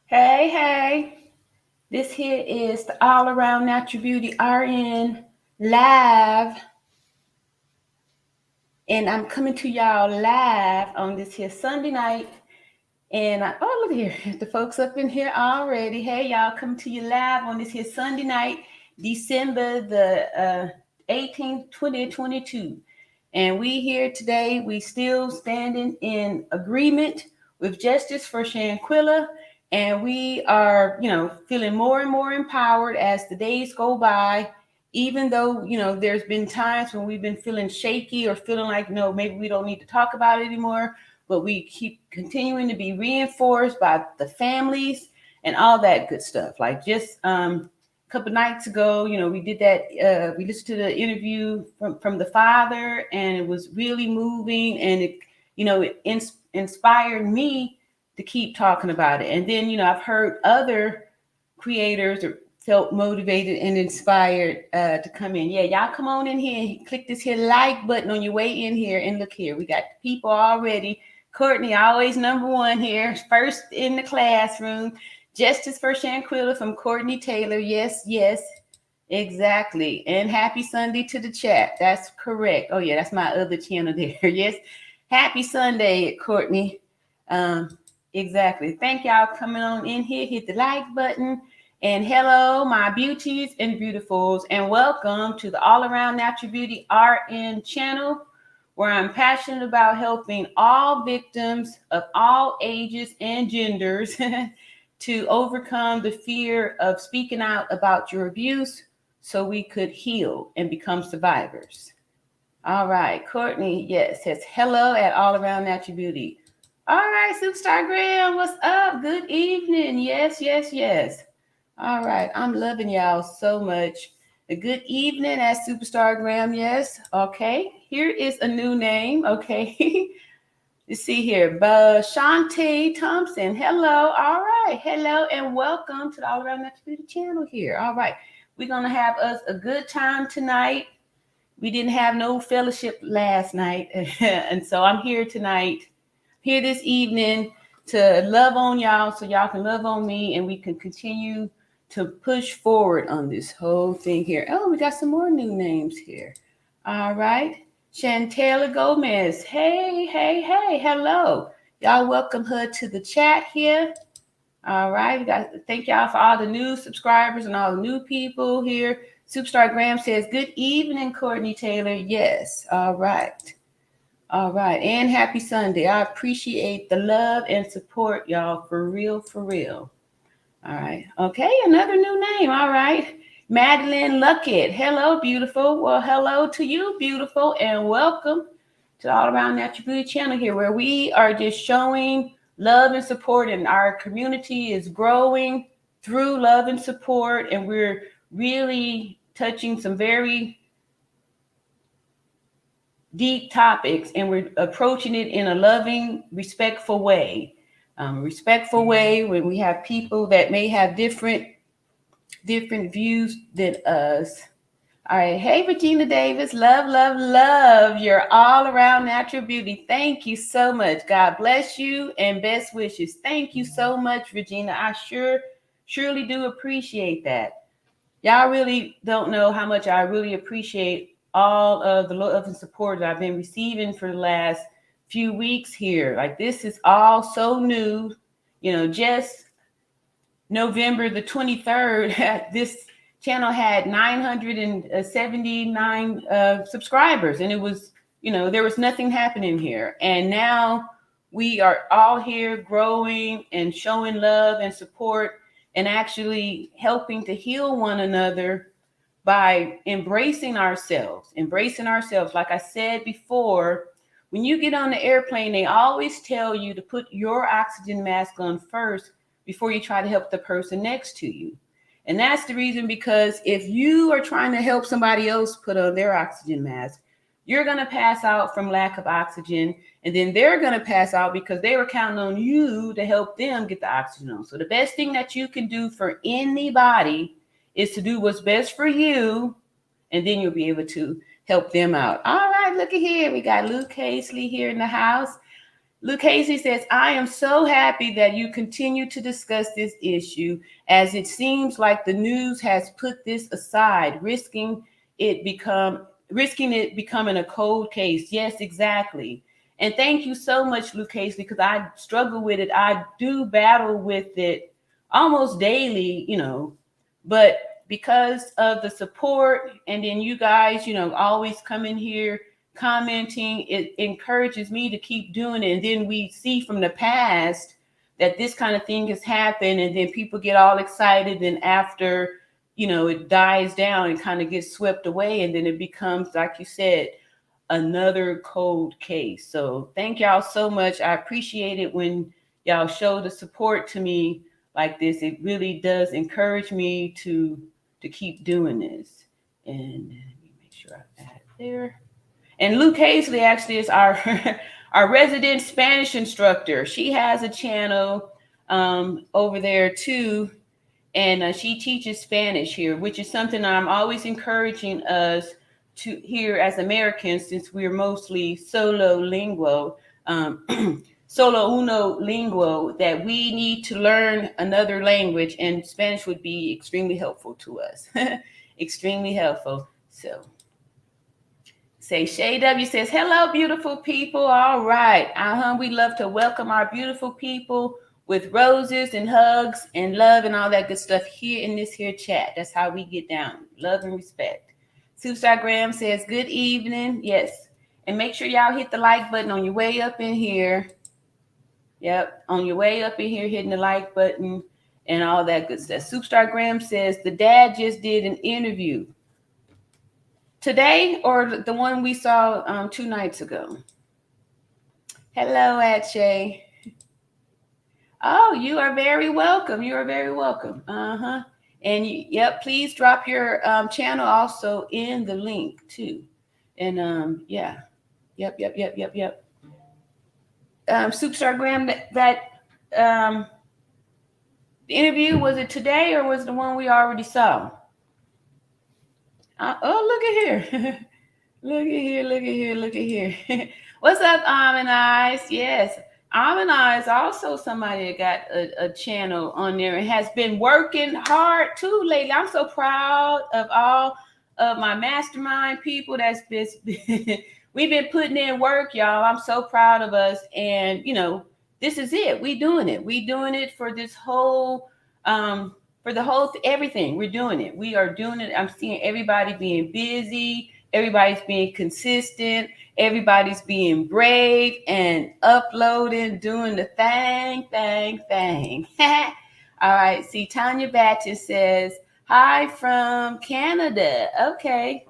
Hey, hey. This here is the All Around Natural Beauty RN live. And I'm coming to y'all live on this here Sunday night. Oh, look here. The folks up in here already. Hey, y'all, coming to you live on this here Sunday night, December the 18th, 2022. And we here today, we still standing in agreement with justice for Shanquilla. And we are, feeling more and more empowered as the days go by, even though, there's been times when we've been feeling shaky or feeling like, no, maybe we don't need to talk about it anymore. But we keep continuing to be reinforced by the families and all that good stuff. Like just couple nights ago, we did that. We listened to the interview from the father, and it was really moving, and it inspired me to keep talking about it. And then, I've heard other creators felt motivated and inspired to come in. Yeah, y'all come on in here. Click this here like button on your way in here, and look here, we got people already. Courtney, always number one here, first in the classroom. Justice for Shanquilla from Courtney Taylor. Yes, yes, exactly. And happy Sunday to the chat. That's correct. Oh, yeah, that's my other channel there. Yes, happy Sunday, Courtney. Exactly. Thank y'all coming on in here. Hit the like button. And hello, my beauties and beautifuls, and welcome to the All Around Natural Beauty RN channel, where I'm passionate about helping all victims of all ages and genders to overcome the fear of speaking out about your abuse so we could heal and become survivors. All right, Courtney, yes, says hello at All Around Natural Beauty. All right, Superstar Graham, what's up? Good evening. Yes, yes, yes. All right, I'm loving y'all so much. A good evening at Superstar Graham, yes. Okay, here is a new name. Okay. Let's see here. Shantae Thompson. Hello. All right. Hello and welcome to the All Around Natural Beauty channel here. All right. We're going to have us a good time tonight. We didn't have no fellowship last night. And so I'm here tonight, here this evening to love on y'all so y'all can love on me and we can continue to push forward on this whole thing here. Oh, we got some more new names here. All right. Shanquella Gomez. Hey, hey, hey, hello. Y'all welcome her to the chat here. All right. We got to thank y'all for all the new subscribers and all the new people here. Superstar Graham says, good evening, Courtney Taylor. Yes. All right. All right. And happy Sunday. I appreciate the love and support, y'all. For real, for real. All right. Okay. Another new name. All right. Madeline Luckett. Hello, beautiful. Well, hello to you, beautiful, and welcome to the All Around Natural Beauty channel here, where we are just showing love and support, and our community is growing through love and support, and we're really touching some very deep topics, and we're approaching it in a loving, respectful way. Respectful way when we have people that may have different views than us. All right. Hey, Regina Davis. Love, love, love. You're all around natural beauty. Thank you so much. God bless you and best wishes. Thank you so much, Regina. I surely do appreciate that. Y'all really don't know how much I really appreciate all of the love and support that I've been receiving for the last few weeks here. Like, this is all so new. Just November the 23rd, this channel had 979 subscribers, and it was, there was nothing happening here. And now we are all here growing and showing love and support and actually helping to heal one another by embracing ourselves. Like I said before, when you get on the airplane, they always tell you to put your oxygen mask on first before you try to help the person next to you. And that's the reason, because if you are trying to help somebody else put on their oxygen mask, you're going to pass out from lack of oxygen, and then they're going to pass out because they were counting on you to help them get the oxygen on. So the best thing that you can do for anybody is to do what's best for you, and then you'll be able to help them out. All right, look at here. We got Luke Casely here in the house. Luke Casey says, I am so happy that you continue to discuss this issue, as it seems like the news has put this aside, risking it becoming a cold case. Yes, exactly. And thank you so much, Luke Casey, because I struggle with it. I do battle with it almost daily, but because of the support, and then you guys, always come in here commenting, it encourages me to keep doing it. And then we see from the past that this kind of thing has happened, and then people get all excited, and after it dies down and kind of gets swept away, and then it becomes, like you said, another cold case. So thank y'all so much. I appreciate it when y'all show the support to me like this. It really does encourage me to keep doing this. And let me make sure I add it there. And Luke Hazley actually is our our resident Spanish instructor. She has a channel over there too, and she teaches Spanish here, which is something I'm always encouraging us to here as Americans, since we're mostly solo lingual, solo uno lingual, that we need to learn another language, and Spanish would be extremely helpful to us. Extremely helpful. So say Shay W says, hello, beautiful people. All right. We love to welcome our beautiful people with roses and hugs and love and all that good stuff here in this here chat. That's how we get down. Love and respect. Superstar Graham says, good evening. Yes. And make sure y'all hit the like button on your way up in here. Yep. On your way up in here, hitting the like button and all that good stuff. Superstar Graham says, the dad just did an interview. Today, or the one we saw 2 nights ago? Hello, Ache. Oh, you are very welcome. You are very welcome. And yep, please drop your channel also in the link too. And yeah, yep. Superstar Graham, that the interview, was it today or was it the one we already saw? Oh, look at here. Look at here. What's up, Almond Eyes? Yes, Almond Eyes also somebody that got a channel on there and has been working hard too lately. I'm so proud of all of my mastermind people that's been we've been putting in work, y'all. I'm so proud of us. And this is it. We doing it for this whole for the whole everything. We're doing it. We are doing it. I'm seeing everybody being busy. Everybody's being consistent. Everybody's being brave and uploading, doing the thing. All right. See, Tanya Batches says, hi from Canada. Okay.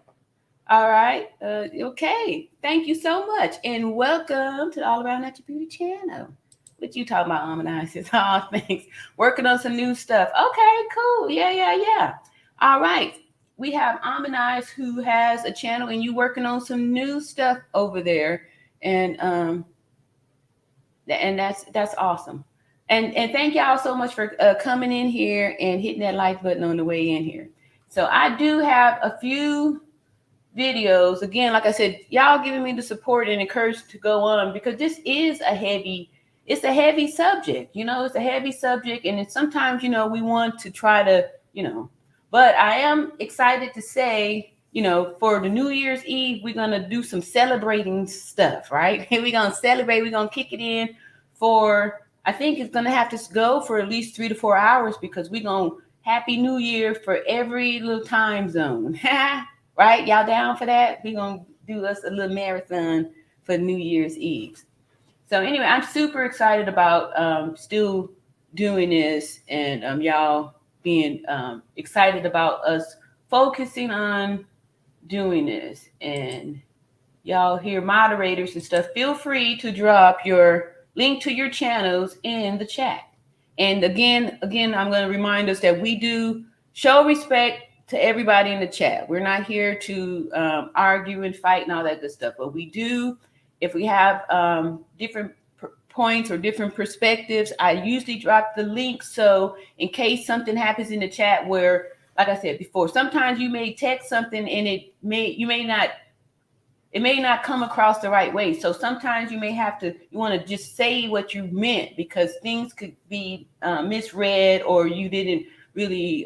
All right. Okay. Thank you so much. And welcome to the All Around Natural Beauty channel. What you talking about, Almond? Says, oh, thanks. Working on some new stuff. Okay, cool. Yeah. All right. We have Almond Eyes, who has a channel, and you working on some new stuff over there. And that's awesome. And thank y'all so much for coming in here and hitting that like button on the way in here. So I do have a few videos. Again, like I said, y'all giving me the support and encouragement to go on, because this is a heavy subject. It's a heavy subject, and it's sometimes, we want to try to, but I am excited to say, for the New Year's Eve, we're going to do some celebrating stuff, right? We're going to celebrate. We're going to kick it in for, I think it's going to have to go for at least 3 to 4 hours, because we're going to Happy New Year for every little time zone. Right? Y'all down for that? We're going to do us a little marathon for New Year's Eve. So anyway, I'm super excited about still doing this, and y'all being excited about us focusing on doing this. And y'all here, moderators and stuff, feel free to drop your link to your channels in the chat. And again, I'm going to remind us that we do show respect to everybody in the chat. We're not here to argue and fight and all that good stuff, but we do, if we have different points or different perspectives, I usually drop the link. So in case something happens in the chat where, like I said before, sometimes you may text something and you may not it may not come across the right way. So sometimes you want to just say what you meant, because things could be misread, or you didn't really,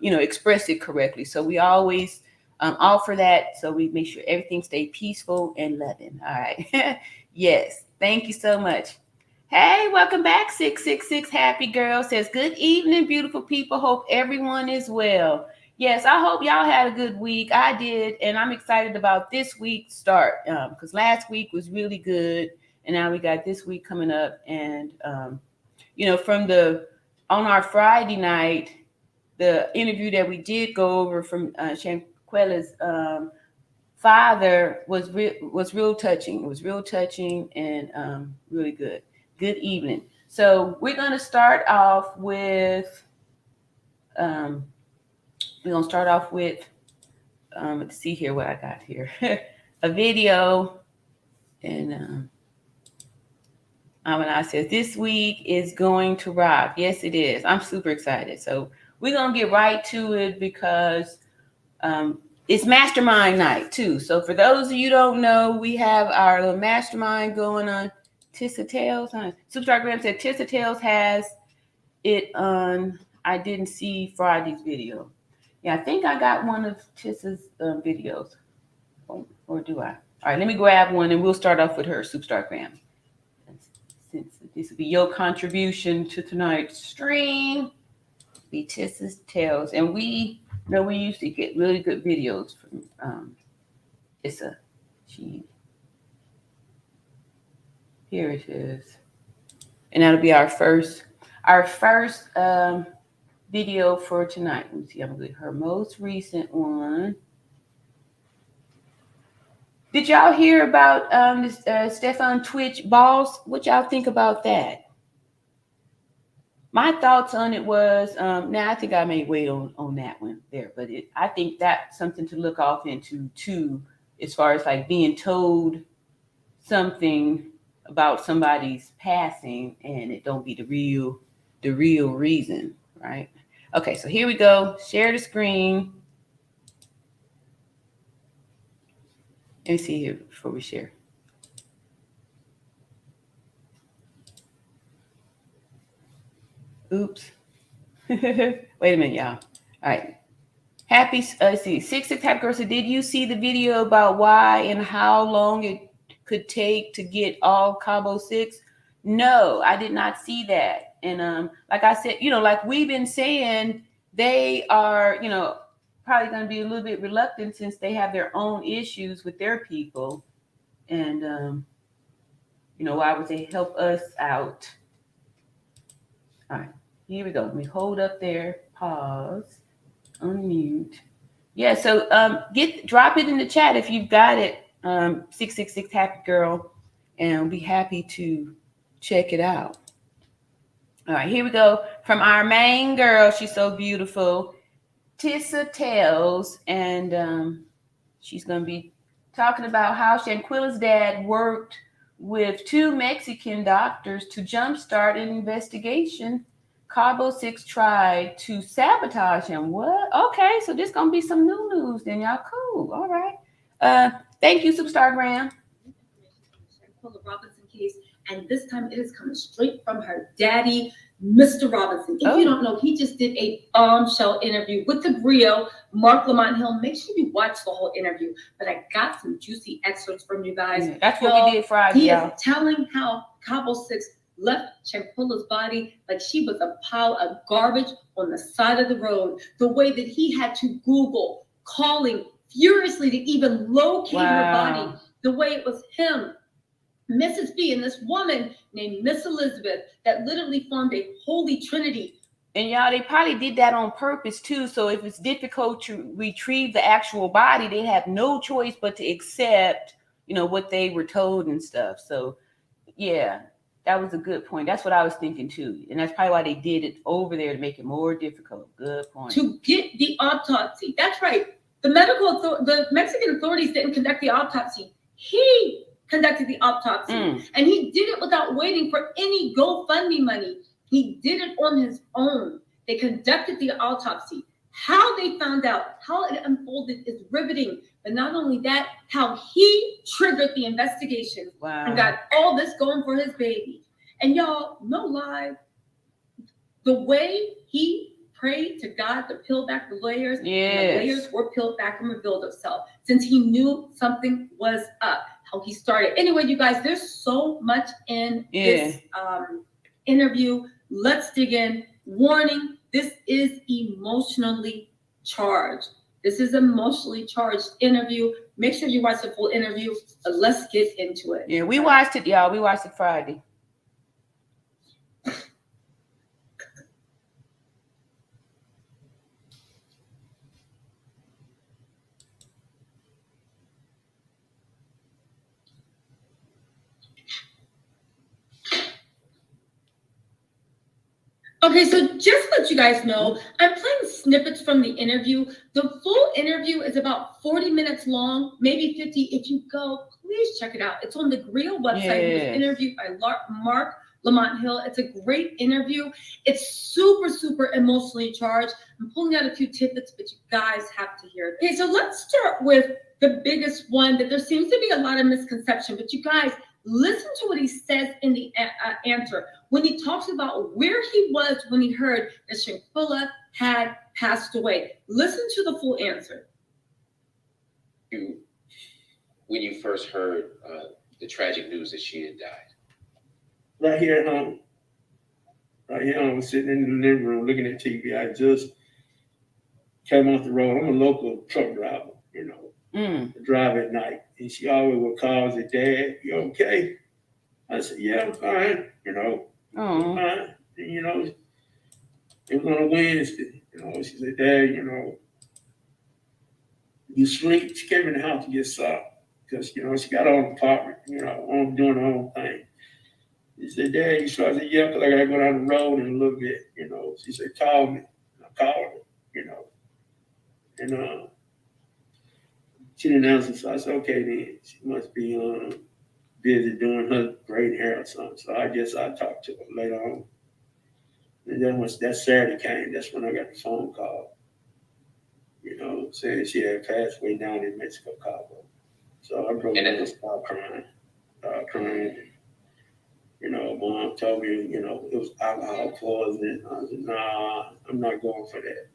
express it correctly. So we always offer that, so we make sure everything stay peaceful and loving. All right. Yes. Thank you so much. Hey, welcome back. 666 Happy Girl says, good evening, beautiful people. Hope everyone is well. Yes, I hope y'all had a good week. I did, and I'm excited about this week's start, because last week was really good, and now we got this week coming up. And on our Friday night, the interview that we did go over from Shanquella's father was real touching. It was real touching and really good. Good evening. So we're gonna start off with. We're going to start off with, let's see here what I got here. A video. And Amina says, this week is going to rock. Yes, it is. I'm super excited. So we're going to get right to it, because it's Mastermind night too. So for those of you who don't know, we have our little Mastermind going on. Tisa Tales. Superstar Graham said Tisa Tales has it on. I didn't see Friday's video. Yeah, I think I got one of Tissa's videos. Or do I? All right, let me grab one, and we'll start off with her, Superstar Graham. Since this will be your contribution to tonight's stream, be Tissa's Tales. And we used to get really good videos from Tissa. Here it is. And that'll be our first video for tonight. Let me see. I'm gonna get her most recent one. Did y'all hear about this Stefan Twitch boss? What y'all think about that? My thoughts on it was, now I think I may wait on that one there, but I think that's something to look off into too, as far as like being told something about somebody's passing and it don't be the real reason, right? Okay, so here we go. Share the screen. Let me see here before we share. Oops. Wait a minute, y'all. All right. Let's see. 66 Happy Girl said, did you see the video about why and how long it could take to get all Cabo 6? No, I did not see that. And like I said, like we've been saying, they are, probably going to be a little bit reluctant since they have their own issues with their people. And, why would they help us out? All right, here we go. Let me hold up there, pause, unmute. Yeah, so drop it in the chat if you've got it, 666 Happy Girl, and I'll be happy to check it out. All right, here we go. From our main girl, she's so beautiful, Tisa Tales, and she's going to be talking about how Shanquilla's dad worked with 2 Mexican doctors to jumpstart an investigation. Cabo 6 tried to sabotage him. What? Okay, so this going to be some new news then, y'all. Cool. All right. Thank you, Superstar Graham. Shanquella Robinson case, and this time it is coming straight from her daddy, Mr. Robinson. If you don't know, he just did a bombshell interview with the griot, Mark Lamont Hill. Make sure you watch the whole interview. But I got some juicy excerpts from you guys. Yeah, that's what we did Friday. He is telling how Cabo 6 left Shanquella's body like she was a pile of garbage on the side of the road. The way that he had to Google, calling furiously to even locate her body. The way it was him, Mrs. B, and this woman named Miss Elizabeth that literally formed a holy trinity. And y'all, they probably did that on purpose too. So if it's difficult to retrieve the actual body, they have no choice but to accept, what they were told and stuff. So yeah, that was a good point. That's what I was thinking too. And that's probably why they did it over there, to make it more difficult. Good point. To get the autopsy. That's right. The Mexican authorities didn't conduct the autopsy. He conducted the autopsy, and he did it without waiting for any GoFundMe money. He did it on his own. They conducted the autopsy. How they found out, how it unfolded is riveting. But not only that, how he triggered the investigation and got all this going for his baby. And y'all, no lie, the way he prayed to God to peel back the layers, and the layers were peeled back and revealed itself, since he knew something was up, how he started. Anyway, you guys, there's so much in this interview. Let's dig in. Warning, this is emotionally charged. This is emotionally charged interview. Make sure you watch the full interview. Let's get into it. Yeah, we watched it, y'all. We watched it Friday. Okay, so just to let you guys know, I'm playing snippets from the interview. The full interview is about 40 minutes long, maybe 50. If you go, please check it out. It's on the Griot website. It was interviewed by Mark Lamont Hill. It's a great interview. It's super, super emotionally charged. I'm pulling out a few tidbits, but you guys have to hear it. Okay, so let's start with the biggest one that there seems to be a lot of misconception, but you guys, listen to what he says in the answer when he talks about where he was when he heard that Shanquilla had passed away. Listen to the full answer. When you first heard the tragic news that she had died? Right here at home. Right here, I was sitting in the living room looking at TV. I just came off the road. I'm a local truck driver, you know. I drive at night. And she always would call and say, Dad, you okay? I said, yeah, I'm fine, you know. I'm fine. And, you know, it was on a Wednesday. You know, she said, Dad, you know, you sleep. She came in the house to get supper because, you know, she got her own apartment, you know, doing her own thing. She said, Dad, you sleep? I said, yeah, because I got to go down the road in a little bit, you know. She said, call me. I called her, you know. And she didn't answer, so I said, okay, then. She must be busy doing her braiding hair or something. So I guess I'll talk to her later on. And then once that Saturday came, that's when I got the phone call, you know, saying she had passed away down in Mexico, Cabo. So I broke down and started crying. You know, Mom told me, you know, it was alcohol poisoning. I said, nah, I'm not going for that.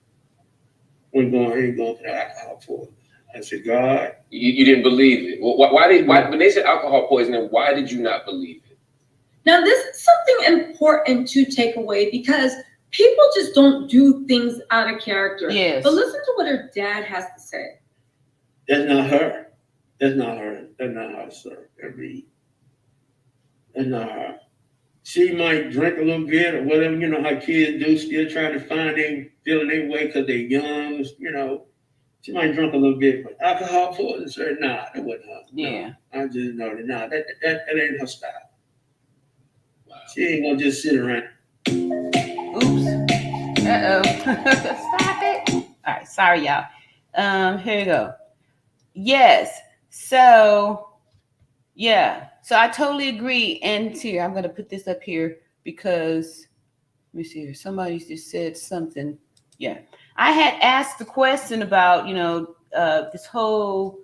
I ain't going for that alcohol poisoning. I said, God. You didn't believe it. Why when they said alcohol poisoning, why did you not believe it? Now, this is something important to take away because people just don't do things out of character. Yes. But listen to what her dad has to say. That's not her. That's not her. That's not her, sir. That's not her. She might drink a little bit or whatever, you know, how kids do, still trying to feeling their way because they're young, you know. She might drink a little bit, but alcohol poisoning, sir, nah, that wasn't her. Yeah. No, I just know that, nah, that ain't her style. Wow. She ain't gonna just sit around. Oops. Stop it. All right, sorry, y'all. Here you go. Yes. So, yeah. So I totally agree. And here, I'm gonna put this up here because let me see here. Somebody just said something. Yeah. I had asked the question about, you know, this whole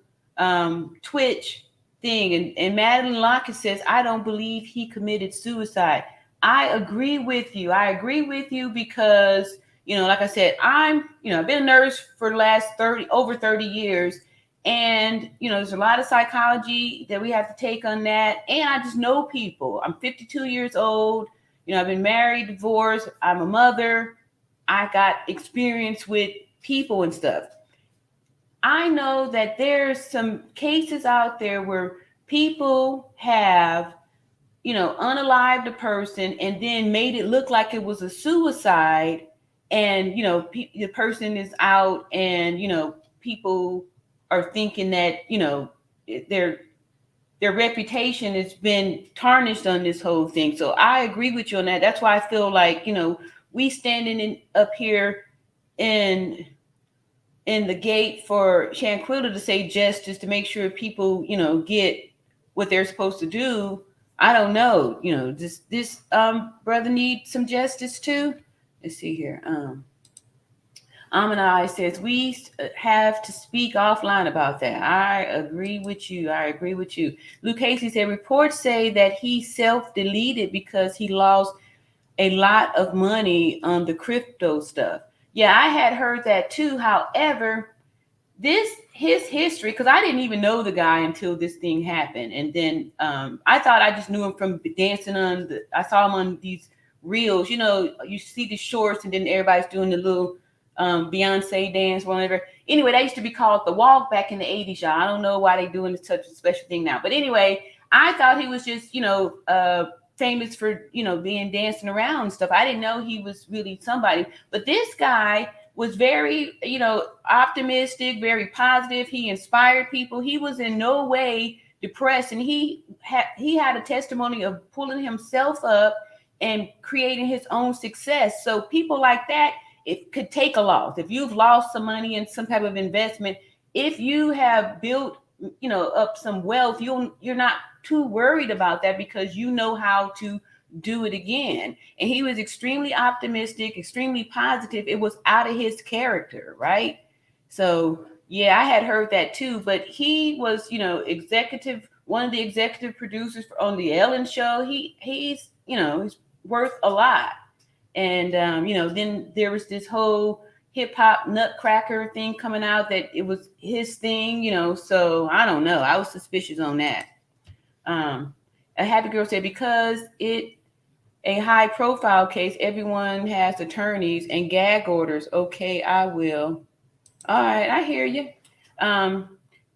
Twitch thing. And Madeline Lockett says, I don't believe he committed suicide. I agree with you. I agree with you because, you know, like I said, I've been a nurse for the last over 30 years. And, you know, there's a lot of psychology that we have to take on that. And I just know people. I'm 52 years old. You know, I've been married, divorced. I'm a mother. I got experience with people and stuff. I know that there's some cases out there where people have, you know, unalived a person and then made it look like it was a suicide. And, you know, the person is out and, you know, people are thinking that, you know, their reputation has been tarnished on this whole thing. So I agree with you on that. That's why I feel like, you know, we standing up here in the gate for Shanquilla to say justice, to make sure people, you know, get what they're supposed to do. I don't know, you know, this brother need some justice too. Let's see here. Amanai says, we have to speak offline about that. I agree with you. Luke Casey said, reports say that he self-deleted because he lost a lot of money on the crypto stuff. Yeah, I had heard that too. However, his history, because I didn't even know the guy until this thing happened. And then I thought I just knew him from dancing I saw him on these reels. You know, you see the shorts and then everybody's doing the little Beyonce dance, whatever. Anyway, that used to be called the walk back in the 80s, y'all. I don't know why they're doing such a special thing now. But anyway, I thought he was just, famous for, being dancing around and stuff. I didn't know he was really somebody. But this guy was very, optimistic, very positive. He inspired people. He was in no way depressed. And he had a testimony of pulling himself up and creating his own success. So people like that, it could take a loss. If you've lost some money in some type of investment, if you have built, up some wealth, you're not too worried about that because you know how to do it again. And he was extremely optimistic, extremely positive. It was out of his character, right? So yeah, I had heard that too. But he was, one of the executive producers on the Ellen Show. He's worth a lot. And, then there was this whole hip hop nutcracker thing coming out that it was his thing, so I don't know. I was suspicious on that. A happy girl said, because it a high profile case, everyone has attorneys and gag orders. Okay, I will. All right, I hear you.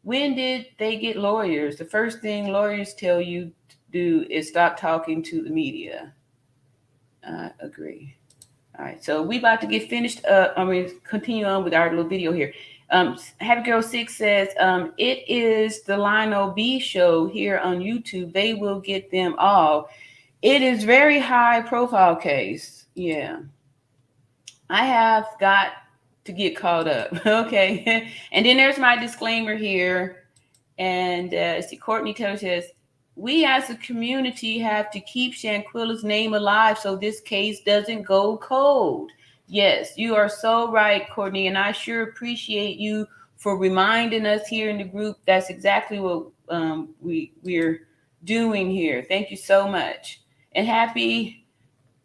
When did they get lawyers? The first thing lawyers tell you to do is stop talking to the media. I agree. All right, so we about to get finished. Continue on with our little video here. Happy Girl 6 says, it is the Lionel B show here on YouTube. They will get them all. It is very high profile case. Yeah. I have got to get caught up. Okay. And then there's my disclaimer here. And Courtney Taylor says, we as a community have to keep Shanquilla's name alive so this case doesn't go cold. Yes, you are so right, Courtney, and I sure appreciate you for reminding us here in the group. That's exactly what we're doing here. Thank you so much. And Happy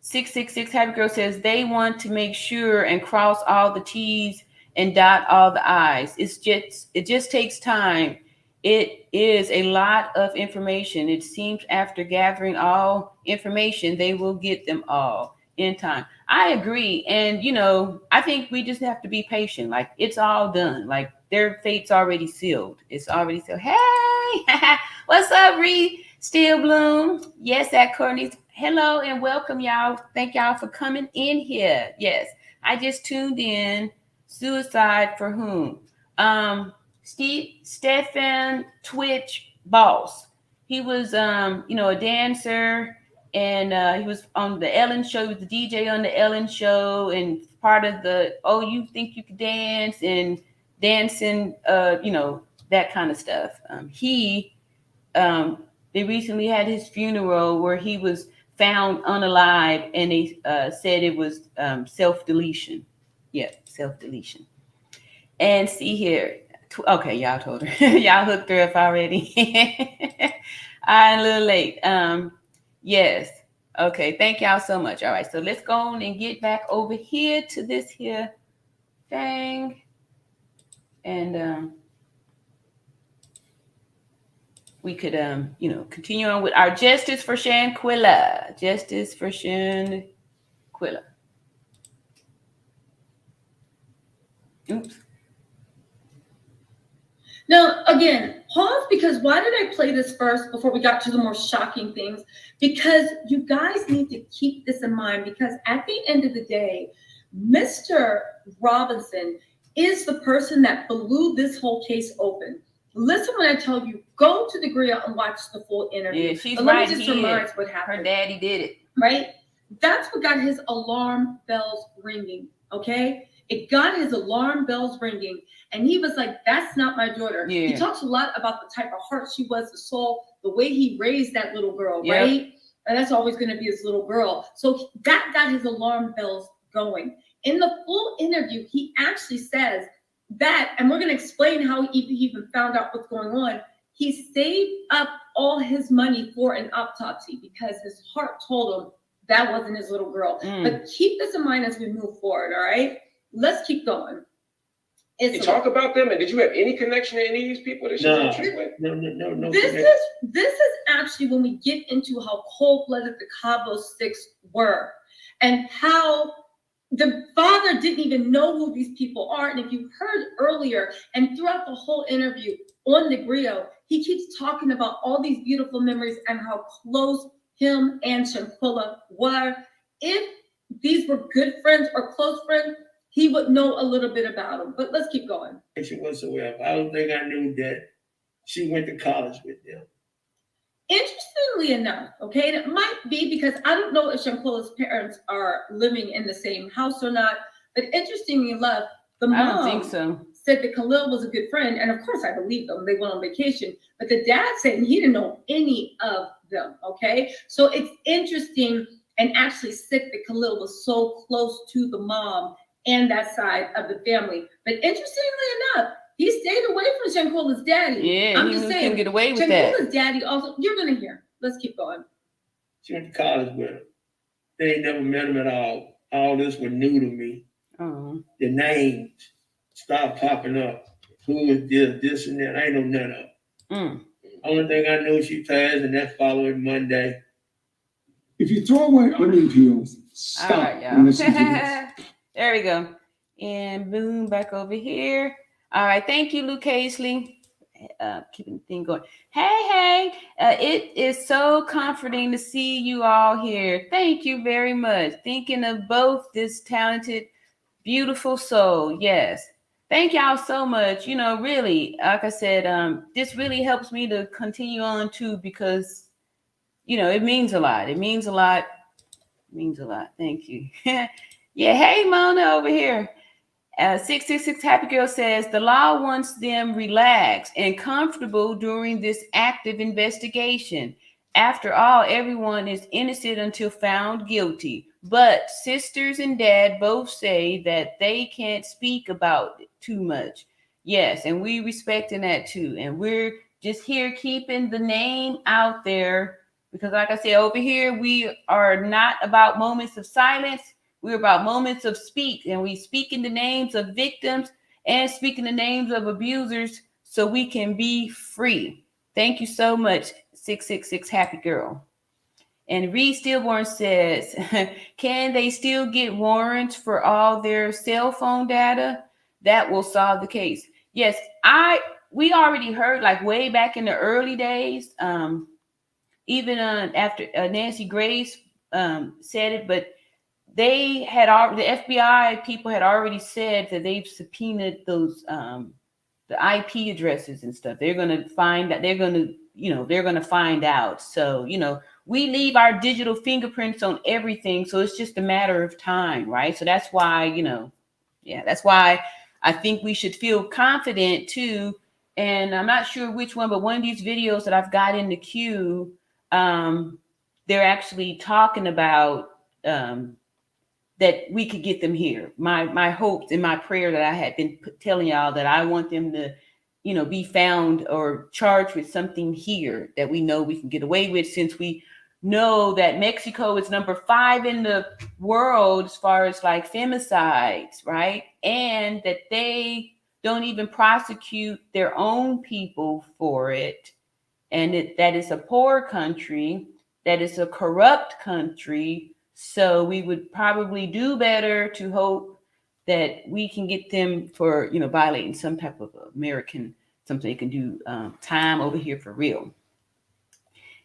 666 Happy Girl says they want to make sure and cross all the T's and dot all the I's. It just takes time. It is a lot of information. It seems after gathering all information, they will get them all in time. I agree. And, I think we just have to be patient. Like, it's all done. Like, their fate's already sealed. It's already sealed. Hey, what's up, Ree? Steel Bloom. Yes, at Courtney's. Hello and welcome, y'all. Thank y'all for coming in here. Yes, I just tuned in. Suicide for whom? Stefan Twitch Boss. He was, a dancer, and he was on the Ellen Show. He was the DJ on the Ellen Show, and part of the you think you could dance and dancing, that kind of stuff. They recently had his funeral where he was found unalive, and they said it was self-deletion. Yeah, self-deletion. And see here. Okay, y'all told her. Y'all hooked her up already. I'm a little late. Yes. Okay, thank y'all so much. All right, so let's go on and get back over here to this here thing. And we could, continue on with our Justice for Shanquilla. Justice for Shanquilla. Oops. Now, again, pause, because why did I play this first before we got to the more shocking things? Because you guys need to keep this in mind, because at the end of the day, Mr. Robinson is the person that blew this whole case open. Listen when I tell you, go to the grill and watch the full interview. Yeah, she's but right. Let me just remind what happened. Her daddy did it. Right? That's what got his alarm bells ringing, okay? It got his alarm bells ringing, and he was like, that's not my daughter. Yeah. He talks a lot about the type of heart she was, the soul, the way he raised that little girl, right? And that's always going to be his little girl. So that got his alarm bells going. In the full interview, he actually says that, and we're going to explain how he even found out what's going on. He saved up all his money for an autopsy because his heart told him that wasn't his little girl. But keep this in mind as we move forward, all right? Let's keep going. You talk about them, and did you have any connection to any of these people that she's on trip with? No. This is actually when we get into how cold-blooded the Cabo Six were, and how the father didn't even know who these people are. And if you heard earlier and throughout the whole interview on the grill, he keeps talking about all these beautiful memories and how close him and Shanquella were. If these were good friends or close friends, he would know a little bit about them. But let's keep going. Whatsoever. I don't think I knew that she went to college with them. Interestingly enough, okay, and it might be because I don't know if Shanquella's parents are living in the same house or not, but interestingly enough, the mom I don't think so. said that Khalil was a good friend, and of course I believe them, they went on vacation, but the dad said he didn't know any of them, okay? So it's interesting and actually sick that Khalil was so close to the mom and that side of the family. But interestingly enough, he stayed away from Shanquella's daddy. Yeah, I'm he just saying, couldn't get away with Shanquella's that. daddy also, you're gonna hear. Let's keep going. She went to college with him. They ain't never met him at all. All this was new to me. Oh. The names stopped popping up. Who is this and that? I ain't know none of them. Only thing I knew, she passed, and that following Monday. If you throw away onion peels, stop All right, and listen to this. There we go. And boom, back over here. All right, thank you, Luke Casely. Keeping the thing going. Hey, it is so comforting to see you all here. Thank you very much. Thinking of both this talented, beautiful soul. Yes. Thank y'all so much. You know, really, like I said, this really helps me to continue on too, because, you know, it means a lot. It means a lot. It means a lot. Thank you. Yeah. Hey, Mona over here. 666 Happy Girl says the law wants them relaxed and comfortable during this active investigation. After all, everyone is innocent until found guilty. But sisters and dad both say that they can't speak about it too much. Yes, and we respecting that too. And we're just here keeping the name out there because, like I said, over here, we are not about moments of silence. We're about moments of speak, and we speak in the names of victims and speak in the names of abusers so we can be free. Thank you so much, 666 Happy Girl. And Reed Stillborn says, can they still get warrants for all their cell phone data? That will solve the case. Yes, we already heard, like way back in the early days, even after Nancy Grace said it, but they had the FBI people had already said that they've subpoenaed those the IP addresses and stuff. They're gonna find that they're gonna find out. So, you know, we leave our digital fingerprints on everything. So it's just a matter of time, right? So that's why, you know, that's why I think we should feel confident too. And I'm not sure which one, but one of these videos that I've got in the queue, they're actually talking about that we could get them here. My hopes and my prayer that I had been telling y'all that I want them to, you know, be found or charged with something here that we know we can get away with, since we know that Mexico is number 5 in the world as far as like femicides, right? And that they don't even prosecute their own people for it. And that is a poor country, that is a corrupt country. So we would probably do better to hope that we can get them for, you know, violating some type of American, something they can do time over here for real.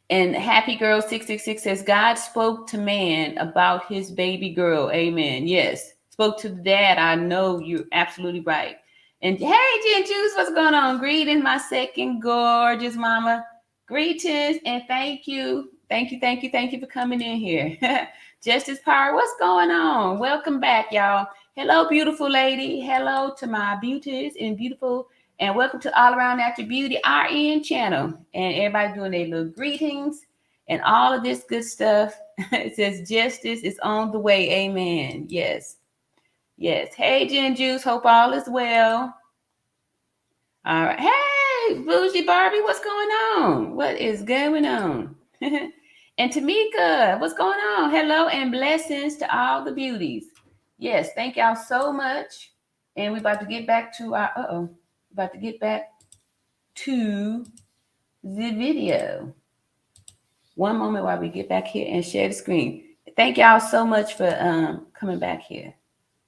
And Happy Girl 666 says, God spoke to man about his baby girl. Amen. Yes. Spoke to the dad. I know you're absolutely right. And hey, Jen Juice, what's going on? Greetings, my second gorgeous mama. Greetings and thank you. Thank you for coming in here. Justice Power, what's going on? Welcome back, y'all. Hello, beautiful lady. Hello to my beauties and beautiful, and welcome to All Around After Beauty RN channel. And everybody doing their little greetings and all of this good stuff. It says justice is on the way. Amen. Yes. Yes. Hey, Jen Juice. Hope all is well. All right. Hey, Bougie Barbie, what's going on? What is going on? And Tamika, what's going on? Hello and blessings to all the beauties. Yes, thank y'all so much. And we're about to get back to our to the video. One moment while we get back here and share the screen. Thank y'all so much for coming back here,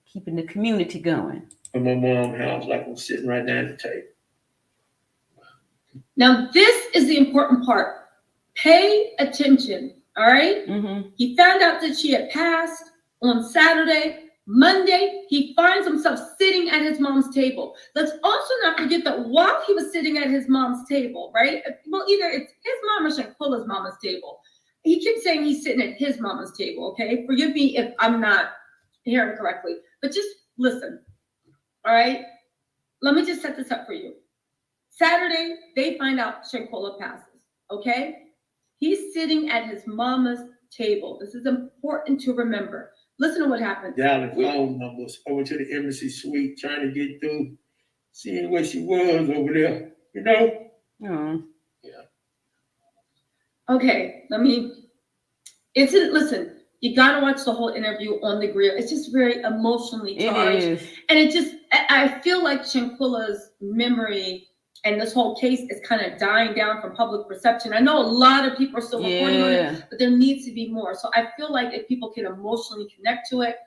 keeping the community going. In my mom's house, like I'm sitting right down the table. Now, this is the important part. Pay attention, all right? Mm-hmm. He found out that she had passed on Saturday. Monday, he finds himself sitting at his mom's table. Let's also not forget that while he was sitting at his mom's table, right? Well, either it's his mom or Shanquella's mama's table. He keeps saying he's sitting at his mama's table, okay? Forgive me if I'm not hearing correctly, but just listen, all right? Let me just set this up for you. Saturday, they find out Shanquella passes, okay? He's sitting at his mama's table. This is important to remember. Listen to what happened. Dialing phone numbers over to the embassy suite, trying to get through, seeing where she was over there, you know? Oh. Yeah. Okay, listen, you gotta watch the whole interview on the grill. It's just very emotionally charged. It is. And I feel like Shanquella's memory and this whole case is kind of dying down from public perception. I know a lot of people are still reporting on it, but there needs to be more. So I feel like if people can emotionally connect to it,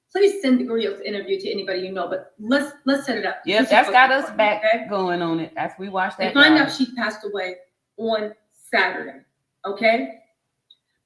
please send the Grio's interview to anybody you know. But let's set it up. Yep, that's got us back going on it after we watched that. They find out she passed away on Saturday. Okay?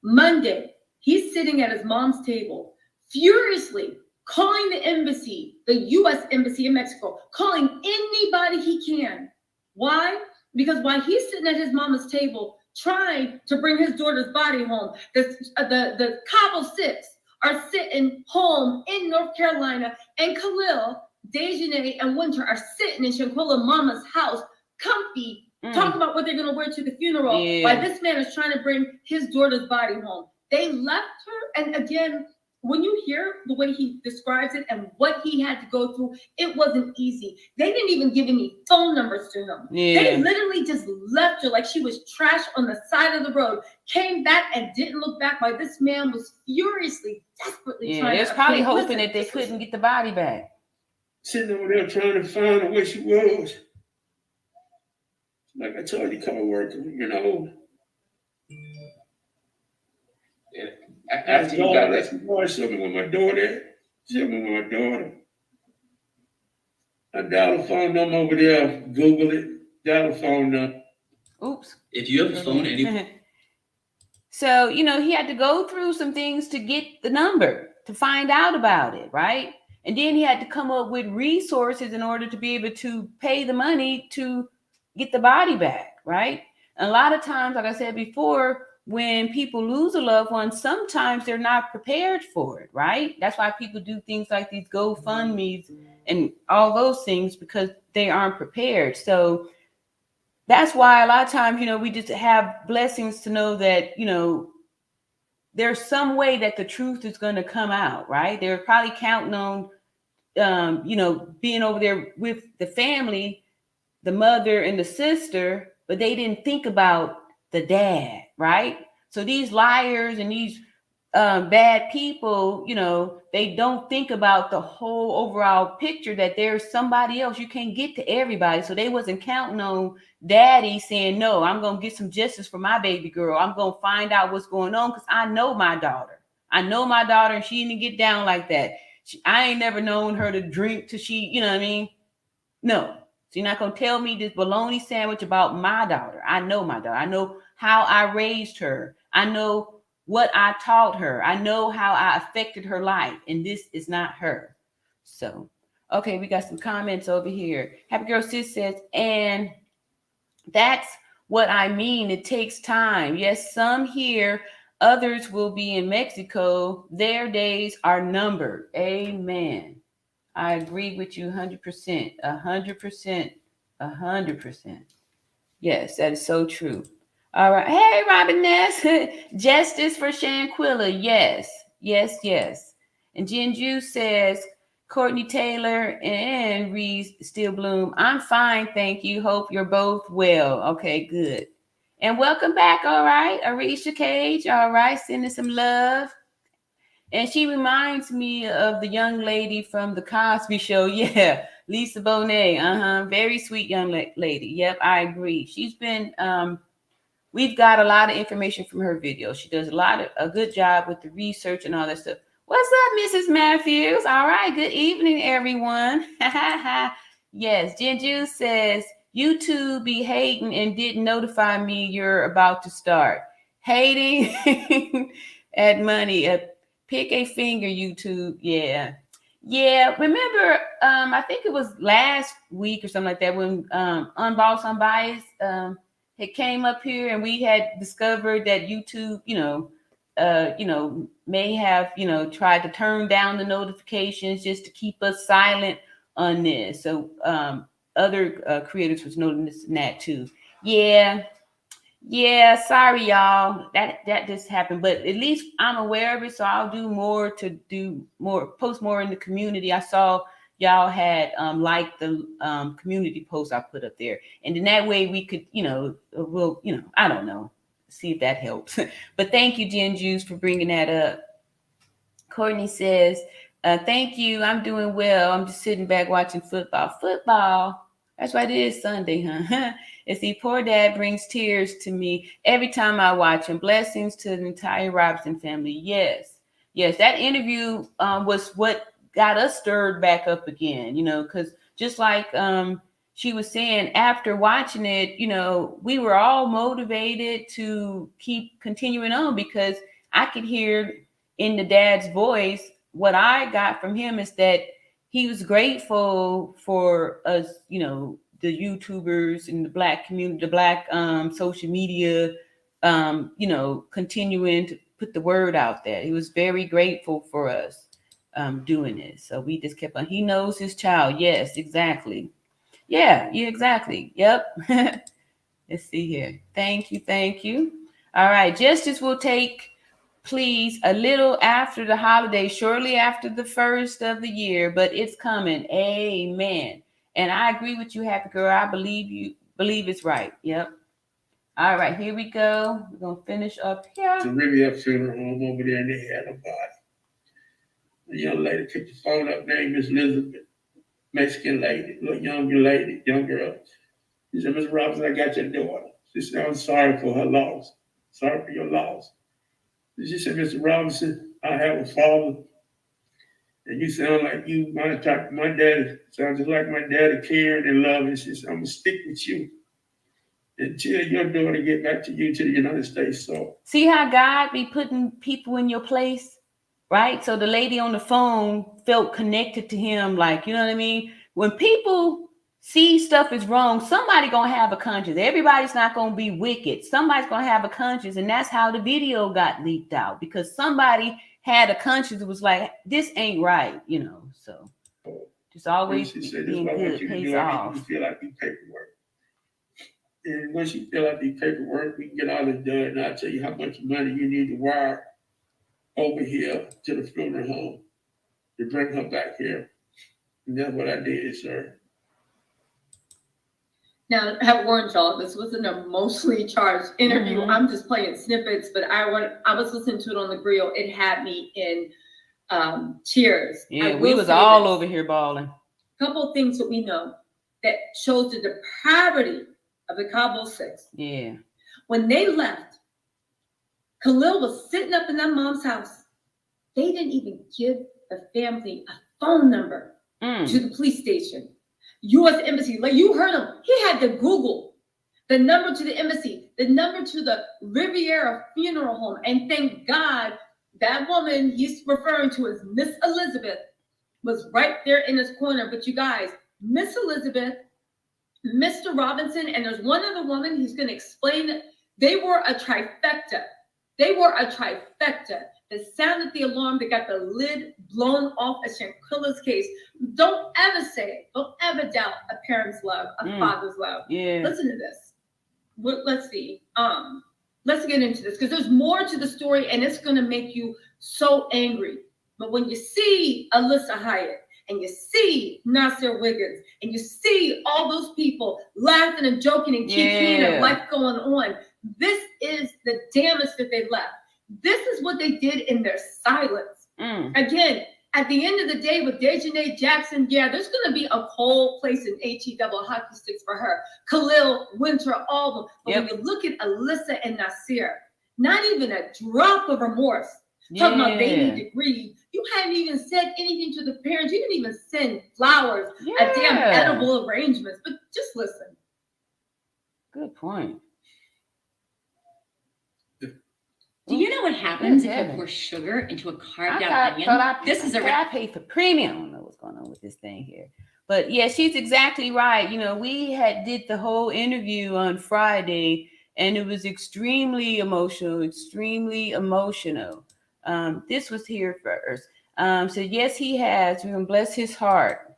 Monday, he's sitting at his mom's table, furiously calling the embassy, the U.S. Embassy in Mexico, calling anybody he can. Why? Because while he's sitting at his mama's table trying to bring his daughter's body home, the Cabo Six are sitting home in North Carolina, and Khalil, Dejanay, and Winter are sitting in Shanquella mama's house, comfy, talking about what they're going to wear to the funeral, while this man is trying to bring his daughter's body home. They left her, and again, when you hear the way he describes it and what he had to go through, it wasn't easy. They didn't even give any phone numbers to him. Yeah. They literally just left her like she was trash on the side of the road, came back and didn't look back while this man was furiously, desperately trying to... They're probably hoping that they couldn't get the body back. Sitting over there trying to find her where she was. Like I told you, come and work, you know. Yeah. After you got that, Show me where my daughter. Show me where my daughter. I dial the phone number over there. Google it. Dial the phone number. Oops. If you ever phone any. So, he had to go through some things to get the number, to find out about it, right? And then he had to come up with resources in order to be able to pay the money to get the body back, right? And a lot of times, like I said before, when people lose a loved one, sometimes they're not prepared for it, right? That's why people do things like these GoFundMes and all those things, because they aren't prepared. So that's why a lot of times, we just have blessings to know that, there's some way that the truth is going to come out, right? They're probably counting on, being over there with the family, the mother and the sister, but they didn't think about the dad, right? So these liars and these bad people, they don't think about the whole overall picture, that there's somebody else. You can't get to everybody. So they wasn't counting on daddy saying, no, I'm going to get some justice for my baby girl. I'm going to find out what's going on, because I know my daughter. And she didn't get down like that. I ain't never known her to drink till she, you know what I mean? No. So you're not going to tell me this bologna sandwich about my daughter. I know my daughter. I know how I raised her. I know what I taught her. I know how I affected her life. And this is not her. So, okay, we got some comments over here. Happy Girl Sis says, and that's what I mean. It takes time. Yes, some here, others will be in Mexico. Their days are numbered. Amen. I agree with you 100%, 100%. Yes, that is so true. All right. Hey, Robin Ness. Justice for Shanquilla. Yes. And Jinju says, Courtney Taylor and Reese Steelbloom. I'm fine, thank you. Hope you're both well. Okay, good. And welcome back, all right. Arisha Cage, all right, sending some love. And she reminds me of the young lady from the Cosby Show. Yeah, Lisa Bonet. Very sweet young lady. Yep, I agree. She's been, we've got a lot of information from her video. She does a good job with the research and all that stuff. What's up, Mrs. Matthews? All right, good evening, everyone. Yes, Jinju says, YouTube be hating and didn't notify me you're about to start. Hating at money. Pick a finger, YouTube. Yeah. Remember, I think it was last week or something like that when Unbossed Unbiased it came up here and we had discovered that YouTube, may have, tried to turn down the notifications just to keep us silent on this. So other creators was noticing that too. Yeah, sorry, y'all. That just happened, but at least I'm aware of it, so I'll post more in the community. I saw y'all had liked the community post I put up there, and in that way we could, I don't know, see if that helps. But thank you, Jen Juice, for bringing that up. Courtney says, "Thank you. I'm doing well. I'm just sitting back watching football. That's right. It is Sunday, huh? And see, poor dad brings tears to me every time I watch him. Blessings to the entire Robinson family." Yes. That interview was what got us stirred back up again, because just like she was saying, after watching it, we were all motivated to keep continuing on because I could hear in the dad's voice, what I got from him is that he was grateful for us, the YouTubers and the Black community, the Black social media, continuing to put the word out there. He was very grateful for us doing it. So we just kept on. He knows his child. Yes, exactly. Yeah, exactly. Yep. Let's see here. Thank you. All right. Justice will take, please, a little after the holiday, shortly after the first of the year, but it's coming. Amen. And I agree with you, Happy Girl. I believe it's right. Yep. All right, here we go. We're gonna finish up here. The Riviera funeral home over there, and they had a body. A young lady picked the phone up, named Miss Elizabeth, Mexican lady, young girl. She said, "Miss Robinson, I got your daughter." She said, "I'm sorry for her loss. Sorry for your loss." She said, "Mr. Robinson, I have a father, and you sound like you. My dad sounds just like my daddy, caring and loving." She said, "I'm gonna stick with you until your daughter get back to you to the United States." So see how God be putting people in your place, right? So the lady on the phone felt connected to him, like, you know what I mean? When people see stuff is wrong, somebody gonna have a conscience. Everybody's not gonna be wicked. Somebody's gonna have a conscience, and that's how the video got leaked out, because somebody had a conscience that was like, this ain't right, So just always being good pays off. You fill out these paperwork, and once you fill out these paperwork, we can get all this done. And I'll tell you how much money you need to wire over here to the funeral home to bring her back here. And that's what I did, sir. Now, I warned y'all, this was an emotionally charged interview. Mm-hmm. I'm just playing snippets, but I was listening to it on the grill. It had me in tears. Yeah, we was all over here bawling. A couple of things that we know that shows the depravity of the Cabo Six. Yeah. When they left, Khalil was sitting up in that mom's house. They didn't even give the family a phone number to the police station. U.S. Embassy, like you heard him, he had to Google the number to the embassy, the number to the Riviera funeral home. And thank God that woman he's referring to as Miss Elizabeth was right there in his corner. But you guys, Miss Elizabeth, Mr. Robinson, and there's one other woman he's going to explain it. They were a trifecta. That sounded the alarm, that got the lid blown off of Shanquilla's case. Don't ever say it. Don't ever doubt a parent's love, a father's love. Yeah. Listen to this. Let's see. Let's get into this, because there's more to the story, and it's going to make you so angry. But when you see Alyssa Hyatt, and you see Nasir Wiggins, and you see all those people laughing and joking and kikiing and life going on. This is the damage that they left. This is what they did in their silence. Again, at the end of the day with Dejanay Jackson, yeah, there's going to be a cold place in HE double hockey sticks for her. Khalil, Winter, all of them. But when you look at Alyssa and Nasir, not even a drop of remorse. Talking about they need to grieve. You haven't even said anything to the parents. You didn't even send flowers, a damn edible arrangements. But just listen. Good point. Do you know what happens if you pour sugar into a carved out onion? I paid for premium. I don't know what's going on with this thing here. But yeah, she's exactly right. You know, we did the whole interview on Friday, and it was extremely emotional. This was here first. So yes, he has. We're gonna bless his heart.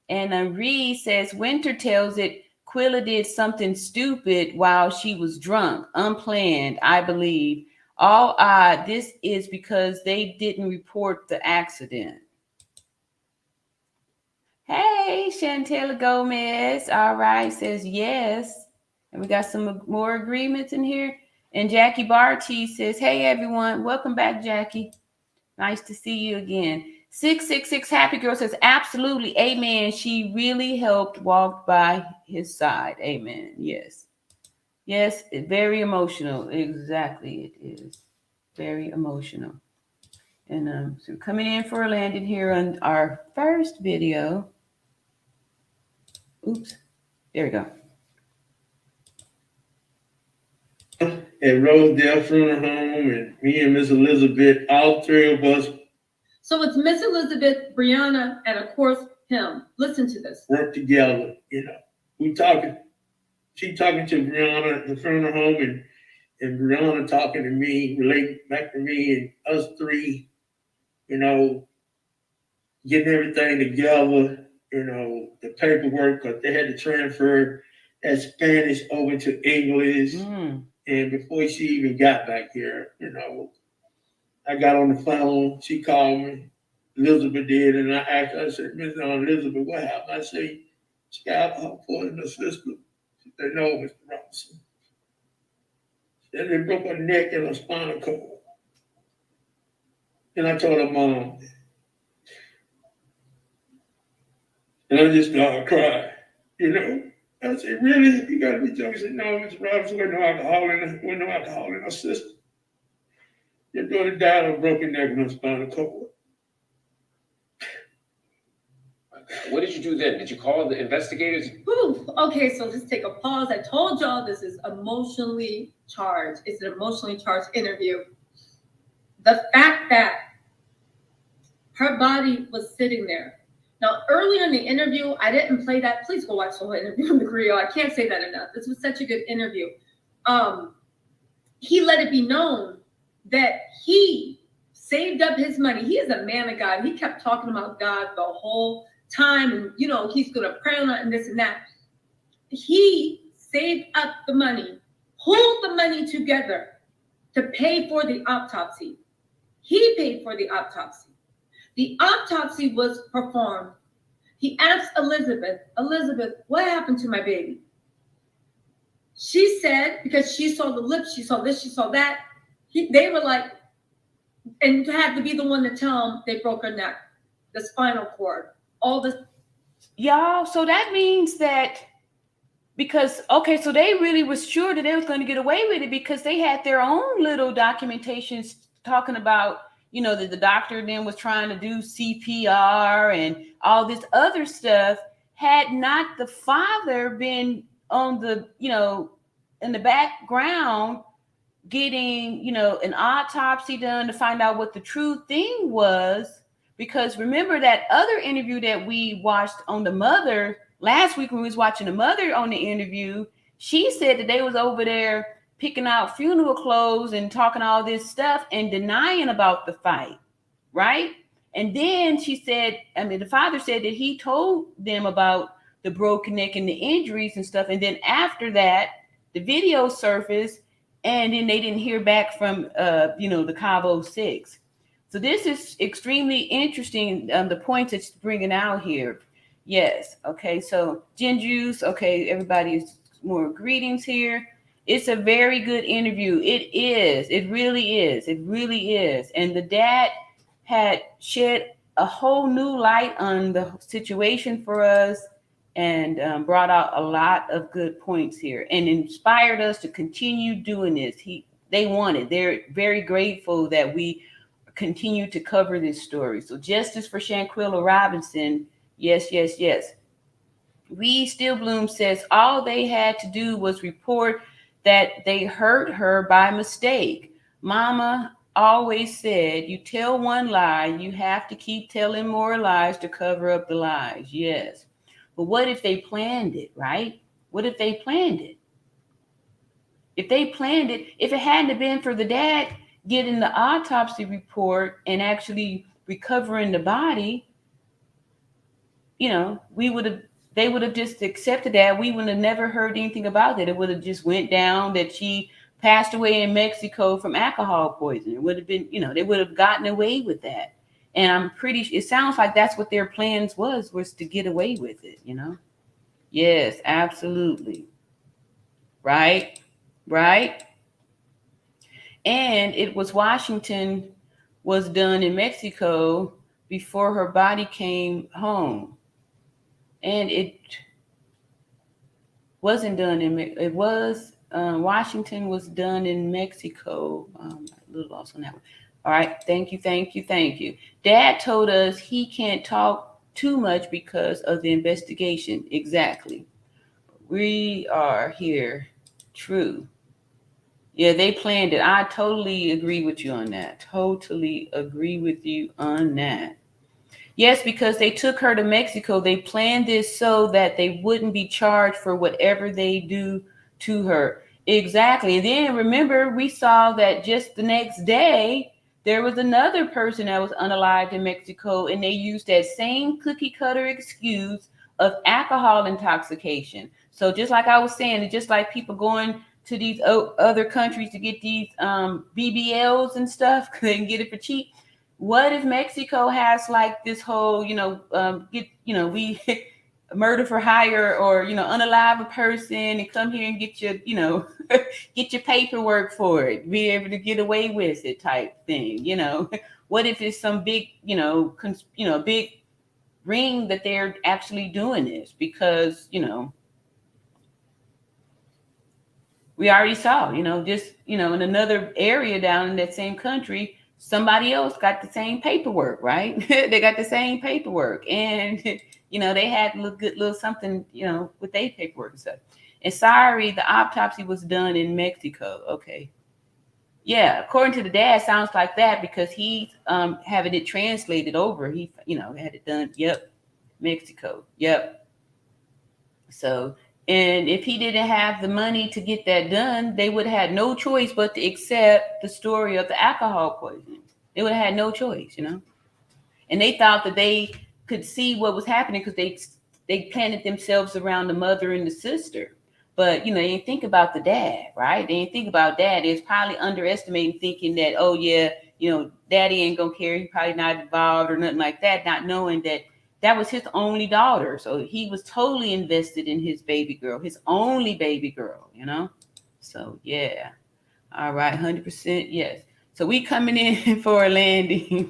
And Reed says Winter tells it Quilla did something stupid while she was drunk, unplanned, I believe. All odd. This is because they didn't report the accident. Hey, Shanquella Gomez. All right, says yes. And we got some more agreements in here. And Jackie Barty says, hey, everyone. Welcome back, Jackie. Nice to see you again. 666 Happy Girl says, absolutely. Amen. She really helped walk by his side. Amen. Yes. Yes, very emotional. Exactly, it is very emotional. And so coming in for a landing here on our first video. Oops, there we go. At Rosedale Funeral Home, and me and Miss Elizabeth, all three of us. So it's Miss Elizabeth, Brianna, and of course him. Listen to this. Work together, you know. We talking. She talking to Brianna at the funeral home, and Brianna talking to me, relating back to me, and us three, you know, getting everything together, you know, the paperwork, because they had to transfer that Spanish over to English. And before she even got back here, you know, I got on the phone, she called me, Elizabeth did, and I asked her, I said, Miss Elizabeth, what happened? I said, she got alcohol poisoning in the system. They know, Mr. Robinson. Then they broke her neck and her spinal cord. And I told her mom. And I just started crying, you know. I said, really? You gotta be joking. She said, no, Mr. Robinson, there's no alcohol in her system. Your daughter died of a broken neck and her spinal cord. What did you do then? Did you call the investigators? Whew. Okay, so let's take a pause. I told y'all this is emotionally charged. It's an emotionally charged interview. The fact that her body was sitting there. Now, earlier in the interview, I didn't play that. Please go watch the whole interview on the grill. I can't say that enough. This was such a good interview. He let it be known that he saved up his money. He is a man of God. He kept talking about God the whole time, and you know he's gonna pray on it and this and that. He saved up the money, pulled the money together to pay for the autopsy. He paid for the autopsy. The autopsy was performed. He asked Elizabeth, what happened to my baby? She said, because she saw the lips, she saw this, she saw that. They were like, and had to be the one to tell them they broke her neck, the spinal cord. All this. Y'all, so that means that because, okay, so they really was sure that they was going to get away with it because they had their own little documentations talking about, you know, that the doctor then was trying to do CPR and all this other stuff. Had not the father been on the, you know, in the background getting, you know, an autopsy done to find out what the true thing was. Because remember that other interview that we watched on the mother last week when we was watching the mother on the interview, she said that they was over there picking out funeral clothes and talking all this stuff and denying about the fight, right? And then she said, I mean, the father said that he told them about the broken neck and the injuries and stuff. And then after that, the video surfaced and then they didn't hear back from, you know, the Cabo 6. So this is extremely interesting, the points that you're bringing out here. Yes, okay, so Jinju's, okay, everybody is more greetings here. It's a very good interview. It is. It really is. It really is. And the dad had shed a whole new light on the situation for us and brought out a lot of good points here and inspired us to continue doing this. They wanted. They're very grateful that we continue to cover this story. So justice for Shanquella Robinson. Yes, yes, yes. Reed Stillbloom says all they had to do was report that they hurt her by mistake. Mama always said, you tell one lie, you have to keep telling more lies to cover up the lies. Yes. But what if they planned it, right? What if they planned it? If they planned it, if it hadn't been for the dad getting the autopsy report and actually recovering the body, you know, they would have just accepted that. We would have never heard anything about it. It would have just went down that she passed away in Mexico from alcohol poisoning. It would have been, you know, they would have gotten away with that. And I'm it sounds like that's what their plans was to get away with it, you know? Yes, absolutely. Right? Right? And it was Washington was done in Mexico before her body came home. And it wasn't done Washington was done in Mexico. A little lost on that one. All right. Thank you. Dad told us he can't talk too much because of the investigation. Exactly. We are here. True. Yeah, they planned it. I totally agree with you on that. Totally agree with you on that. Yes, because they took her to Mexico. They planned this so that they wouldn't be charged for whatever they do to her. Exactly. And then remember, we saw that just the next day, there was another person that was unalived in Mexico, and they used that same cookie cutter excuse of alcohol intoxication. So just like I was saying, just like people going to these other countries to get these BBLs and stuff, because they can get it for cheap. What if Mexico has like this whole, we murder for hire or, unalive a person and come here and get your, get your paperwork for it, be able to get away with it type thing, What if it's some big, big ring that they're actually doing this because, we already saw, just, in another area down in that same country, somebody else got the same paperwork, right? They got the same paperwork and, they had a little something, with their paperwork and stuff. And sorry, the autopsy was done in Mexico. Okay. Yeah. According to the dad, sounds like that because he's having it translated over. He, had it done. Yep. Mexico. Yep. So, and if he didn't have the money to get that done, they would have had no choice but to accept the story of the alcohol poisoning. They would have had no choice, And they thought that they could see what was happening because they planted themselves around the mother and the sister. But, they didn't think about the dad, right? They didn't think about dad. They was probably underestimating, thinking that, oh, yeah, daddy ain't going to care. He's probably not involved or nothing like that, not knowing that was his only daughter. So he was totally invested in his baby girl, his only baby girl, So, yeah. All right, 100% yes. So we coming in for a landing.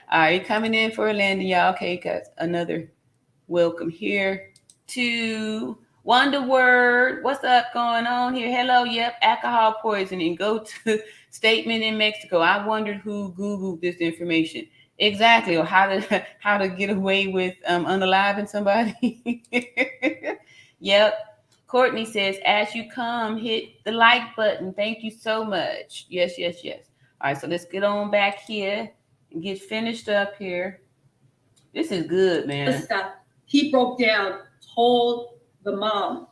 All right, coming in for a landing, y'all. Okay, got another welcome here to Wonder Word. What's up going on here? Hello, yep, alcohol poisoning. Go to statement in Mexico. I wondered who Googled this information. Exactly, or how to get away with unaliving somebody. Yep. Courtney says, as you come, hit the like button. Thank you so much. Yes. All right, so let's get on back here and get finished up here. This is good, man. Stop. He broke down, told the mom,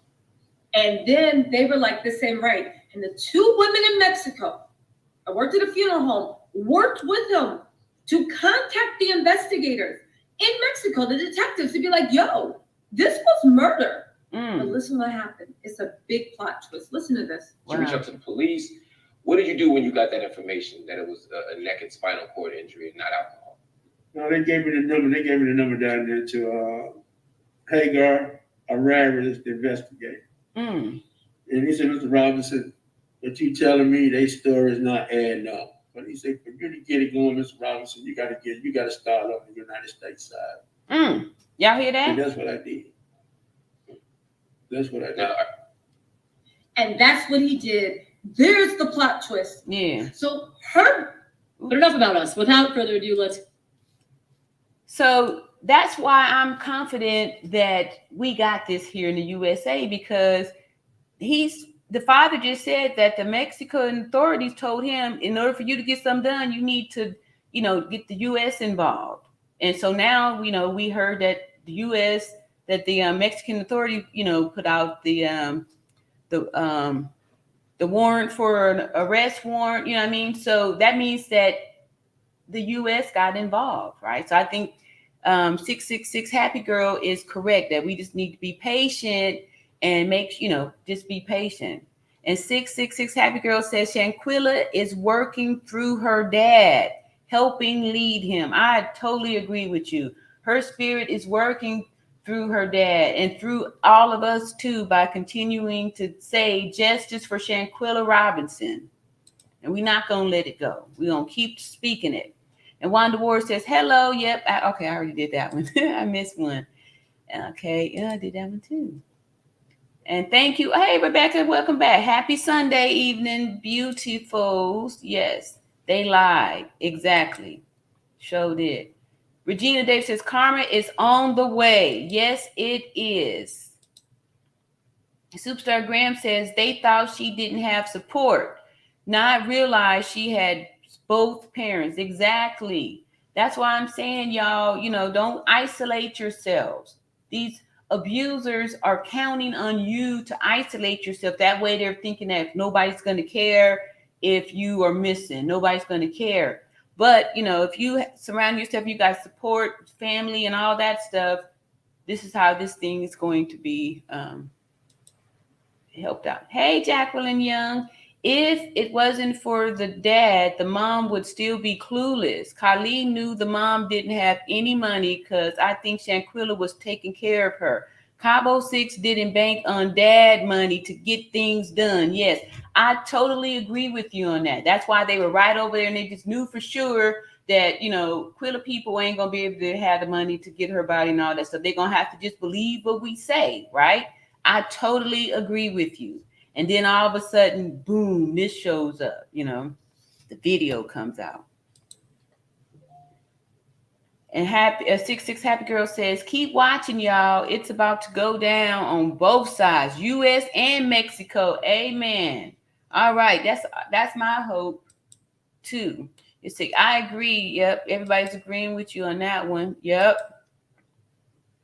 and then they were like, this ain't right. And the two women in Mexico, I worked at a funeral home, worked with him to contact the investigators in Mexico, the detectives, to be like, yo, this was murder. But listen what happened. It's a big plot twist. Listen to this. She reached out to the police. What did you do when you got that information that it was a neck and spinal cord injury and not alcohol? No, they gave me the number. They gave me the number down there to Hagar Araris, the investigator. And he said, Mr. Robinson, what you telling me, their story is not adding up. But he said, for you to get it going, Mr. Robinson, you got to start on the United States side. Y'all hear that? And that's what I did. That's what I did. And that's what he did. There's the plot twist. Yeah. So But enough about us. Without further ado, let's. So that's why I'm confident that we got this here in the USA, because the father just said that the Mexican authorities told him, in order for you to get something done, you need to, get the US involved. And so now, we heard that the US, that the Mexican authority, put out the warrant for an arrest warrant, you know what I mean? So that means that the US got involved, right? So I think 666 Happy Girl is correct, that we just need to be patient and just be patient. And 666 Happy Girl says Shanquilla is working through her dad, helping lead him. I totally agree with you. Her spirit is working through her dad and through all of us too, by continuing to say justice for Shanquella Robinson. And we're not going to let it go. We're going to keep speaking it. And Wanda Ward says, hello. Yep. Okay. I already did that one. I missed one. Okay. Yeah, I did that one too. And thank you. Hey, Rebecca, welcome back. Happy Sunday evening, beautifuls. Yes, they lied. Exactly. Showed it. Regina Davis says, karma is on the way. Yes, it is. Superstar Graham says, they thought she didn't have support, not realize she had both parents. Exactly. That's why I'm saying, y'all, don't isolate yourselves. These abusers are counting on you to isolate yourself. That way they're thinking that nobody's going to care if you are missing. Nobody's going to care. But, if you surround yourself, you got support, family, and all that stuff, this is how this thing is going to be helped out. Hey, Jacqueline Young. If it wasn't for the dad, the mom would still be clueless. Khalid knew the mom didn't have any money because I think Shanquilla was taking care of her. Cabo 6 didn't bank on dad money to get things done. Yes, I totally agree with you on that. That's why they were right over there, and they just knew for sure that, Quilla people ain't going to be able to have the money to get her body and all that stuff. They're going to have to just believe what we say, right? I totally agree with you. And then all of a sudden, boom, this shows up, the video comes out. And 66 Happy Girl says, keep watching, y'all. It's about to go down on both sides, U.S. and Mexico. Amen. All right. That's my hope, too. It's like, I agree. Yep. Everybody's agreeing with you on that one. Yep.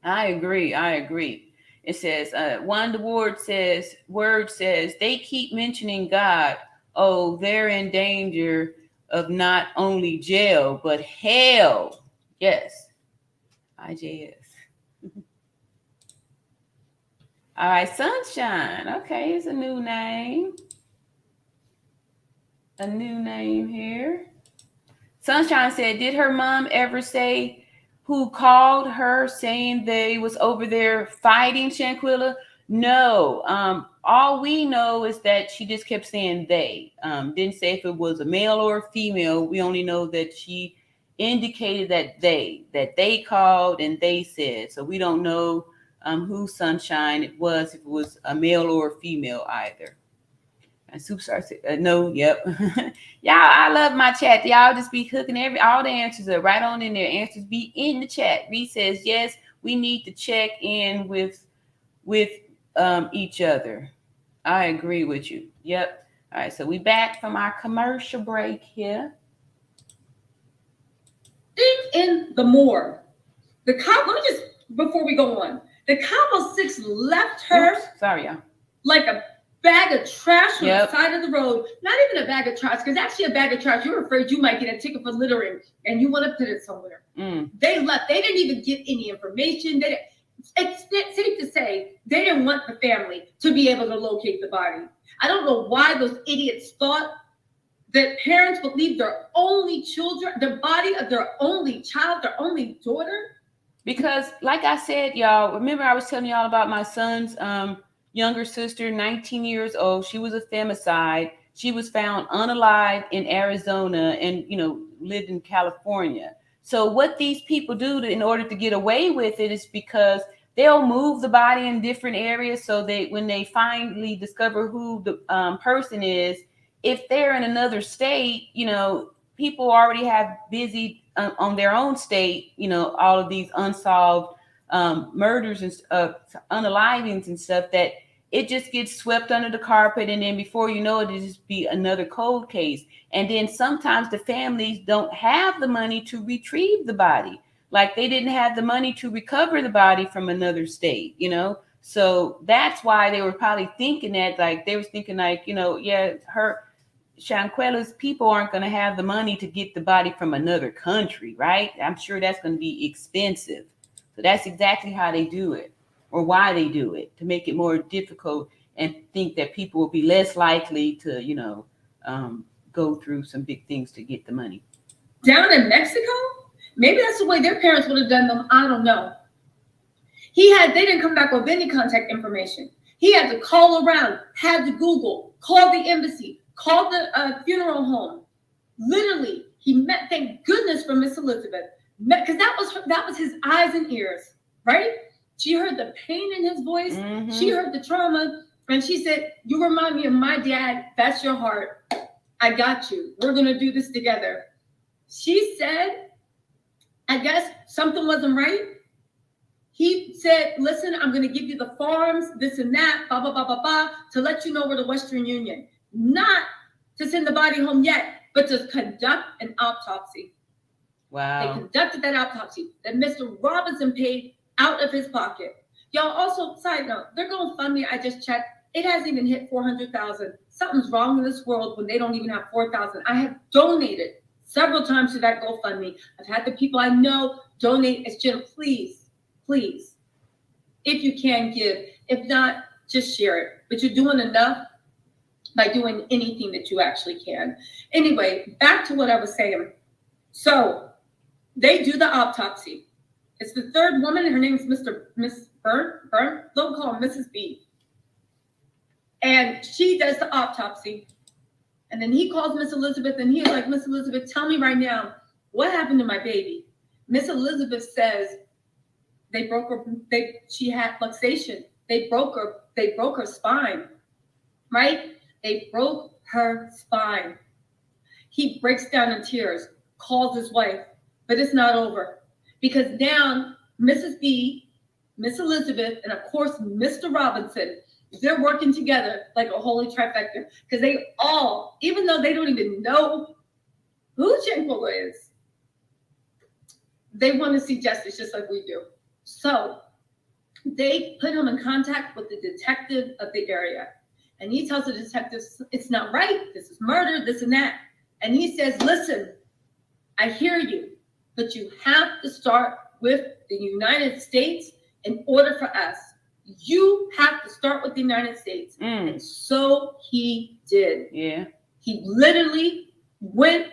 I agree. It says, Wanda Ward says, they keep mentioning God. Oh, they're in danger of not only jail, but hell. Yes. IJS. All right, Sunshine. Okay, it's a new name. A new name here. Sunshine said, did her mom ever say who called her saying they was over there fighting Shanquilla? No. All we know is that she just kept saying they. Didn't say if it was a male or a female. We only know that she indicated that they called and they said. So we don't know who Sunshine it was, if it was a male or a female either. And Superstar said, no, yep. Y'all, I love my chat. Y'all just be hooking all the answers are right on in there. Answers be in the chat. Reed says, yes, we need to check in with each other. I agree with you. Yep. All right, so we back from our commercial break here. think in the morgue. Let me just, before we go on, the Cabo 6 left her. Oops, sorry, y'all. Like a bag of trash on the side of the road. Not even a bag of trash, because actually a bag of trash, you're afraid you might get a ticket for littering and you want to put it somewhere. They left. They didn't even get any information. It's safe to say they didn't want the family to be able to locate the body. I don't know why those idiots thought that parents would leave their only children, the body of their only child, their only daughter? Because, like I said, y'all, remember I was telling y'all about my son's younger sister, 19 years old. She was a femicide. She was found unalive in Arizona and, lived in California. So what these people do in order to get away with it is because they'll move the body in different areas. So when they finally discover who the person is, if they're in another state, people already have busy on their own state, all of these unsolved murders and unalivings and stuff, that it just gets swept under the carpet. And then before you know it, it'll just be another cold case. And then sometimes the families don't have the money to retrieve the body. Like they didn't have the money to recover the body from another state, So that's why they were probably thinking that, Shanquella's people aren't going to have the money to get the body from another country, right? I'm sure that's going to be expensive. So that's exactly how they do it, or why they do it, to make it more difficult and think that people will be less likely to, go through some big things to get the money. Down in Mexico? Maybe that's the way their parents would have done them. I don't know. They didn't come back with any contact information. He had to call around, had to Google, call the embassy, call the funeral home. Literally, he met, thank goodness for Miss Elizabeth, because that was his eyes and ears, right? She heard the pain in his voice. Mm-hmm. She heard the trauma. And she said, "You remind me of my dad. That's your heart. I got you. We're going to do this together." She said, I guess something wasn't right. He said, "Listen, I'm going to give you the forms, this and that, blah, blah, blah, blah, blah, to let you know we're the Western Union. Not to send the body home yet, but to conduct an autopsy." Wow. They conducted that autopsy that Mr. Robinson paid out of his pocket. Y'all, also, side note, they're going to fund me. I just checked. It hasn't even hit 400,000. Something's wrong in this world when they don't even have 4,000. I have donated several times to that GoFundMe. I've had the people I know donate. It's just, please, if you can give. If not, just share it. But you're doing enough by doing anything that you actually can. Anyway, back to what I was saying. So they do the autopsy. It's the third woman. Her name is Miss Byrne. Don't call her Mrs. B. And she does the autopsy. And then he calls Miss Elizabeth, and he's like, "Miss Elizabeth, tell me right now, what happened to my baby?" Miss Elizabeth says they broke her. She had luxation. They broke her spine. Right? They broke her spine. He breaks down in tears, calls his wife, but it's not over, because now Mrs. B, Miss Elizabeth, and of course Mr. Robinson, they're working together like a holy trifecta, because they all, even though they don't even know who Shanquella is, they want to see justice just like we do. So they put him in contact with the detective of the area. And he tells the detective, "It's not right. This is murder, this and that." And he says, "Listen, I hear you, but you have to start with the United States in order for us. You have to start with the United States." And so he did. Yeah. He literally went,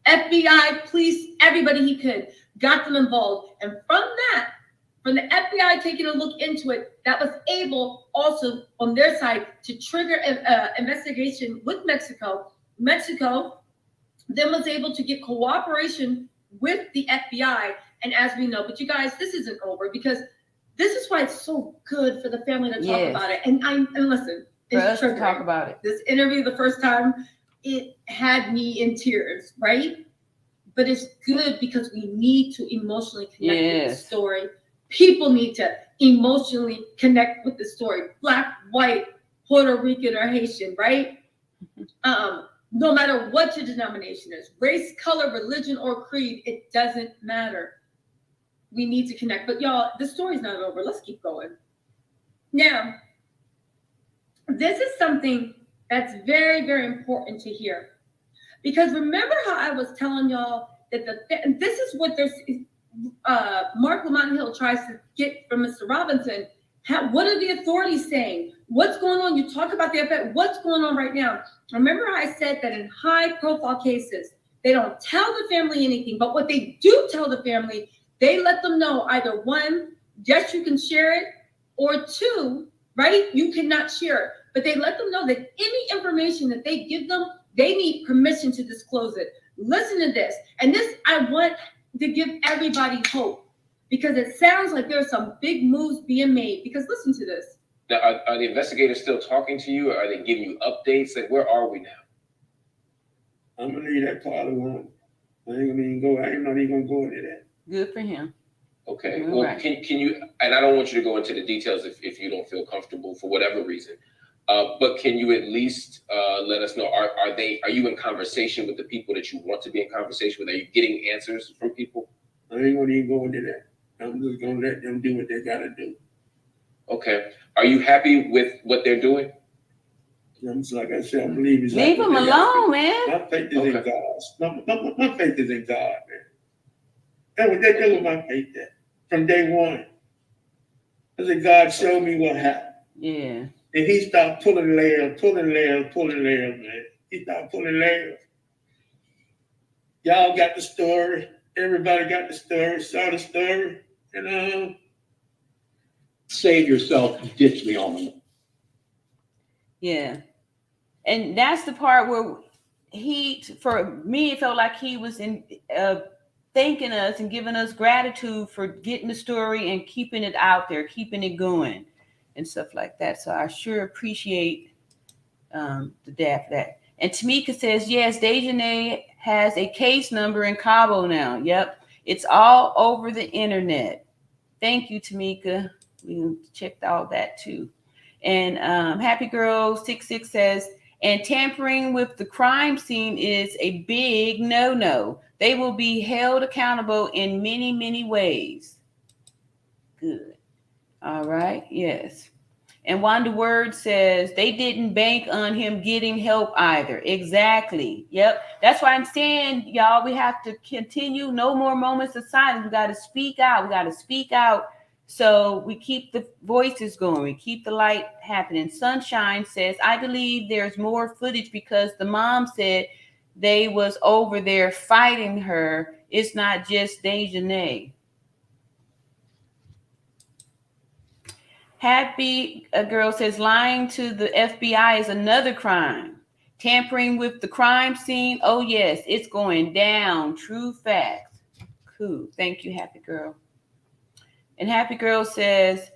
FBI, police, everybody he could, got them involved. And from the FBI taking a look into it, that was able also on their side to trigger an investigation with Mexico. Mexico then was able to get cooperation with the FBI. And as we know, but you guys, this isn't over, because this is why it's so good for the family to talk about it. And listen, for us to talk about it. This interview, the first time, it had me in tears, right? But it's good because we need to emotionally connect with the story. People need to emotionally connect with the story. Black, white, Puerto Rican, or Haitian, right? No matter what your denomination is, race, color, religion, or creed, it doesn't matter. We need to connect. But y'all, the story's not over. Let's keep going. Now, this is something that's very, very important to hear. Because remember how I was telling y'all that this is what Mark Lamont Hill tries to get from Mr. Robinson, What are the authorities saying? What's going on? You talk about the effect. What's going on right now? Remember I said that in high-profile cases, they don't tell the family anything, but what they do tell the family, they let them know either one, yes, you can share it, or two, right, you cannot share it. But they let them know that any information that they give them, they need permission to disclose it. Listen to this. And this, I want to give everybody hope, because it sounds like there's some big moves being made. Because listen to this. Now, are the investigators still talking to you? Or are they giving you updates? Like, where are we now? I'm gonna leave that part alone. I'm not even gonna go into that. Good for him. Okay. All Well, right. can you? And I don't want you to go into the details if you don't feel comfortable for whatever reason. But can you at least let us know? Are you in conversation with the people that you want to be in conversation with? Are you getting answers from people? I ain't gonna even go into that. I'm just gonna let them do what they gotta do. Okay. Are you happy with what they're doing? I'm just, like I said, I'm believing. Leave him alone, man. My faith is in Okay. God. My faith is in God, man. That was my faith at from day one. I said, God showed me what happened. Yeah. And he stopped pulling layers, man. He stopped pulling layers. Y'all got the story. Everybody got the story, saw the story. And Save yourself and ditch me on them. Yeah. And that's the part where for me, it felt like he was thanking us and giving us gratitude for getting the story and keeping it out there, keeping it going and stuff like that. So I sure appreciate the dad for that. And Tamika says, yes, Dejanay has a case number in Cabo now. Yep. It's all over the internet. Thank you, Tamika. We checked all that too. And Happy Girl 66 says, and tampering with the crime scene is a big no-no. They will be held accountable in many, many ways. Good. All right. Yes. And Wanda Word says they didn't bank on him getting help either. Exactly. Yep. That's why I'm saying, y'all, we have to continue. No more moments of silence. We got to speak out. We got to speak out. So we keep the voices going. We keep the light happening. Sunshine says, I believe there's more footage because the mom said they was over there fighting her. It's not just Dejanay. Happy Girl says, lying to the FBI is another crime. Tampering with the crime scene. Oh, yes, it's going down. True facts. Cool. Thank you, Happy Girl. And Happy Girl says,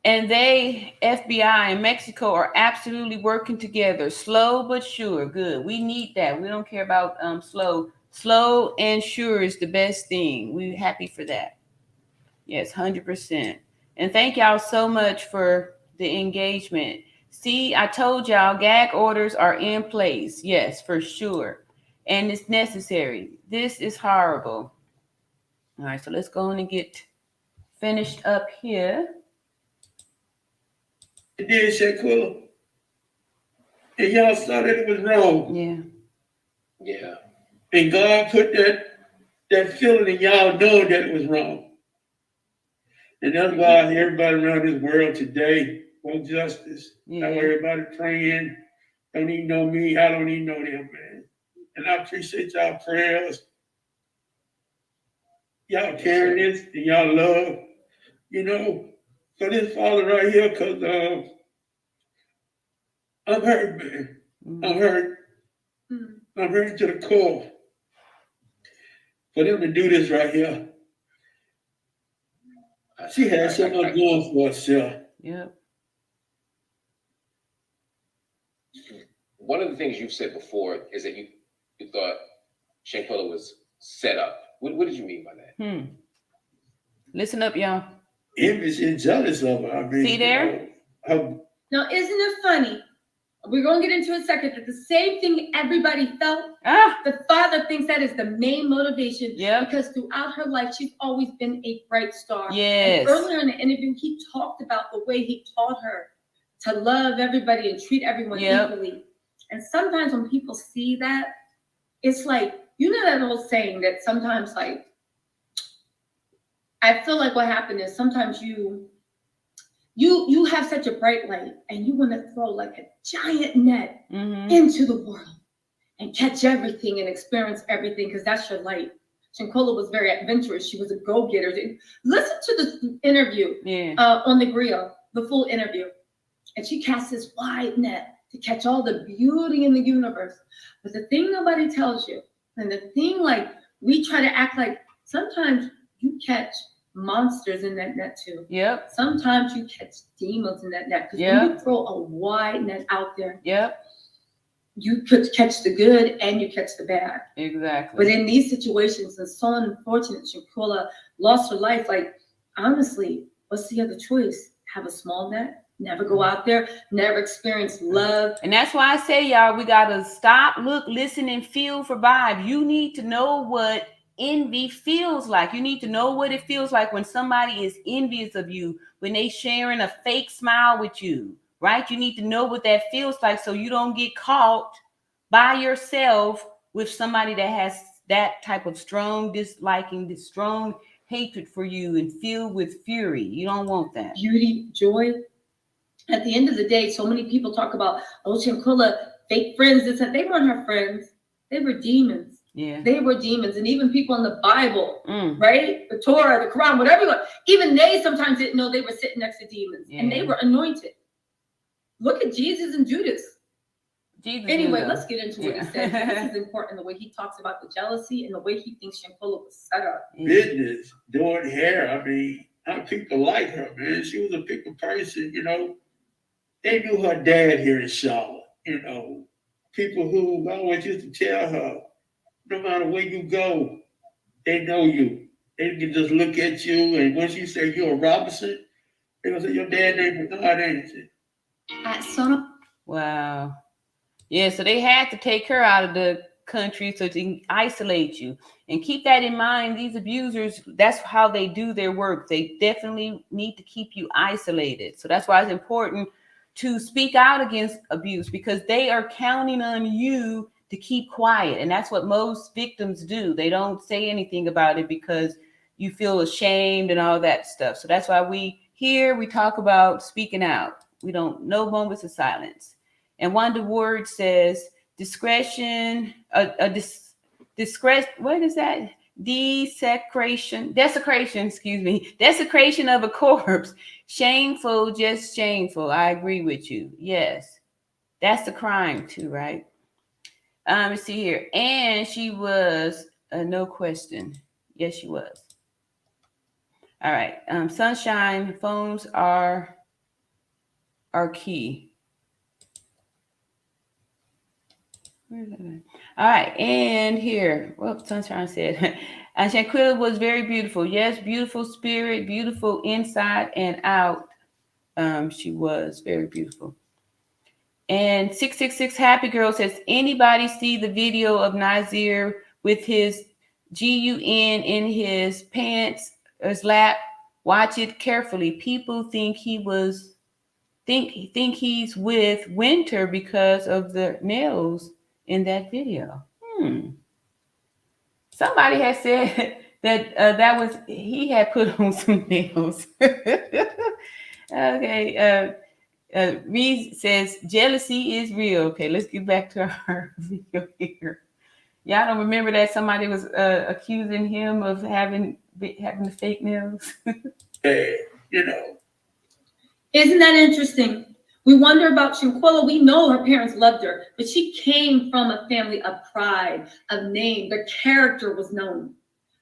and they, FBI and Mexico, are absolutely working together. Slow but sure. Good. We need that. We don't care about slow. Slow and sure is the best thing. We're happy for that. Yes, 100%. And thank y'all so much for the engagement. See, I told y'all gag orders are in place. Yes, for sure. And it's necessary. This is horrible. All right, so let's go on and get finished up here. it did, Shanquella. And y'all saw that it was wrong. Yeah. Yeah. And God put that feeling in y'all knowing that it was wrong. And that's why everybody around this world today wants justice. Yeah. That's why everybody praying. Don't even know me. I don't even know them, man. And I appreciate y'all prayers. Y'all carrying this and y'all love, for this father right here, because I'm hurt, man. I'm hurt. I'm hurt to the core. For them to do this right here. She had so much going for herself. Yep. One of the things you've said before is that you thought Shanquella was set up. What did you mean by that? Listen up, y'all. Envious and jealous of her. I mean, See there? Now, isn't it funny? We're going to get into a second that the same thing everybody felt, the father thinks that is the main motivation. Yeah. Because throughout her life, she's always been a bright star. Yes. And earlier in the interview, he talked about the way he taught her to love everybody and treat everyone equally. And sometimes when people see that, it's like, you know that old saying that sometimes, like, I feel like what happened is sometimes you you have such a bright light, and you want to throw like a giant net Mm-hmm. into the world and catch everything and experience everything, because that's your light. Shanquella was very adventurous. She was a go-getter. Listen to the interview on the grill, the full interview. And she cast this wide net to catch all the beauty in the universe. But the thing nobody tells you, and the thing like we try to act like, sometimes you catch monsters in that net too. Yep. Sometimes you catch demons in that net. Because when you throw a wide net out there, you could catch the good and you catch the bad. Exactly. But in these situations, it's so unfortunate Shanquella lost her life. Like, honestly, what's the other choice? Have a small net? Never go out there, never experience love. And that's why I say, y'all, we got to stop, look, listen, and feel for vibe. You need to know what envy feels like. You need to know what it feels like when somebody is envious of you, when they sharing a fake smile with you, right? You need to know what that feels like so you don't get caught by yourself with somebody that has that type of strong disliking, this strong hatred for you and filled with fury. You don't want that. Beauty, joy. At the end of the day, so many people talk about, oh, Shanquella, fake friends, this and they weren't her friends. They were demons. Yeah. They were demons. And even people in the Bible, right? The Torah, the Quran, whatever you want, even they sometimes didn't know they were sitting next to demons. And they were anointed. Look at Jesus and Judas. Anyway, let's get into what he said. This is important, the way he talks about the jealousy and the way he thinks Shanquella was set up. Business, doing hair. I mean, how people like her, man. She was a people person, you know. They knew her dad here in Charlotte, you know. People who always used to tell her, no matter where you go, they know you. They can just look at you, and once you say you're a Robinson, they're going to say your dad name Bernard Anderson. Wow. Yeah, so they had to take her out of the country so to isolate you. And keep that in mind, these abusers, that's how they do their work. They definitely need to keep you isolated. So that's why it's important to speak out against abuse, because they are counting on you to keep quiet. And that's what most victims do. They don't say anything about it because you feel ashamed and all that stuff. So that's why we talk about speaking out. We don't, no moments of silence. And one of the words says discretion, discretion, what is that? Desecration of a corpse. Shameful, just shameful. I agree with you. Yes. That's the crime too, right? Let's see here. And she was, no question. Yes, she was. All right. Sunshine, phones are key. All right, and here, well, Sunshine said, Shanquilla was very beautiful. Yes, beautiful spirit, beautiful inside and out. She was very beautiful. And 666 Happy Girl says, anybody see the video of Nazir with his GUN in his pants, his lap? Watch it carefully. People think he's with Winter because of the nails in that video. Somebody had said that he had put on some nails. Okay. Reed says jealousy is real. Okay, let's get back to our video here. Y'all don't remember that somebody was accusing him of having the fake nails? You know. Isn't that interesting? We wonder about Shanquella. We know her parents loved her, but she came from a family of pride, of name. The character was known.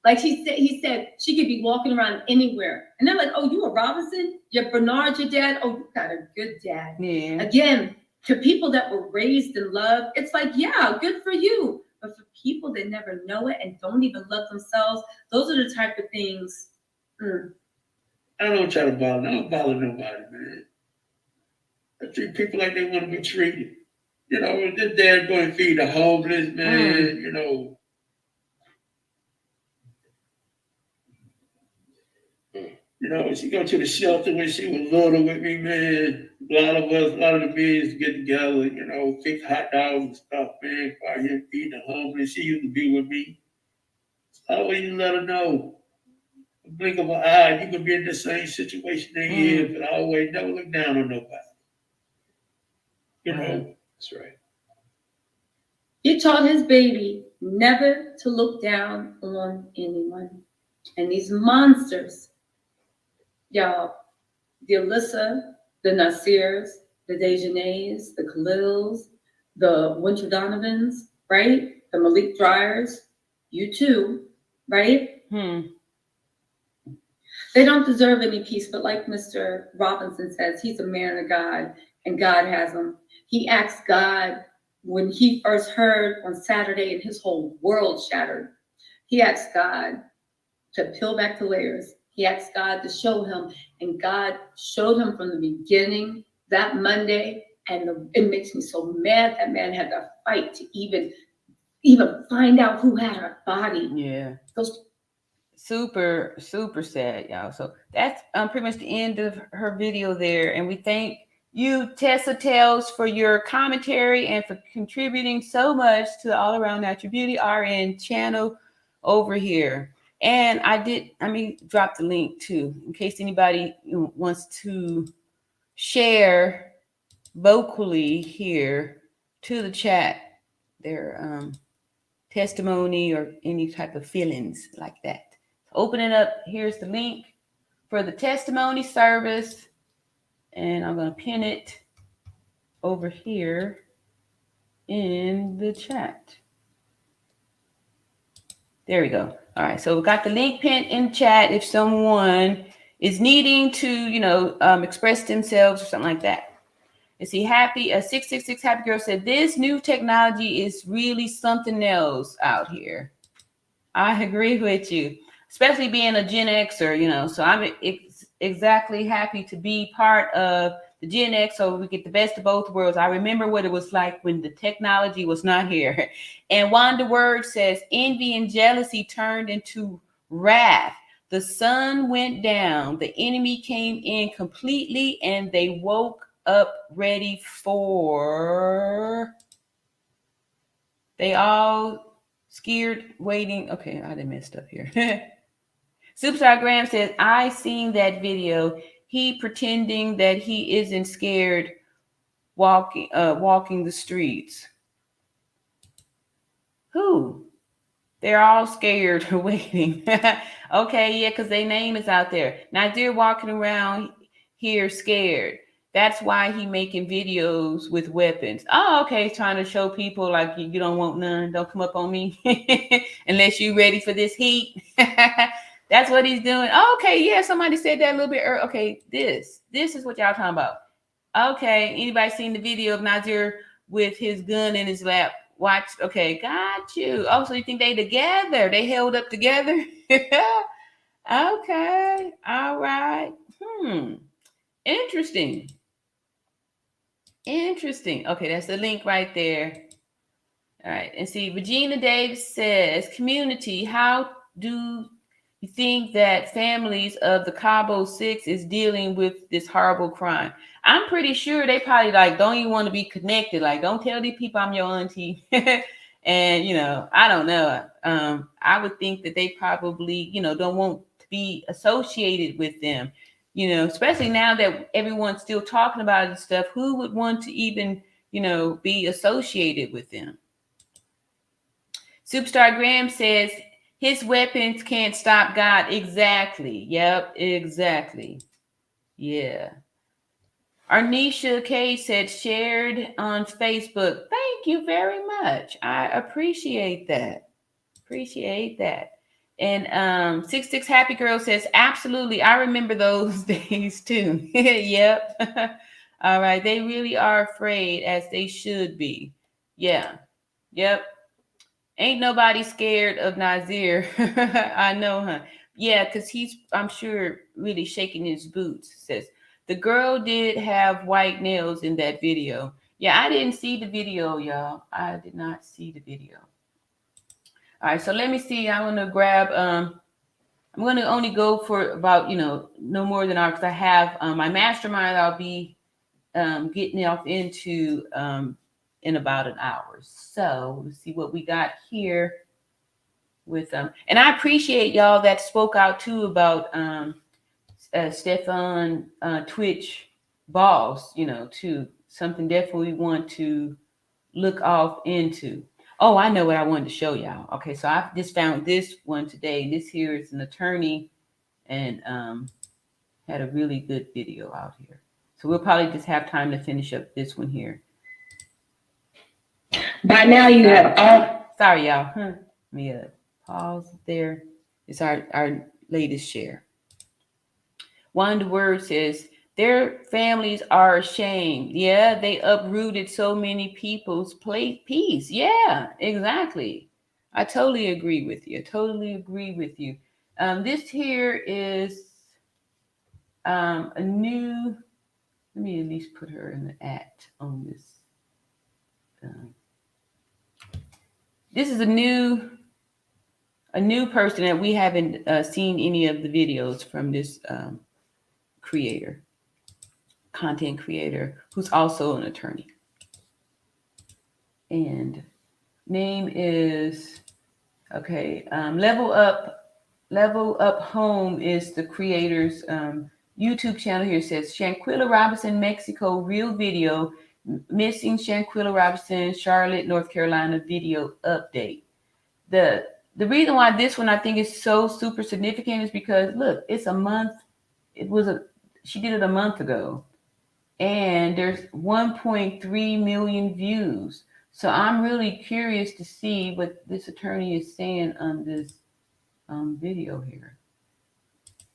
Like he said she could be walking around anywhere. And they're like, oh, you a Robinson? You're Bernard, your dad? Oh, you got a good dad. Yeah. Again, to people that were raised in love, it's like, yeah, good for you. But for people that never know it and don't even love themselves, those are the type of things. I don't try to bother. I don't bother nobody, man. I treat people like they want to be treated. You know, this dad going to feed the homeless, man, you know. You know, she go to the shelter when she was little with me, man. A lot of the men get together, you know, fix hot dogs and stuff, man. Out here feeding the homeless. She used to be with me. I always let her know. blink of an eye, you could be in the same situation they in, but always never look down on nobody. You know? That's right. He taught his baby never to look down on anyone. And these monsters, y'all, the Alyssa, the Nasirs, the Dejanay's, the Khalils, the Winter Donovans, right? The Malik Dryers, you too, right? They don't deserve any peace, but like Mr. Robinson says, he's a man of God, and God has him. He asked God when he first heard on Saturday and his whole world shattered. He asked God to peel back the layers. He asked God to show him, and God showed him from the beginning that Monday. And it makes me so mad that man had to fight to even find out who had her body. Yeah. Those super sad, y'all. So that's pretty much the end of her video there. And we thank you, Tisa Tales, for your commentary and for contributing so much to the All Around Natural Beauty RN channel over here. And let me drop the link too, in case anybody wants to share vocally here to the chat their testimony or any type of feelings like that. Open it up. Here's the link for the testimony service. And I'm going to pin it over here in the chat. There we go. All right. So we got the link pinned in chat if someone is needing to, express themselves or something like that. Is he happy? A 666 Happy Girl said, this new technology is really something else out here. I agree with you, especially being a Gen Xer, so I'm exactly happy to be part of the Gen X so we get the best of both worlds. I remember what it was like when the technology was not here. And Wanda Word says, envy and jealousy turned into wrath. The sun went down. The enemy came in completely and they woke up ready for... They all scared, waiting. Okay, I done messed up here. Superstar Graham says, I seen that video. He pretending that he isn't scared walking the streets. Who? They're all scared waiting. Okay, yeah, because their name is out there. Now they're walking around here scared. That's why he making videos with weapons. Oh, okay, trying to show people like you don't want none. Don't come up on me unless you ready for this heat. That's what he's doing. Oh, okay, yeah, somebody said that a little bit earlier. Okay, this is what y'all talking about. Okay, anybody seen the video of Nazir with his gun in his lap? Watch. Okay, got you. Oh, so you think they together? They held up together? Okay, all right. Interesting. Okay, that's the link right there. All right, and see, Regina Davis says, community, how do you think that families of the Cabo Six is dealing with this horrible crime? I'm pretty sure they probably don't even want to be connected. Like, don't tell these people I'm your auntie. And, I don't know. I would think that they probably, don't want to be associated with them. Especially now that everyone's still talking about this stuff, who would want to even, be associated with them? Superstar Graham says, his weapons can't stop God. Exactly. Yep, exactly. Yeah. Arnisha K said, shared on Facebook. Thank you very much. I appreciate that. And 66 Happy Girl says, absolutely. I remember those days too. Yep. All right. They really are afraid, as they should be. Yeah. Yep. Ain't nobody scared of Nazir. I know, huh? Yeah, because he's, I'm sure, really shaking his boots. Says, the girl did have white nails in that video. Yeah, I didn't see the video, y'all. I did not see the video. All right, so let me see. I'm going to grab, I'm going to only go for about, no more than hour, because I have my mastermind I'll be getting off into in about an hour. So let's see what we got here. with and I appreciate y'all that spoke out too about Stefan Twitch balls, you know, too. Something definitely we want to look off into. Oh, I know what I wanted to show y'all. Okay, so I just found this one today. This here is an attorney and had a really good video out here. So we'll probably just have time to finish up this one here. By now you have all. Sorry, y'all. Let me pause there. It's our latest share. One of the words says, their families are ashamed. Yeah, they uprooted so many people's peace. Yeah, exactly. I totally agree with you. This here is a new, let me at least put her in the act on this. This is a new person that we haven't seen any of the videos from this content creator, who's also an attorney. And name is, okay, Level Up Home is the creator's YouTube channel here. It says Shanquella Robinson, Mexico, real video, missing Shanquella Robinson, Charlotte, North Carolina video update. The reason why this one I think is so super significant is because look, it's a month. She did it a month ago, and there's 1.3 million views. So I'm really curious to see what this attorney is saying on this video here.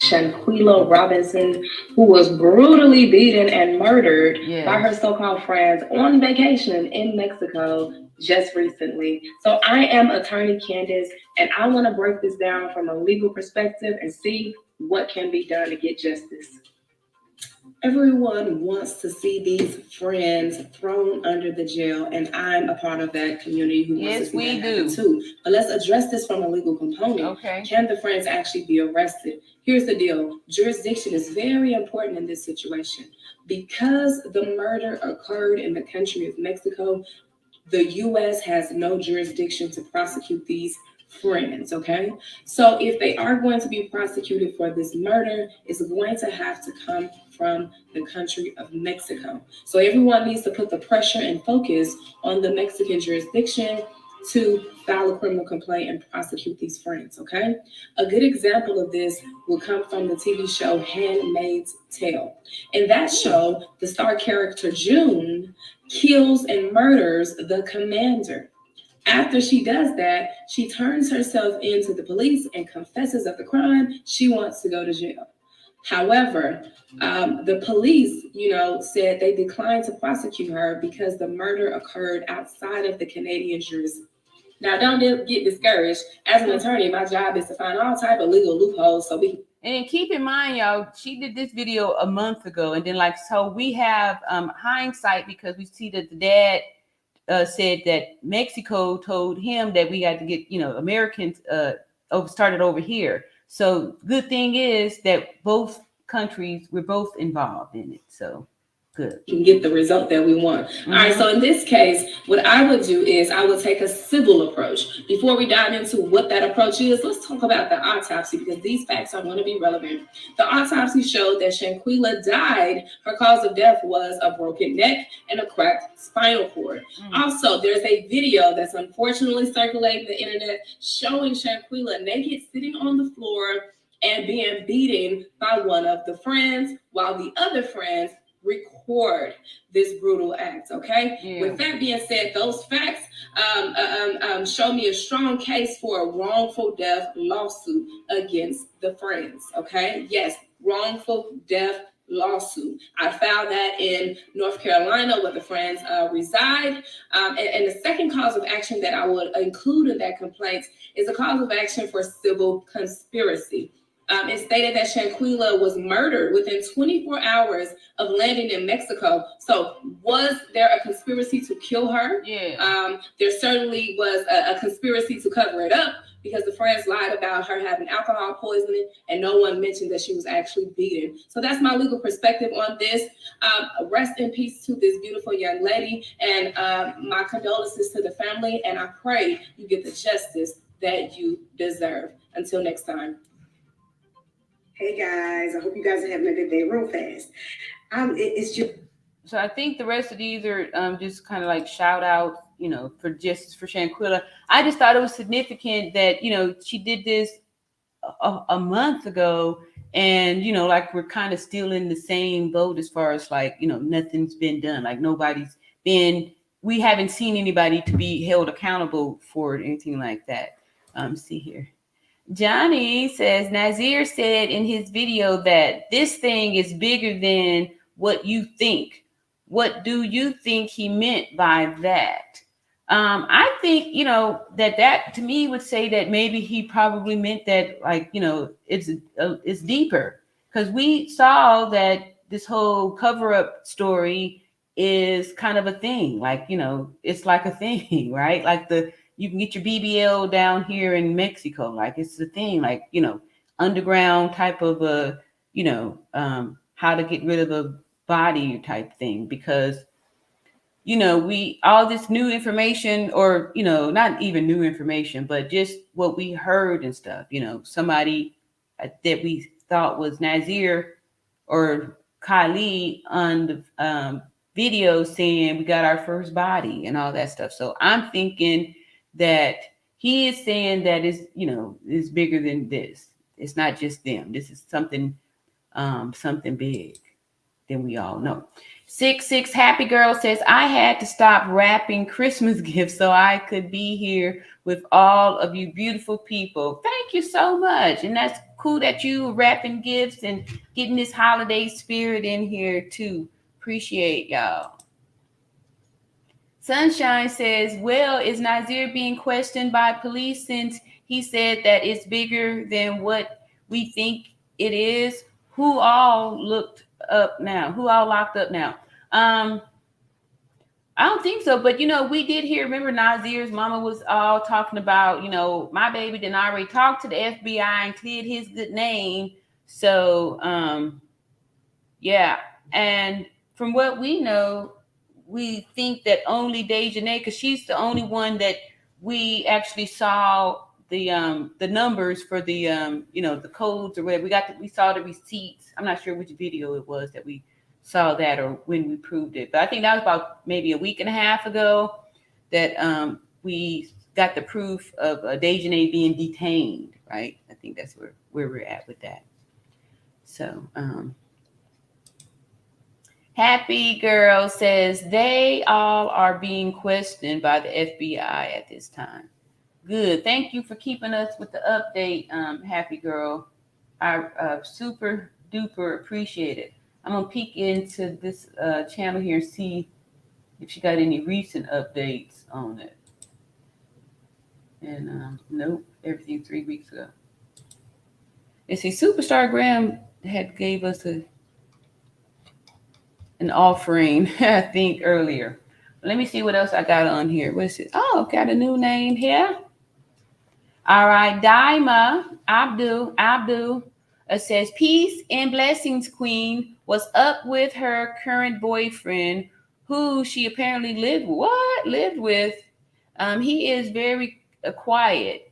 Shanquella Robinson, who was brutally beaten and murdered by her so-called friends on vacation in Mexico just recently. So I am attorney Candace, and I want to break this down from a legal perspective and see what can be done to get justice. Everyone wants to see these friends thrown under the jail, and I'm a part of that community who wants to see that happen too. But let's address this from a legal component. Okay. Can the friends actually be arrested? Here's the deal. Jurisdiction is very important in this situation. Because the murder occurred in the country of Mexico, the U.S. has no jurisdiction to prosecute these friends, okay? So if they are going to be prosecuted for this murder, it's going to have to come from the country of Mexico. So everyone needs to put the pressure and focus on the Mexican jurisdiction to file a criminal complaint and prosecute these friends, okay? A good example of this will come from the TV show Handmaid's Tale. In that show, the star character June kills and murders the commander. After she does that, she turns herself into the police and confesses of the crime. She wants to go to jail. However, the police, said they declined to prosecute her because the murder occurred outside of the Canadian jurisdiction. Now, don't get discouraged. As an attorney, my job is to find all type of legal loopholes. And keep in mind, y'all, she did this video a month ago, and then so we have hindsight because we see that the dad said that Mexico told him that we got to get, Americans started over here. So good thing is that both countries, we're both involved in it. So good. Can get the result that we want. Mm-hmm. All right, so in this case, what I would do is I would take a civil approach. Before we dive into what that approach is, let's talk about the autopsy because these facts are going to be relevant. The autopsy showed that Shanquilla died. Her cause of death was a broken neck and a cracked spinal cord. Also, there's a video that's unfortunately circulating the internet showing Shanquilla naked sitting on the floor and being beaten by one of the friends while the other friends record this brutal act, okay? Yeah. With that being said, those facts show me a strong case for a wrongful death lawsuit against the friends, okay? Yes, wrongful death lawsuit. I filed that in North Carolina where the friends reside. And the second cause of action that I would include in that complaint is a cause of action for civil conspiracy. It stated that Shanquilla was murdered within 24 hours of landing in Mexico. So was there a conspiracy to kill her? Yeah. There certainly was a conspiracy to cover it up because the friends lied about her having alcohol poisoning and no one mentioned that she was actually beaten. So that's my legal perspective on this. Rest in peace to this beautiful young lady and my condolences to the family. And I pray you get the justice that you deserve. Until next time. Hey guys, I hope you guys are having a good day. Real fast. It's just. So I think the rest of these are just kind of like shout out, for justice for Shanquilla. I just thought it was significant that, she did this a month ago, and, like we're kind of still in the same boat as far as like, nothing's been done. Like we haven't seen anybody to be held accountable for it, anything like that. See here. Johnny says, Nazir said in his video that this thing is bigger than what you think. What do you think he meant by that? I think, that to me would say that maybe he probably meant that, like, it's deeper, because we saw that this whole cover-up story is kind of a thing. Like, it's like a thing, right? Like you can get your BBL down here in Mexico. Like it's the thing, like, underground type of how to get rid of a body type thing, because, all this new information, or, not even new information, but just what we heard and stuff, somebody that we thought was Nazir or Kylie on the video saying we got our first body and all that stuff. So I'm thinking that he is saying that is bigger than this. It's not just them. This is something big than we all know. 66 Happy Girl says, I had to stop wrapping Christmas gifts so I could be here with all of you beautiful people. Thank you so much. And that's cool that you wrapping gifts and getting this holiday spirit in here too. Appreciate y'all. Sunshine says, well, is Nazir being questioned by police since he said that it's bigger than what we think it is? Who all locked up now? I don't think so, but we did hear, remember Nazir's mama was all talking about, my baby didn't already talk to the FBI and cleared his good name. So yeah. And from what we know, we think that only Dejanay, because she's the only one that we actually saw the numbers for the the codes or whatever. We saw the receipts. I'm not sure which video it was that we saw that or when we proved it, but I think that was about maybe a week and a half ago that we got the proof of Dejanay being detained. Right? I think that's where we're at with that. So. Happy Girl says they all are being questioned by the FBI at this time. Good. Thank you for keeping us with the update, Happy Girl. I super duper appreciate it. I'm going to peek into this channel here and see if she got any recent updates on it. And nope, everything 3 weeks ago. Let's see, Superstar Graham had gave us an offering, I think, earlier. Let me see what else I got on here. What's it? Oh, got a new name here. All right, Daima Abdul says, peace and blessings, Queen. What's up with her current boyfriend, who she apparently lived with? He is very quiet.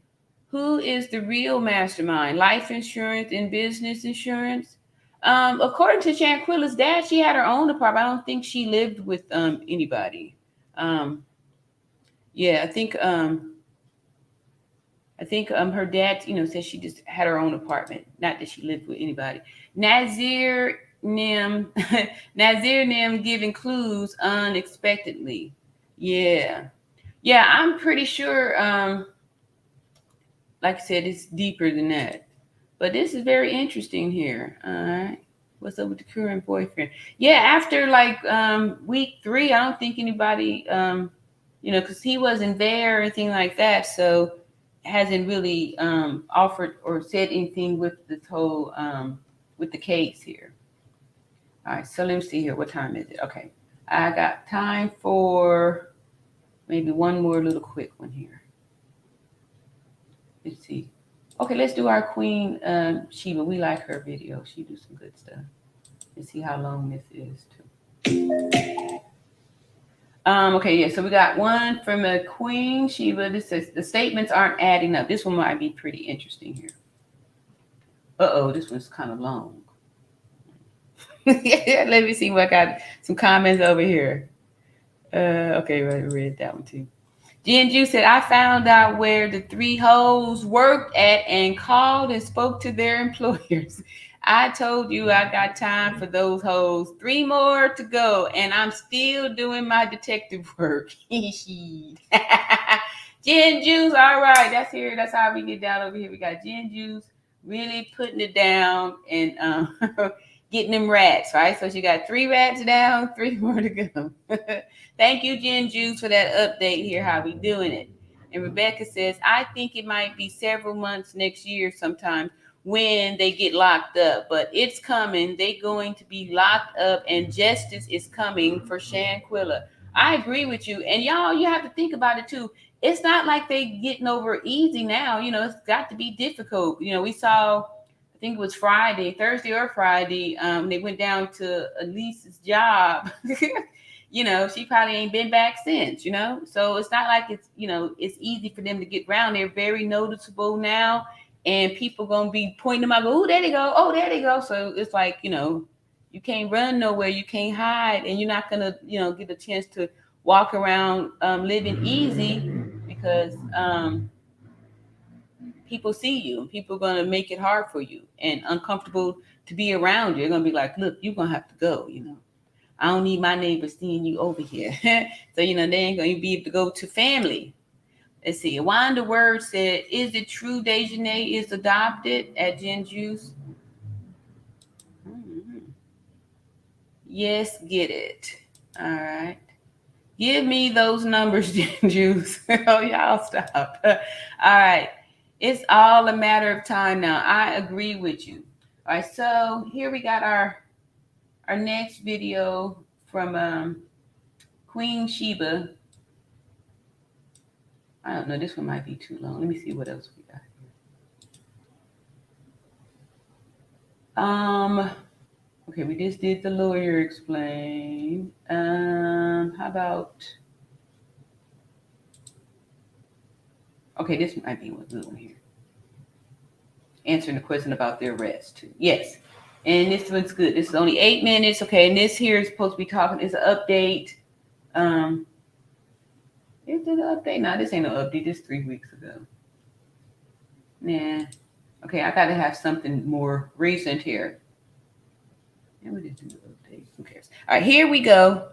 Who is the real mastermind? Life insurance and business insurance? According to Shanquilla's dad, she had her own apartment. I don't think she lived with anybody. Yeah, I think her dad, says she just had her own apartment, not that she lived with anybody. Nazir Nim giving clues unexpectedly. Yeah, I'm pretty sure. Like I said, it's deeper than that. But this is very interesting here. All right. What's up with the current boyfriend? Yeah, after like week 3, I don't think anybody, because he wasn't there or anything like that. So hasn't really offered or said anything with this whole, with the case here. All right. So let me see here. What time is it? Okay. I got time for maybe one more little quick one here. Let's see. Okay, let's do our Queen Sheba. We like her video. She do some good stuff. Let's see how long this is too. Okay, yeah. So we got one from a Queen Sheba. This says the statements aren't adding up. This one might be pretty interesting here. This one's kind of long. Let me see what I got. Some comments over here. Okay, I read that one too. Jinju said, I found out where the 3 hoes worked at and called and spoke to their employers. I told you I got time for those hoes. 3 more to go, and I'm still doing my detective work. Jinju's, all right. That's here. That's how we get down over here. We got Jinju's really putting it down and getting them rats, right? So she got 3 rats down, 3 more to go. Thank you, Jen Juice, for that update here, how we doing it. And Rebecca says, I think it might be several months next year sometime when they get locked up, but it's coming. They're going to be locked up and justice is coming for Shanquilla. I agree with you. And y'all, you have to think about it too. It's not like they getting over easy now. You know, it's got to be difficult. You know, we saw, I think it was Thursday or Friday. They went down to Elise's job. You know, she probably ain't been back since, you know. So it's not like it's, you know, it's easy for them to get around. They're very noticeable now. And people going to be pointing them out. Oh, there they go. Oh, there they go. So it's like, you know, you can't run nowhere. You can't hide. And you're not going to, you know, get a chance to walk around living easy because people see you. People are going to make it hard for you and uncomfortable to be around you. They're going to be like, look, you're going to have to go, you know. I don't need my neighbors seeing you over here. So, you know, they ain't going to be able to go to family. Let's see. Wanda Word said, is it true Dejanay is adopted at Gen Juice? Mm-hmm. Yes, get it. All right. Give me those numbers, Gen Juice. Oh, y'all stop. All right. It's all a matter of time now. I agree with you. All right. So here we got our next video from Queen Sheba. I don't know. This one might be too long. Let me see what else we got here. Okay, we just did the lawyer explain. How about? Okay, this might be a good one here. Answering the question about the arrest too. Yes. And this one's good. This is only 8 minutes. Okay, and this here is supposed to be talking. It's an update. Is it an update? No, this ain't no update. This 3 weeks ago. Nah. Okay, I gotta have something more recent here. And we just do the update. Who cares? All right, here we go.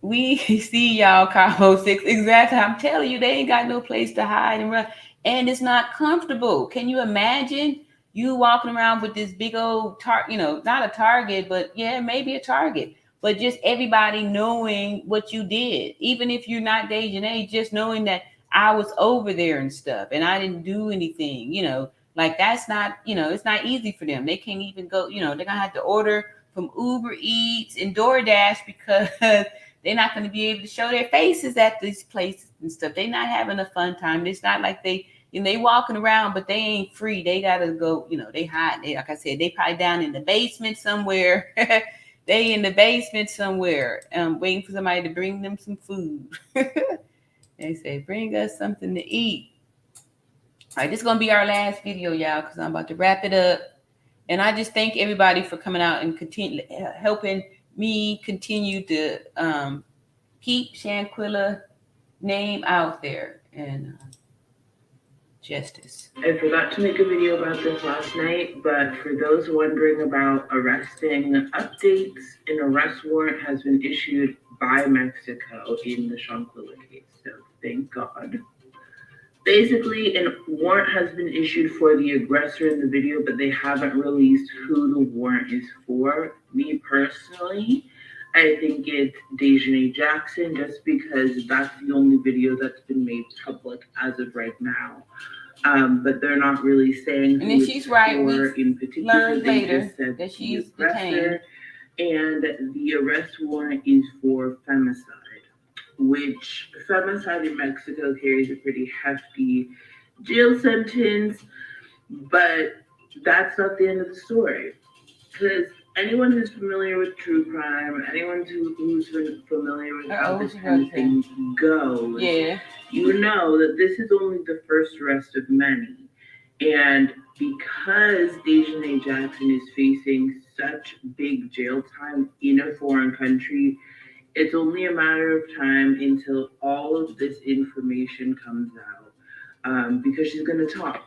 We see y'all, Cabo 6. Exactly. I'm telling you, they ain't got no place to hide and run. And it's not comfortable. Can you imagine you walking around with this big old target, you know, not a target, but yeah, maybe a target, but just everybody knowing what you did. Even if you're not Dejanay, just knowing that I was over there and stuff and I didn't do anything, you know, like that's not, you know, it's not easy for them. They can't even go, you know, they're going to have to order from Uber Eats and DoorDash because they're not going to be able to show their faces at these places and stuff. They're not having a fun time. It's not like they, you know, they walking around, but they ain't free. They got to go, you know, they hide. They, like I said, they probably down in the basement somewhere. They in the basement somewhere, waiting for somebody to bring them some food. They say, bring us something to eat. All right, this is going to be our last video, y'all, because I'm about to wrap it up. And I just thank everybody for coming out and continue helping me continue to keep Shanquilla name out there and justice. I forgot to make a video about this last night, but for those wondering about arresting updates, an arrest warrant has been issued by Mexico in the Shanquilla case, so thank God. Basically, a warrant has been issued for the aggressor in the video, but they haven't released who the warrant is for. Me personally, I think it's Dejanay Jackson, just because that's the only video that's been made public as of right now. But they're not really saying who and she's right. for in particular. Learned later that she's detained. And the arrest warrant is for femicide, which femicide in Mexico carries a pretty hefty jail sentence, but that's not the end of the story. Because anyone who's familiar with true crime, anyone who's been familiar with how this kind of thing goes, you know that this is only the first arrest of many. And because Dejanay Jackson is facing such big jail time in a foreign country, it's only a matter of time until all of this information comes out, because she's going to talk.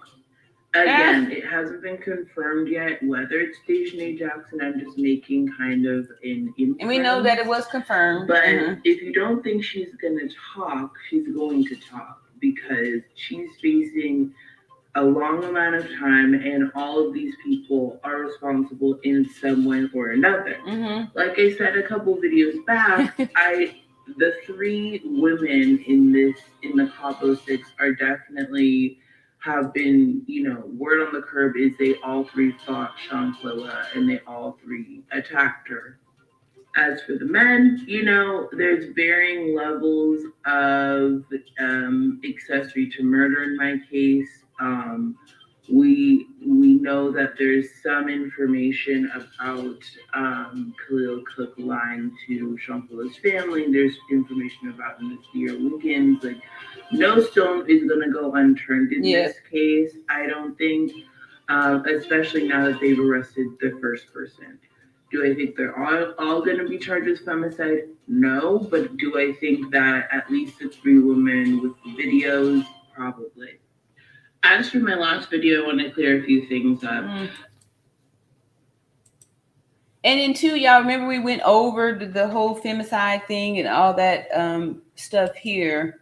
Again, it hasn't been confirmed yet whether it's Dejanay Jackson. I'm just making kind of an inference. And we know that it was confirmed. But if you don't think she's going to talk, she's going to talk, because she's facing a long amount of time, and all of these people are responsible in some way or another. Like I said a couple videos back, the three women in the Cabo 6 are definitely have been, word on the curb is they all three fought Shanquella and they all three attacked her. As for the men, there's varying levels of accessory to murder in my case. We know that there's some information about Khalil Cook lying to Shanquella's family. There's information about Nasir Wiggins. Like, no stone is going to go unturned in this case, I don't think, especially now that they've arrested the first person. Do I think they're all going to be charged with femicide? No, but do I think that at least the three women with the videos? Probably. As for my last video, I want to clear a few things up. And then too, y'all remember we went over the whole femicide thing and all that stuff here.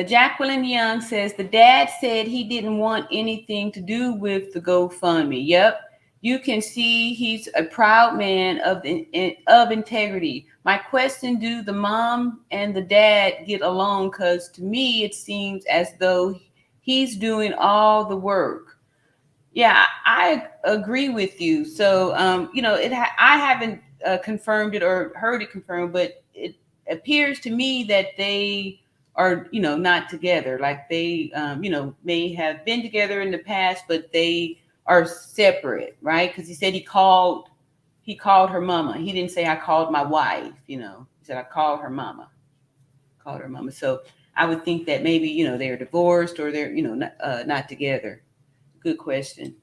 Jacqueline Young says the dad said he didn't want anything to do with the GoFundMe. Yep. You can see he's a proud man of integrity. My question, do the mom and the dad get along? Because to me, it seems as though he's doing all the work. Yeah, I agree with you. So, I haven't confirmed it or heard it confirmed, but it appears to me that they are, not together. Like they, may have been together in the past, but they are separate, right? Because he said he called her mama. He didn't say I called my wife, he said I called her mama. So I would think that maybe, they're divorced or they're, not together. Good question.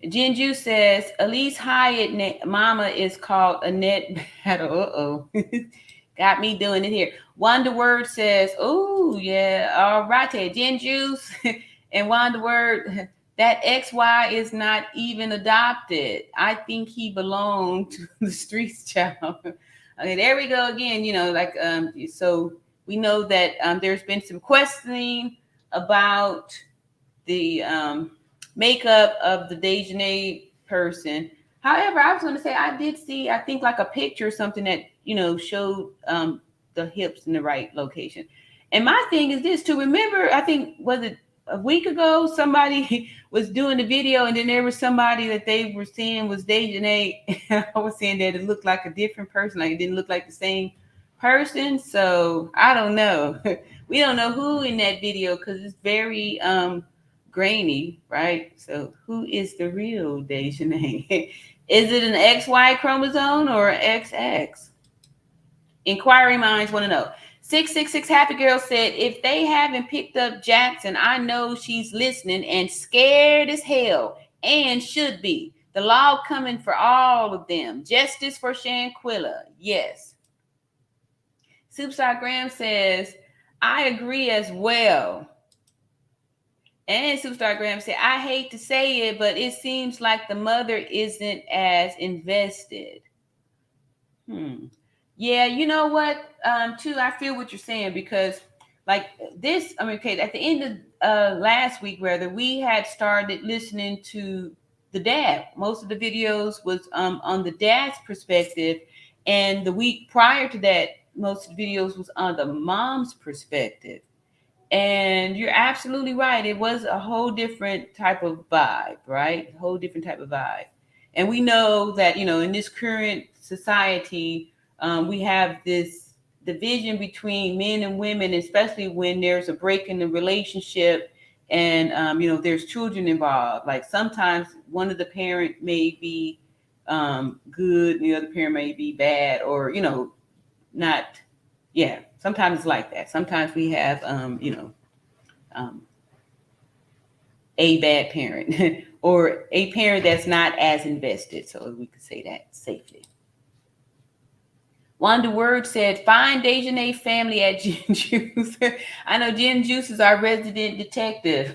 Jinju says Elise Hyatt mama is called Annette Battle. Got me doing it here. Wonder Word says, oh yeah, all right, Jinju and Wonder Word. That XY is not even adopted. I think he belonged to the streets, child. Okay, there we go again. So we know that there's been some questioning about the makeup of the Dejanay person. However, I was going to say I did see, I think, like a picture or something that showed the hips in the right location. And my thing is this: to remember, I think was it a week ago, somebody was doing the video, and then there was somebody that they were saying was Dejanay. I was saying that it looked like a different person, like it didn't look like the same person. So I don't know. We don't know who in that video because it's very grainy, right? So who is the real Dejanay? Is it an XY chromosome or XX? Inquiring minds want to know. 666 Happy Girl said, if they haven't picked up Jackson, I know she's listening and scared as hell and should be. The law coming for all of them. Justice for Shanquilla. Yes. Superstar Graham says, I agree as well. And Superstar Graham said, I hate to say it, but it seems like the mother isn't as invested. Yeah, you know what, too, I feel what you're saying, because like this, at the end of last week, rather, we had started listening to the dad. Most of the videos was on the dad's perspective. And the week prior to that, most of the videos was on the mom's perspective. And you're absolutely right. It was a whole different type of vibe, right? A whole different type of vibe. And we know that, in this current society, we have this division between men and women, especially when there's a break in the relationship and, there's children involved. Like sometimes one of the parent may be good and the other parent may be bad, or not. Yeah, sometimes it's like that. Sometimes we have a bad parent or a parent that's not as invested, so we could say that safely. Wanda Word said, find Dejanay family at Gin Juice. I know Gin Juice is our resident detective.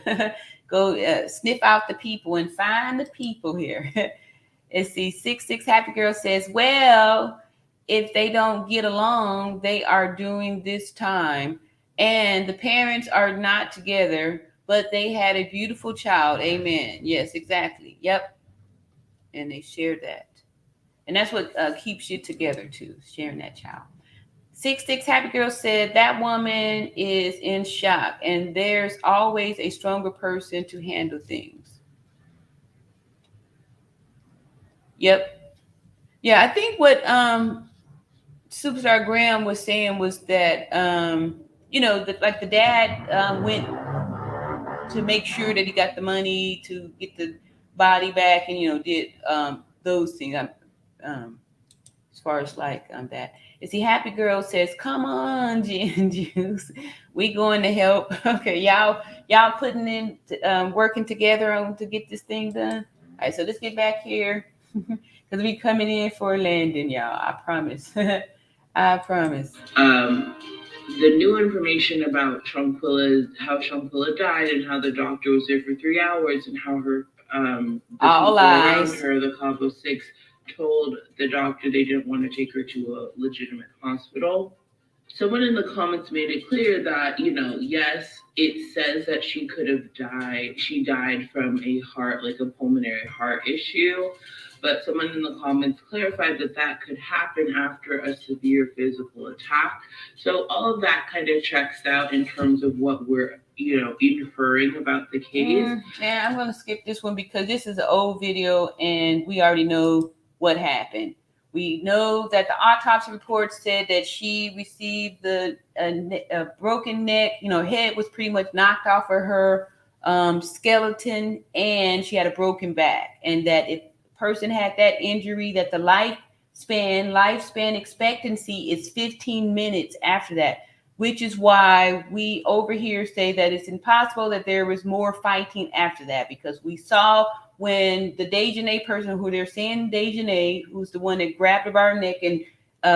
Go sniff out the people and find the people here. Let's see, 66 Happy Girl says, well, if they don't get along, they are doing this time. And the parents are not together, but they had a beautiful child. Amen. Yes, exactly. Yep. And they shared that. And that's what keeps you together too, sharing that child. 66 Happy Girl said that woman is in shock, and there's always a stronger person to handle things. Yep. Yeah, I think what Superstar Graham was saying was that like the dad went to make sure that he got the money to get the body back, and did those things. As far as like that. You see, Happy Girl says, come on, Gin Juice. We going to help. Okay, y'all putting in, working together to get this thing done. All right, so let's get back here. Because we coming in for a landing, y'all. I promise. I promise. The new information about Shanquilla, how Shanquilla died and how the doctor was there for 3 hours and how her all lies. Around her, the Cabo Six, told the doctor they didn't want to take her to a legitimate hospital. Someone in the comments made it clear that, yes, it says that she could have died. She died from a heart, like a pulmonary heart issue. But someone in the comments clarified that could happen after a severe physical attack. So all of that kind of checks out in terms of what we're, inferring about the case. Yeah, I'm going to skip this one because this is an old video and we already know what happened. We know that the autopsy report said that she received a broken neck, head was pretty much knocked off of her skeleton, and she had a broken back. And that if a person had that injury, that the lifespan expectancy is 15 minutes after that, which is why we over here say that it's impossible that there was more fighting after that, because we saw when the Dejanay person, who they're saying Dejanay, who's the one that grabbed her by her neck and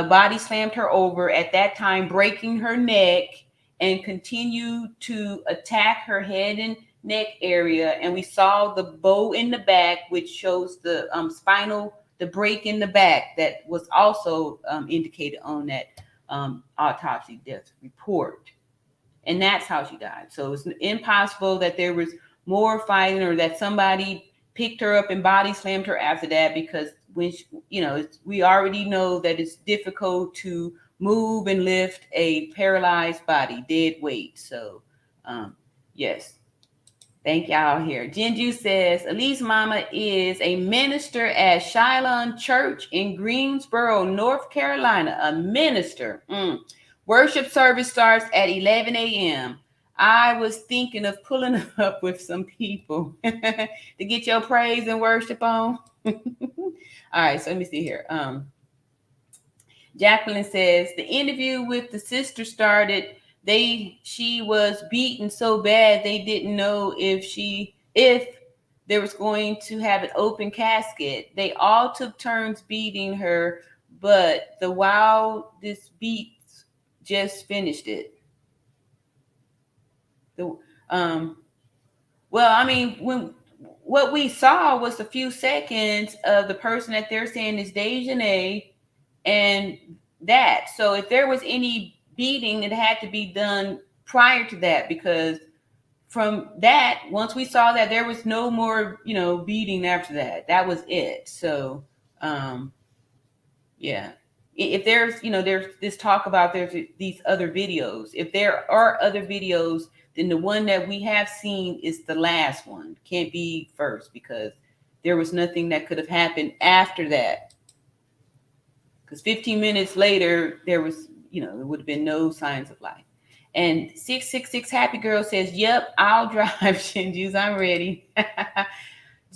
body slammed her over, at that time breaking her neck, and continued to attack her head and neck area. And we saw the bow in the back, which shows the spinal, the break in the back that was also indicated on that autopsy death report. And that's how she died. So it's impossible that there was more fighting or that somebody picked her up and body slammed her after that, because when we already know that it's difficult to move and lift a paralyzed body, dead weight. So yes, thank y'all here. Jinju says Elise mama is a minister at Shiloh Church in Greensboro, North Carolina. A minister. Worship service starts at 11 a.m. I was thinking of pulling up with some people to get your praise and worship on. All right, so let me see here. Jacqueline says the interview with the sister started. She was beaten so bad they didn't know if there was going to have an open casket. They all took turns beating her, but the wildest beats just finished it. Well, I mean, what we saw was a few seconds of the person that they're saying is Dejanay, and that. So if there was any beating, it had to be done prior to that, because from that, once we saw that, there was no more, beating after that. That was it. So, yeah. If there's, there's this talk about there's these other videos. If there are other videos, then the one that we have seen is the last one. Can't be first, because there was nothing that could have happened after that. Because 15 minutes later, there was, there would have been no signs of life. And 666 Happy Girl says, yep, I'll drive, Shinju's. I'm ready.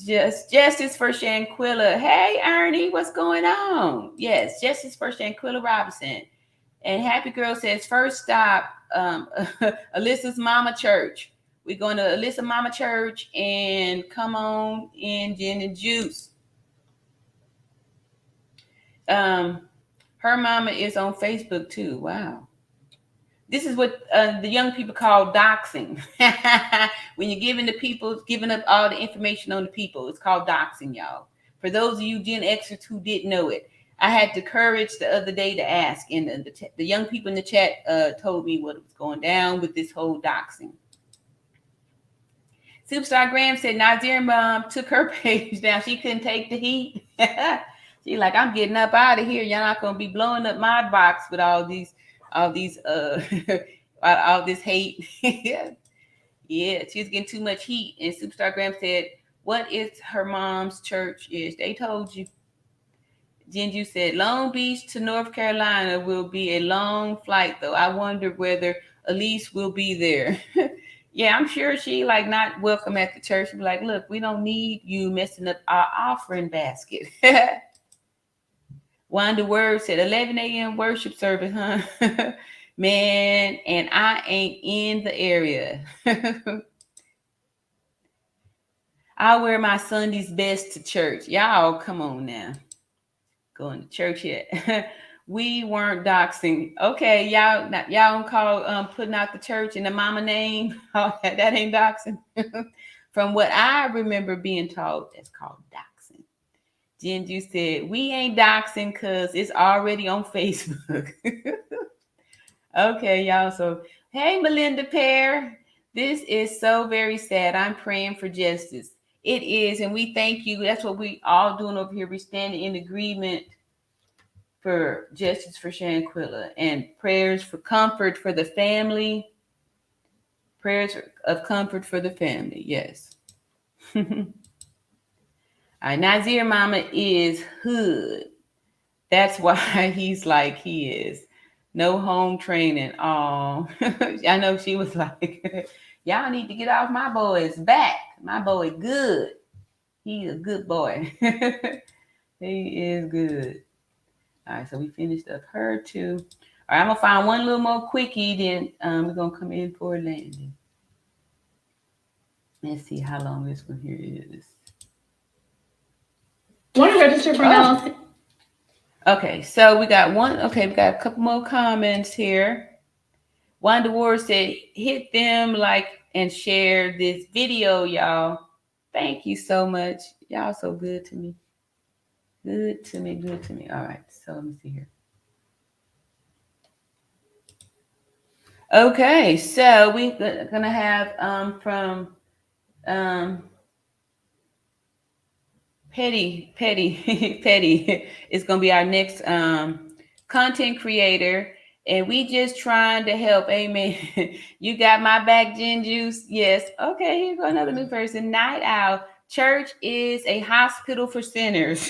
Justice for Shanquella. Hey, Ernie, what's going on? Yes, Justice for Shanquella Robinson. And Happy Girl says, first stop, Alyssa's Mama Church. We're going to Alyssa Mama Church and come on in gin and juice. Her mama is on Facebook too. Wow. This is what the young people call doxing. When you're giving up all the information on the people, it's called doxing, y'all. For those of you Gen Xers who didn't know it, I had the courage the other day to ask, and the young people in the chat told me what was going down with this whole doxing. Superstar Graham said Nazir mom took her page down. She couldn't take the heat. She's like, I'm getting up out of here. Y'all not gonna be blowing up my box with all this hate. Yeah, she's getting too much heat. And Superstar Graham said, what is her mom's church is? They told you. Jinju said, Long Beach to North Carolina will be a long flight, though. I wonder whether Elise will be there. Yeah, I'm sure she not welcome at the church. Be like, look, we don't need you messing up our offering basket. Wanda Word said 11 a.m. worship service, huh? Man, and I ain't in the area. I wear my Sunday's best to church. Y'all, come on now. Going to church yet? We weren't doxing. Okay, y'all don't call putting out the church and the mama name. Oh, that ain't doxing. From what I remember being taught, that's called doxing. Jinju said, we ain't doxing because it's already on Facebook. Okay, y'all. So, hey, Melinda Pear. This is so very sad. I'm praying for justice. It is, and we thank you. That's what we all doing over here. We're standing in agreement for justice for Shanquella and prayers for comfort for the family. Prayers of comfort for the family. Yes. All right, Nazir mama is hood. That's why he's like he is. No home training. Oh, I know she was like, y'all need to get off my boy's back. My boy good. He's a good boy. He is good. All right, so we finished up her too. All right, I'm gonna find one little more quickie, then we're gonna come in for a landing. Let's see how long this one here is. Want to register for an LLC? Okay, so we got one. Okay, we got a couple more comments here. Wanda Ward said, hit them like and share this video, y'all. Thank you so much. Y'all so good to me. Good to me, good to me. All right, so let me see here. Okay, so we're gonna have from Petty is gonna be our next content creator, and we just trying to help. Amen. You got my back, Gin Juice. Yes. Okay, here go another new person. Night Owl. Church is a hospital for sinners.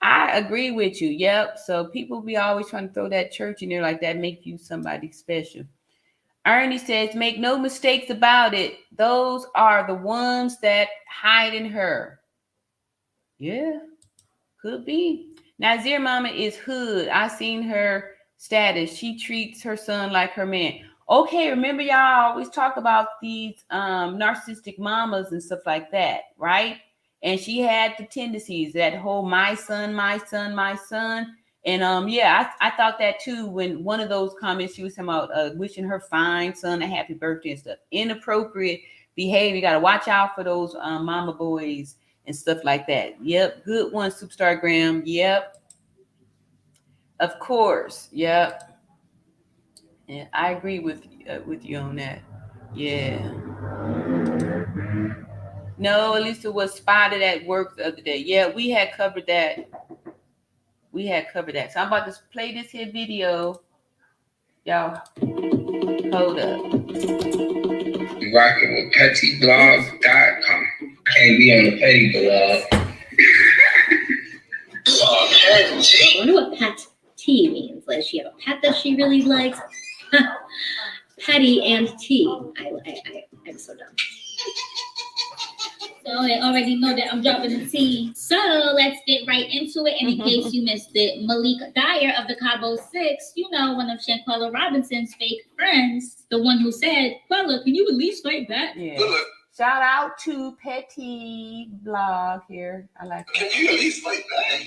I agree with you. Yep. So people be always trying to throw that church in there like that, make you somebody special. Ernie says, make no mistakes about it. Those are the ones that hide in her. Yeah, could be. Nazir mama is hood. I seen her status. She treats her son like her man. Okay, remember y'all always talk about these narcissistic mamas and stuff like that, right? And she had the tendencies, that whole my son, my son, my son. And yeah, I thought that too when one of those comments she was talking about wishing her fine son a happy birthday and stuff. Inappropriate behavior. You got to watch out for those mama boys and stuff like that. Yep, good one, Superstar Graham. Yep, of course. Yep. Yeah, I agree with you on that. Yeah. No, Elisa was spotted at work the other day. Yeah, we had covered that. So I'm about to play this here video. Y'all, hold up. You rocking with pettyblog.com. Can't be on the petty blog. I wonder what pet T means. Like, she have a pet that she really likes. Petty and T. I'm so dumb. So they already know that I'm dropping the tea. So let's get right into it. And in case you missed it, Malik Dyer of the Cabo 6, you know, one of Shanquella Robinson's fake friends, the one who said, Quella, can you at least fight back? Yeah. Shout out to Petty Blog here. I like that. Can you at least fight back?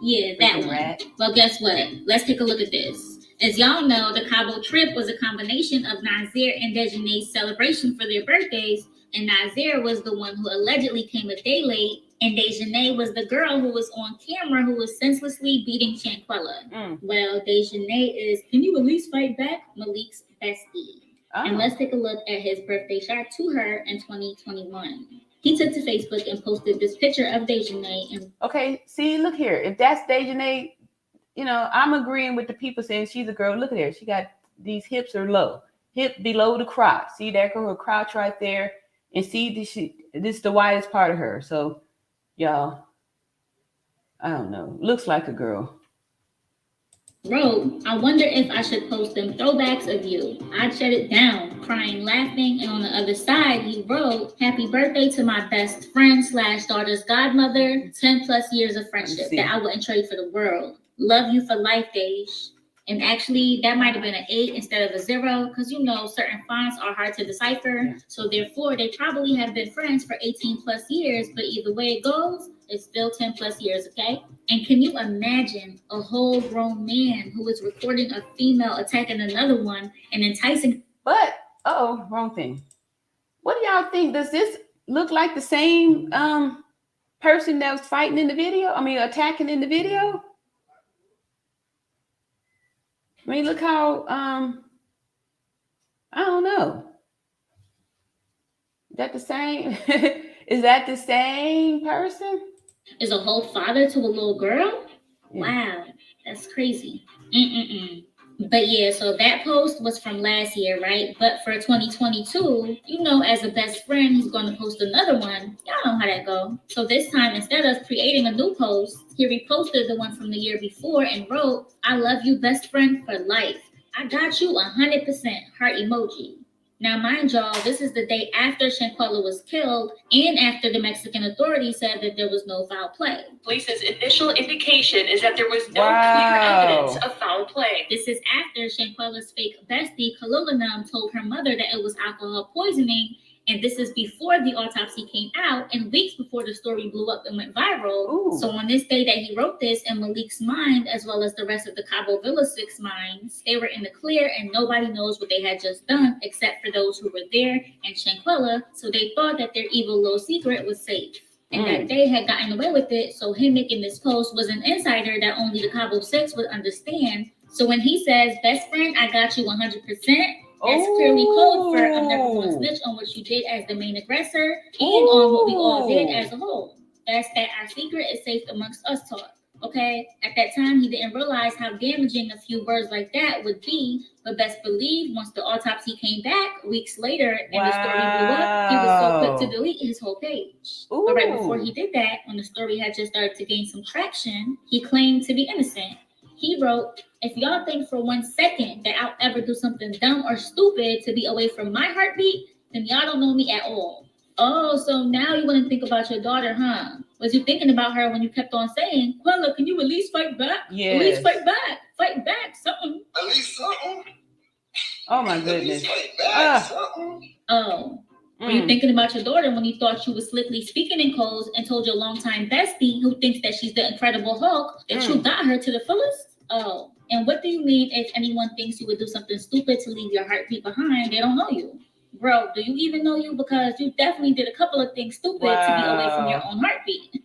Yeah, that one. Well, guess what? Let's take a look at this. As y'all know, the Cabo trip was a combination of Nazir and Dejanay's celebration for their birthdays, and Nazir was the one who allegedly came a day late, and Dejanay was the girl who was on camera who was senselessly beating Shanquella. Well, Dejanay is, can you at least fight back? Malik's bestie. And let's take a look at his birthday shot to her in 2021. He took to Facebook and posted this picture of Dejanay. And okay, see, look here. If that's Dejanay, you know, I'm agreeing with the people saying she's a girl. Look at her. She got these hips are low. Hip below the crotch. See that girl, her crotch right there. And see, this is the widest part of her. So, y'all, I don't know. Looks like a girl. Wrote, I wonder if I should post them throwbacks of you. I'd shut it down, crying, laughing, and on the other side, he wrote, happy birthday to my best friend / daughter's godmother, 10 plus years of friendship that I wouldn't trade for the world. Love you for life, Dej. And actually, that might have been an 8 instead of a 0, because you know certain fonts are hard to decipher. So therefore, they probably have been friends for 18 plus years, but either way it goes, it's still 10 plus years, okay? And can you imagine a whole grown man who is recording a female attacking another one and enticing? But, wrong thing. What do y'all think? Does this look like the same person that was fighting in the video? I mean, attacking in the video? I mean, look how, I don't know. Is that the same? Is that the same person? Is a whole father to a little girl? Yeah. Wow, that's crazy. But yeah, so that post was from last year, right? But for 2022, you know, as a best friend, he's going to post another one. Y'all know how that go. So this time, instead of creating a new post, he reposted the one from the year before and wrote, I love you, best friend, for life. I got you 100%, heart emoji. Now, mind y'all, this is the day after Shanquella was killed and after the Mexican authorities said that there was no foul play. Police's initial indication is that there was no clear evidence of foul play. This is after Shanquella's fake bestie, Kalulanum, told her mother that it was alcohol poisoning, and this is before the autopsy came out and weeks before the story blew up and went viral. Ooh. So on this day that he wrote this, in Malik's mind, as well as the rest of the Cabo Villa 6 minds, they were in the clear and nobody knows what they had just done except for those who were there and Shanquella, so they thought that their evil little secret was safe. And that they had gotten away with it, so him making this post was an insider that only the Cabo 6 would understand. So when he says, best friend, I got you 100%, that's clearly code for I'm never going to snitch on what you did as the main aggressor and on what we all did as a whole. That's that our secret is safe amongst us talk, okay? At that time, he didn't realize how damaging a few words like that would be, but best believe once the autopsy came back weeks later and the story blew up, he was so quick to delete his whole page. But right before he did that, when the story had just started to gain some traction, he claimed to be innocent. He wrote, if y'all think for 1 second that I'll ever do something dumb or stupid to be away from my heartbeat, then y'all don't know me at all. Oh, so now you want to think about your daughter, huh? Was you thinking about her when you kept on saying, Quella, can you at least fight back? Yes. At least fight back. Fight back, something. At least something. Oh, my goodness. At least fight back, something. Oh. Were you thinking about your daughter when you thought you was slickly speaking in codes and told your longtime bestie who thinks that she's the Incredible Hulk that you got her to the fullest? Oh. And what do you mean if anyone thinks you would do something stupid to leave your heartbeat behind? They don't know you. Bro, do you even know you? Because you definitely did a couple of things stupid to be away from your own heartbeat.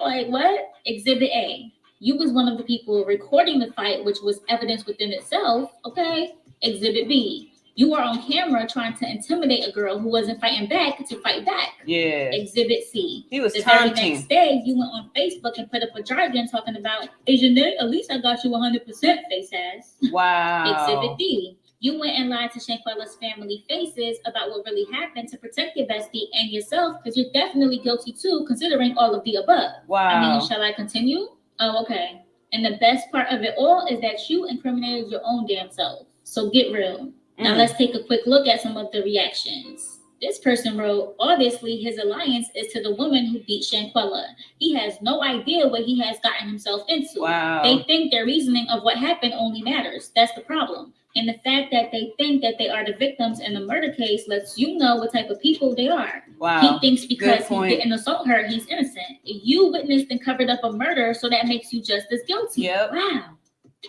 Like what? Exhibit A. You was one of the people recording the fight, which was evidence within itself, okay? Exhibit B. You were on camera trying to intimidate a girl who wasn't fighting back to fight back. Yeah. Exhibit C. He was the taunting. very next day, you went on Facebook and put up a jargon talking about, hey, Jeanette, at least I got you 100% face ass. Wow. Exhibit D. You went and lied to Shanquella's family faces about what really happened to protect your bestie and yourself because you're definitely guilty too, considering all of the above. Wow. I mean, shall I continue? Oh, okay. And the best part of it all is that you incriminated your own damn self. So get real. Now let's take a quick look at some of the reactions. This person wrote, obviously his alliance is to the woman who beat Shanquella. He has no idea what he has gotten himself into. Wow. They think their reasoning of what happened only matters. That's the problem. And the fact that they think that they are the victims in the murder case lets you know what type of people they are. Wow. He thinks because he didn't assault her, he's innocent. You witnessed and covered up a murder, so that makes you just as guilty. Yep. Wow.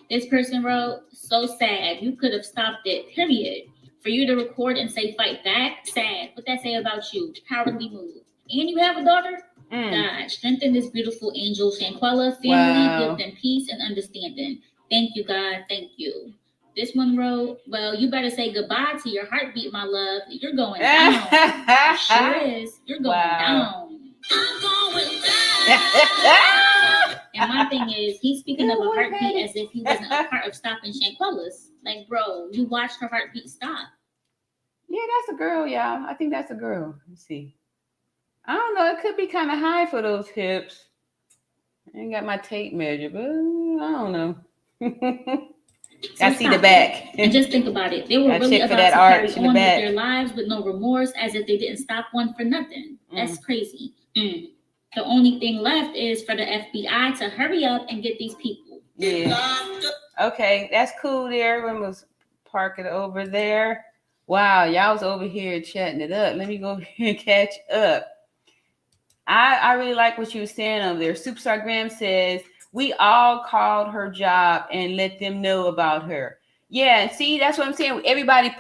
This person wrote, so sad. You could have stopped it, period. For you to record and say fight back, sad. What that say about you? Cowardly move. And you have a daughter? God, strengthen this beautiful angel Shanquella family, give them peace and understanding. Thank you, God. Thank you. This one wrote, well, you better say goodbye to your heartbeat, my love. You're going down. It sure is. You're going down. I'm going down. And my thing is, he's speaking of a heartbeat as if he wasn't a part of stopping Shanquella's. Like, bro, you watched her heartbeat stop. Yeah, that's a girl, y'all. I think that's a girl. Let's see. I don't know. It could be kind of high for those hips. I ain't got my tape measure, but I don't know. I see the back. And just think about it. They were really about to carry on with their lives with no remorse, as if they didn't stop one for nothing. That's crazy. The only thing left is for the FBI to hurry up and get these people. Yeah. Okay, that's cool there. Everyone was parking over there. Wow, y'all was over here chatting it up. Let me go here and catch up. I really like what you were saying over there. Superstar Graham says, we all called her job and let them know about her. Yeah, see, that's what I'm saying. Everybody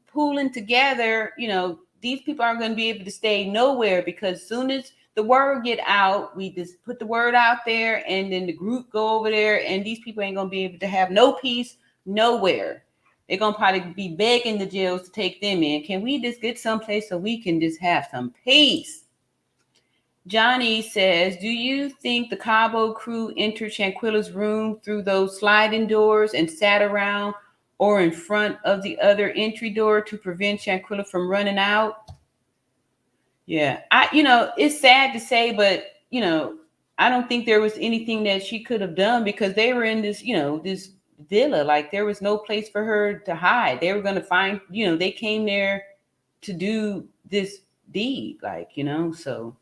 pooling together, you know, these people aren't going to be able to stay nowhere, because as soon as the word get out, we just put the word out there, and then the group go over there, and these people ain't going to be able to have no peace nowhere. They're going to probably be begging the jails to take them in. Can we just get someplace so we can just have some peace? Johnny says, do you think the Cabo crew entered Shanquilla's room through those sliding doors and sat around or in front of the other entry door to prevent Shanquilla from running out? Yeah, it's sad to say, but, I don't think there was anything that she could have done, because they were in this, this villa. Like, there was no place for her to hide. They were going to find, they came there to do this deed, so.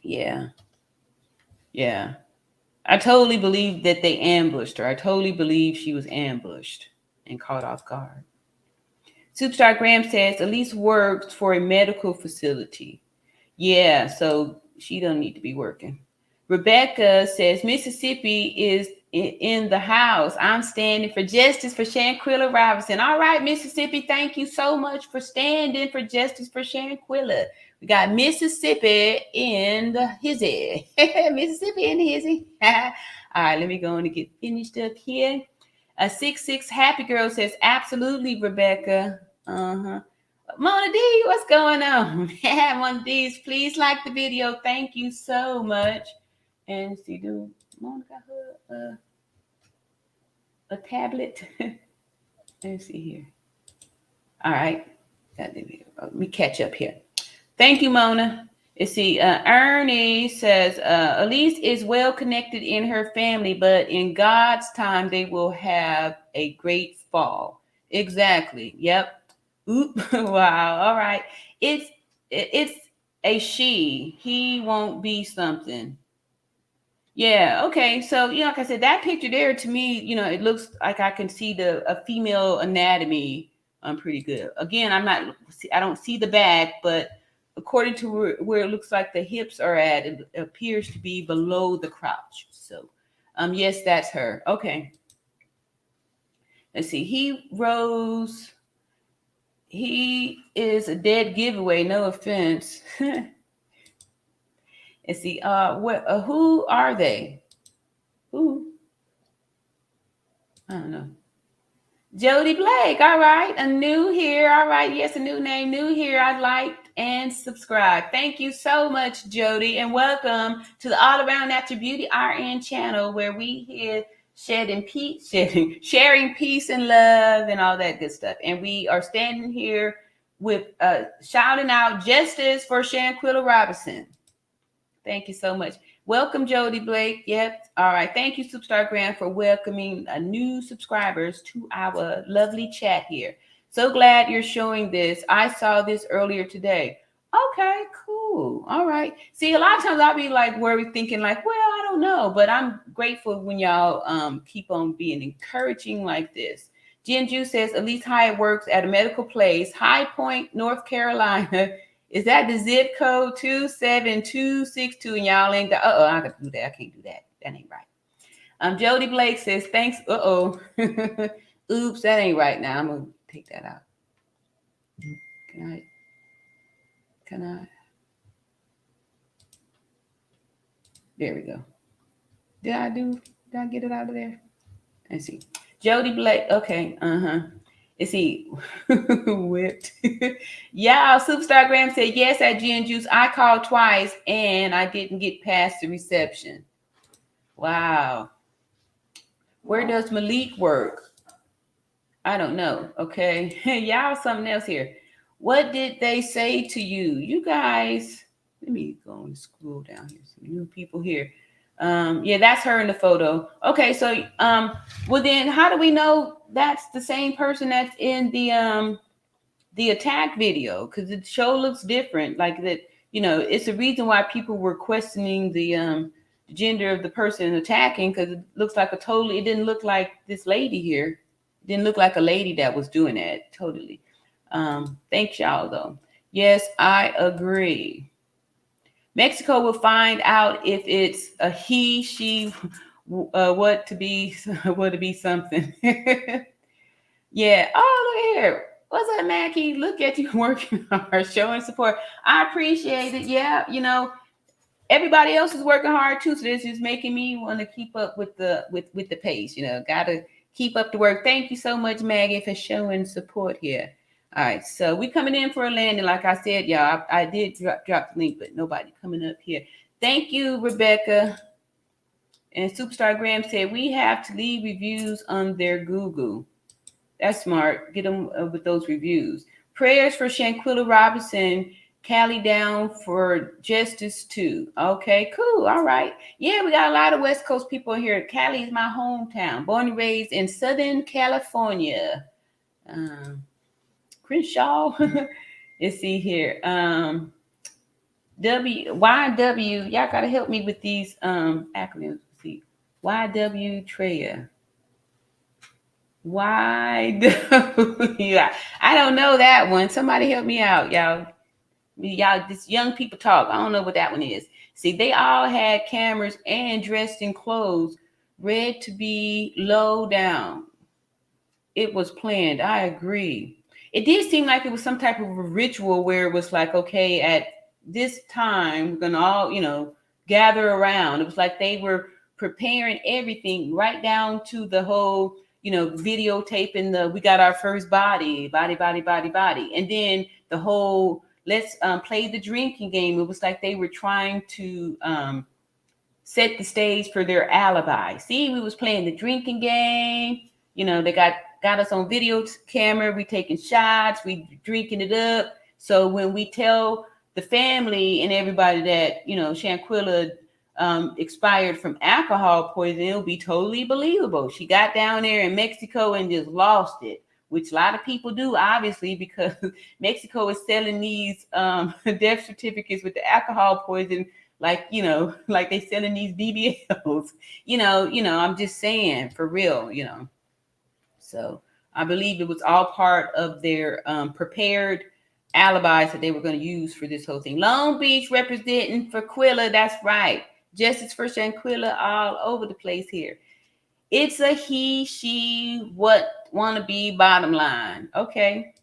Yeah. I totally believe that they ambushed her. I totally believe she was ambushed and caught off guard. Superstar Graham says, Elise works for a medical facility. Yeah, so she don't need to be working. Rebecca says, Mississippi is in the house. I'm standing for justice for Shanquella Robinson. All right, Mississippi, thank you so much for standing for justice for Shanquella. We got Mississippi in the hizzy. Mississippi in the hizzy. All right, let me go on and get finished up here. 66 Happy Girl says, absolutely, Rebecca. Mona D, what's going on? Mona D, please like the video. Thank you so much. And see, do Mona got her a tablet? Let's see here. All right. Got the video. Let me catch up here. Thank you, Mona. Let's see. Ernie says, Elise is well connected in her family, but in God's time, they will have a great fall. Exactly. Yep. Oop. Wow. All right. It's a she. He won't be something. Yeah. Okay. So, like I said, that picture there, to me, it looks like I can see a female anatomy. Pretty good. Again, I don't see the back, but according to where it looks like the hips are at, it appears to be below the crotch. So, yes, that's her. Okay. Let's see. He is a dead giveaway. No offense. Let's see. Who are they? Who? I don't know. Jody Blake. All right. A new here. All right. Yes, a new name. New here. I liked and subscribe. Thank you so much, Jody. And welcome to the All Around Natural Beauty RN channel, where we here sharing peace and love and all that good stuff. And we are standing here with shouting out justice for Shanquella Robinson. Thank you so much. Welcome, Jody Blake. Yep. All right. Thank you, Superstar Graham, for welcoming new subscribers to our lovely chat here. So glad you're showing this. I saw this earlier today. Okay, cool. All right. See, a lot of times I'll be like worried, thinking like, well, I don't know, but I'm grateful when y'all keep on being encouraging like this. Jinju says, at least Hyatt works at a medical place, High Point, North Carolina. Is that the zip code 27262? And y'all ain't the, I can do that. I can't do that. That ain't right. Jody Blake says, thanks. Oops, that ain't right now. I'm gonna take that out. Can I? There we go. Did I get it out of there? Let's see. Jody Blake. Okay. Let's see. Whipped. Yeah, Superstar Graham said, yes, at Gin Juice. I called twice and I didn't get past the reception. Wow. Where does Malik work? I don't know. Okay. Y'all, something else here. What did they say to you? You guys, let me go and scroll down here. Some new people here. Yeah, that's her in the photo. Okay, so well then how do we know that's the same person that's in the attack video? Because the show looks different. Like that, it's a reason why people were questioning the gender of the person attacking, because it looks like it didn't look like this lady here. It didn't look like a lady that was doing that. Totally. Thanks y'all though. Yes, I agree. Mexico will find out if it's a he, she, what to be something. Yeah. Oh, look here. What's up, Mackie? Look at you working hard, showing support. I appreciate it. Yeah, everybody else is working hard too, so this is making me want to keep up with the pace. Gotta keep up the work. Thank you so much, Maggie, for showing support here. All right, so we coming in for a landing. Like I said, y'all, I did drop the link, but nobody coming up here. Thank you, Rebecca. And Superstar Graham said, we have to leave reviews on their Google. That's smart. Get them with those reviews. Prayers for Shanquella Robinson, Cali down for justice too. Okay, cool. All right. Yeah, we got a lot of West Coast people here. Cali is my hometown. Born and raised in Southern California. Crenshaw. Let's see here. YW. Y'all gotta help me with these acronyms. Let's see. YW Treya. YW. I don't know that one. Somebody help me out, y'all. This young people talk. I don't know what that one is. See, they all had cameras and dressed in clothes, read to be low down. It was planned. I agree. It did seem like it was some type of a ritual where it was like, okay, at this time, we're going to all, gather around. It was like they were preparing everything right down to the whole, videotaping we got our first body. And then the whole, let's play the drinking game. It was like they were trying to set the stage for their alibi. See, we was playing the drinking game. They got us on video camera. We taking shots. We drinking it up. So when we tell the family and everybody that, Shanquella expired from alcohol poisoning, it'll be totally believable. She got down there in Mexico and just lost it, which a lot of people do, obviously, because Mexico is selling these death certificates with the alcohol poison, like they selling these BBLs. I'm just saying, for real, So I believe it was all part of their prepared alibis that they were going to use for this whole thing. Long Beach representing for Quilla. That's right. Justice for Shanquella all over the place here. It's a he, she, what, wanna be, bottom line. Okay.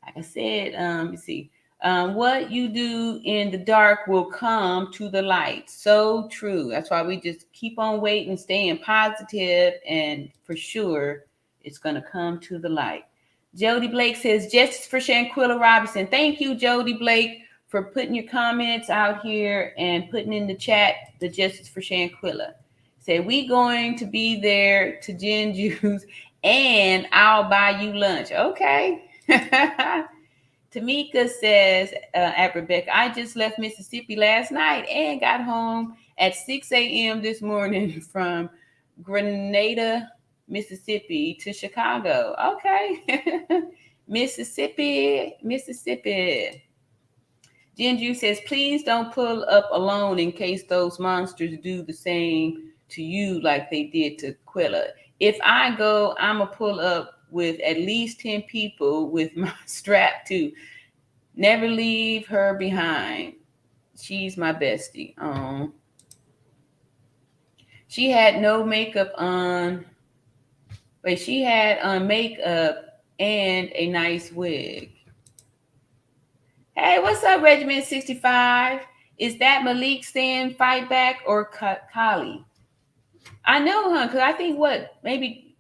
Like I said, let's see. What you do in the dark will come to the light. So true. That's why we just keep on waiting, staying positive, and for sure, it's going to come to the light. Jody Blake says, justice for Shanquella Robinson. Thank you, Jody Blake, for putting your comments out here and putting in the chat the justice for Shanquella. Say, we going to be there to Gin Juice and I'll buy you lunch. Okay. Tamika says, at Rebecca, I just left Mississippi last night and got home at 6 a.m. this morning from Grenada, Mississippi to Chicago. Okay. Mississippi. Jinju says, please don't pull up alone in case those monsters do the same to you like they did to Quilla. If I go, I'm going to pull up with at least 10 people with my strap too. Never leave her behind. She's my bestie. Oh. She had no makeup on. But she had on makeup and a nice wig. Hey, what's up, Regiment 65? Is that Malik saying fight back or Kali? I know, huh? Because I think maybe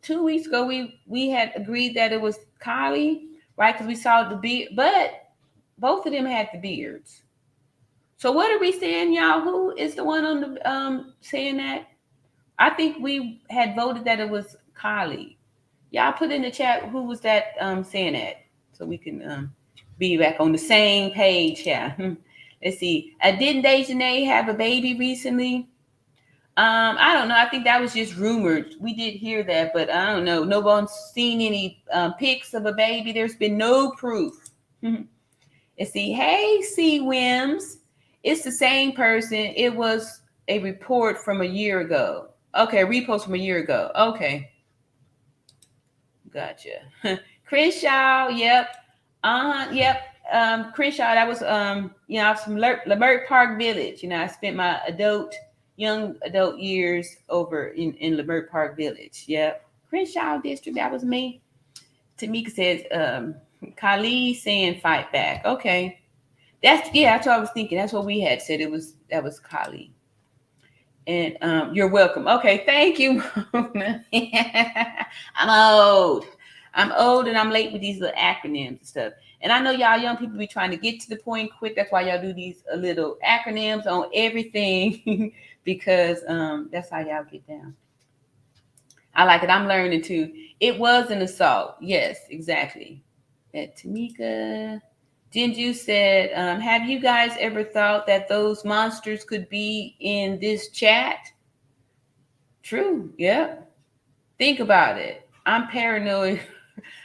2 weeks ago we had agreed that it was Kali, right? Because we saw the beard, but both of them had the beards. So what are we saying, y'all? Who is the one on the saying that? I think we had voted that it was Kali. Y'all put in the chat who was that saying that, so we can be back on the same page. Yeah. Let's see. Didn't Dejanay have a baby recently? I don't know. I think that was just rumored. We did hear that, but I don't know. No one's seen any pics of a baby. There's been no proof. Let's see. Hey, C. Wims. It's the same person. It was a report from a year ago. Okay, a repost from a year ago. Okay. Gotcha. Crenshaw, yep. Yep. Crenshaw, that was you know, I'm from Lamert Park Village. You know, I spent my young adult years over in Lamert Park Village. Yep. Crenshaw District, that was me. Tamika says, Kali saying fight back. Okay. That's what I was thinking. That's what we had said. That was Kali. And you're welcome. Okay, thank you. I'm old and I'm late with these little acronyms and stuff. And I know y'all young people be trying to get to the point quick. That's why y'all do these little acronyms on everything because that's how y'all get down. I like it. I'm learning too. It was an assault. Yes, exactly. That Tamika. Jinju said, have you guys ever thought that those monsters could be in this chat? True. Yeah. Think about it. I'm paranoid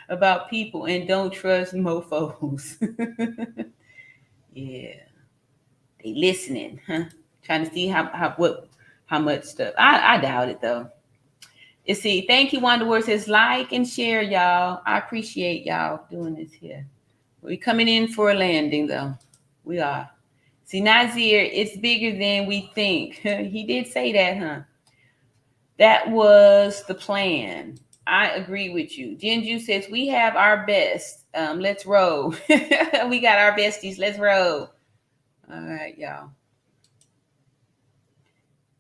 about people and don't trust mofos. Yeah. They listening, huh? Trying to see how much stuff. I doubt it though. You see, thank you, Wanda Ward says, like and share, y'all. I appreciate y'all doing this here. We're coming in for a landing, though. We are. See, Nazir, it's bigger than we think. He did say that, huh? That was the plan. I agree with you. Jinju says, we have our best. Let's roll. We got our besties. Let's roll. All right, y'all.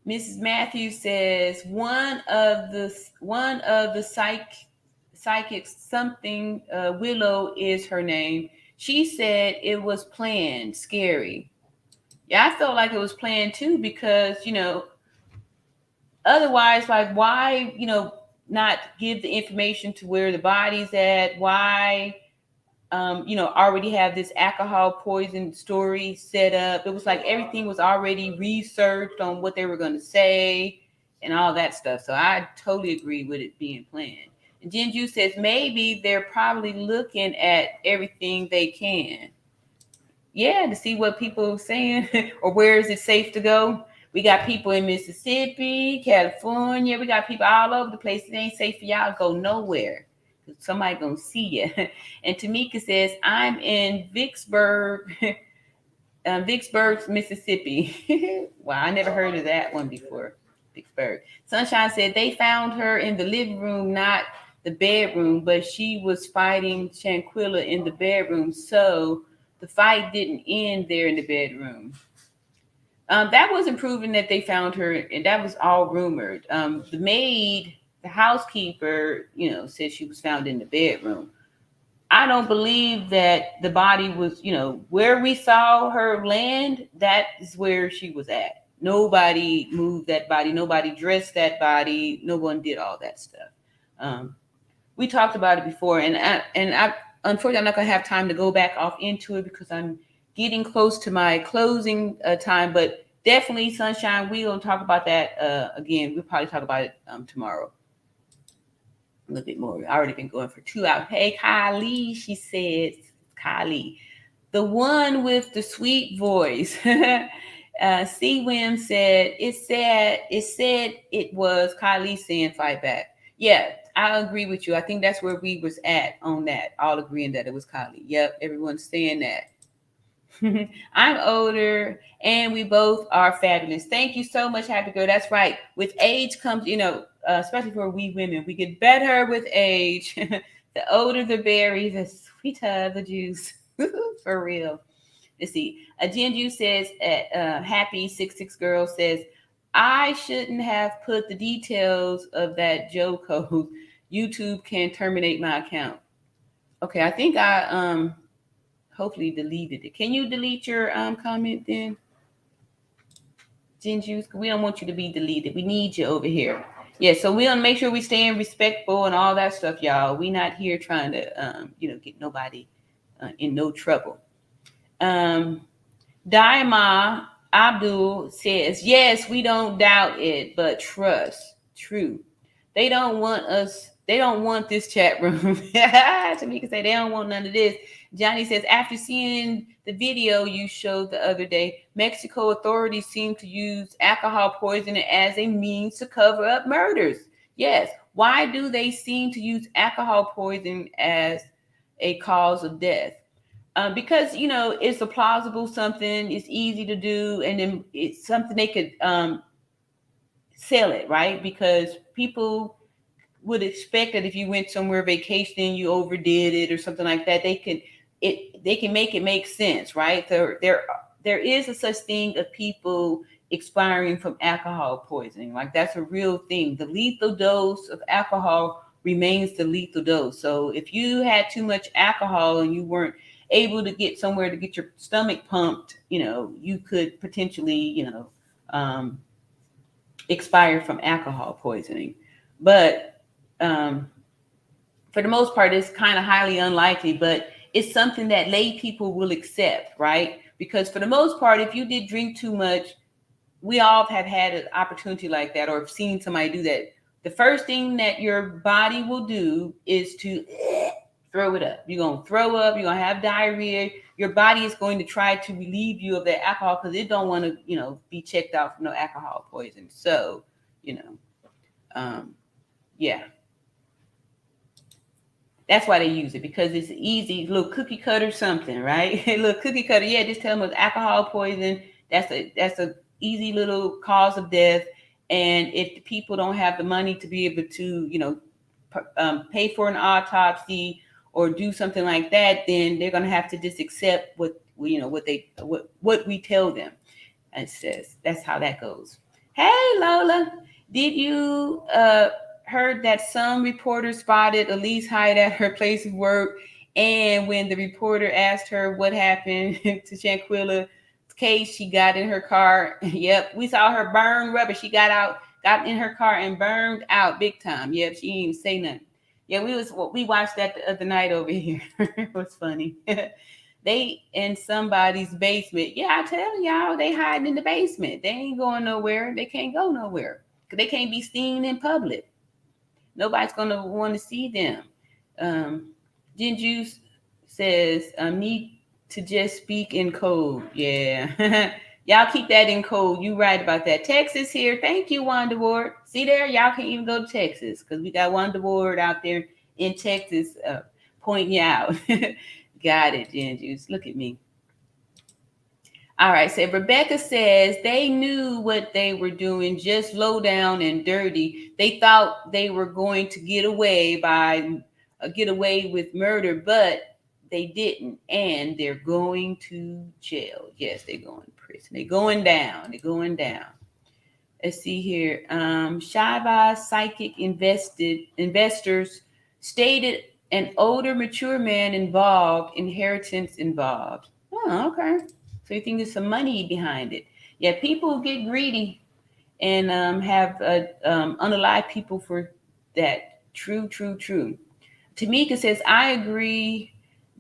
Mrs. Matthews says, one of the psychics, something, Willow is her name. She said it was planned, scary. Yeah, I felt like it was planned too, because, you know, otherwise, like, why, you know, not give the information to where the body's at? Why, you know, already have this alcohol poison story set up? It was like everything was already researched on what they were going to say and all that stuff. So I totally agree with it being planned. And Jinju says maybe they're probably looking at everything they can. Yeah, to see what people are saying or where is it safe to go. We got people in Mississippi, California. We got people all over the place. It ain't safe for y'all to go nowhere. Somebody gonna see you. And Tamika says, I'm in Vicksburg, Mississippi. Wow, I never heard of that one before. Vicksburg. Sunshine said they found her in the living room, not the bedroom, but she was fighting Shanquilla in the bedroom, so the fight didn't end there in the bedroom. That wasn't proven that they found her, and that was all rumored. The maid, the housekeeper, you know, said she was found in the bedroom. I don't believe that the body was, you know, where we saw her land, that is where she was at. Nobody moved that body. Nobody dressed that body. No one did all that stuff. We talked about it before, and I unfortunately I'm not gonna have time to go back off into it because I'm getting close to my closing time. But definitely, Sunshine, we gonna talk about that again. We'll probably talk about it tomorrow. a little bit more. We've already been going for 2 hours. Hey, Kylie, she said, Kylie, the one with the sweet voice. C. Wim said it was Kylie saying fight back. Yeah, I agree with you. I think that's where we was at on that, all agreeing that it was Kylie. Yep, everyone's saying that. I'm older and we both are fabulous. Thank you so much, Happy Girl. That's right. With age comes, especially for we women, we get better with age. The older the berry, the sweeter the juice. For real. Let's see. Jinju says, Happy 66 Girl says, I shouldn't have put the details of that Joe code. YouTube can terminate my account. Okay, I think I hopefully deleted it. Can you delete your comment then? Jinju, we don't want you to be deleted. We need you over here. Yeah, so we'll make sure we stay respectful and all that stuff, y'all. We're not here trying to get nobody in no trouble. Daima Abdul says, yes, we don't doubt it, but trust. True. They don't want this chat room. Tamika say they don't want none of this. Johnny says, after seeing the video you showed the other day, Mexico authorities seem to use alcohol poisoning as a means to cover up murders. Yes. Why do they seem to use alcohol poisoning as a cause of death? Because, it's a plausible something, it's easy to do, and then it's something they could sell it, right? Because people would expect that if you went somewhere vacationing, you overdid it or something like that, they can make it make sense, right? There is a such thing of people expiring from alcohol poisoning. Like, that's a real thing. The lethal dose of alcohol remains the lethal dose. So if you had too much alcohol and you weren't able to get somewhere to get your stomach pumped, you could potentially, expire from alcohol poisoning. But for the most part, it's kind of highly unlikely, but it's something that lay people will accept, right? Because for the most part, if you did drink too much, we all have had an opportunity like that or have seen somebody do that. The first thing that your body will do is to throw it up. You're going to throw up. You're going to have diarrhea. Your body is going to try to relieve you of that alcohol because it don't want to, be checked out for no alcohol poison. So, yeah. That's why they use it, because it's easy, little cookie cutter something, right? A little cookie cutter. Yeah, just tell them it's alcohol poison. That's a easy little cause of death. And if the people don't have the money to be able to, pay for an autopsy or do something like that, then they're going to have to just accept what we tell them. And it says that's how that goes. Hey, Lola, did you heard that some reporter spotted Elise Hyde at her place of work, and when the reporter asked her what happened to Shanquilla's case, she got in her car. Yep, we saw her burn rubber. She got in her car and burned out big time. Yep, she didn't even say nothing. Yeah, we watched that the other night over here. It was funny. They in somebody's basement. Yeah, I tell y'all, they hiding in the basement. They ain't going nowhere. They can't go nowhere because they can't be seen in public. Nobody's going to want to see them. Jinju says, need to just speak in code. Yeah. Y'all keep that in code. You right about that. Texas here. Thank you, Wanda Ward. See there? Y'all can't even go to Texas because we got Wanda Ward out there in Texas pointing you out. Got it, Jinju. Look at me. All right, so Rebecca says they knew what they were doing, just low down and dirty. They thought they were going to get away with murder, but they didn't, and they're going to jail. Yes, they're going to prison. They're going down. Let's see here. Shiva Psychic Investors stated an older, mature man involved, inheritance involved. Oh, okay. So you think there's some money behind it. Yeah, people get greedy and have unalive people for that. True. Tamika says, I agree,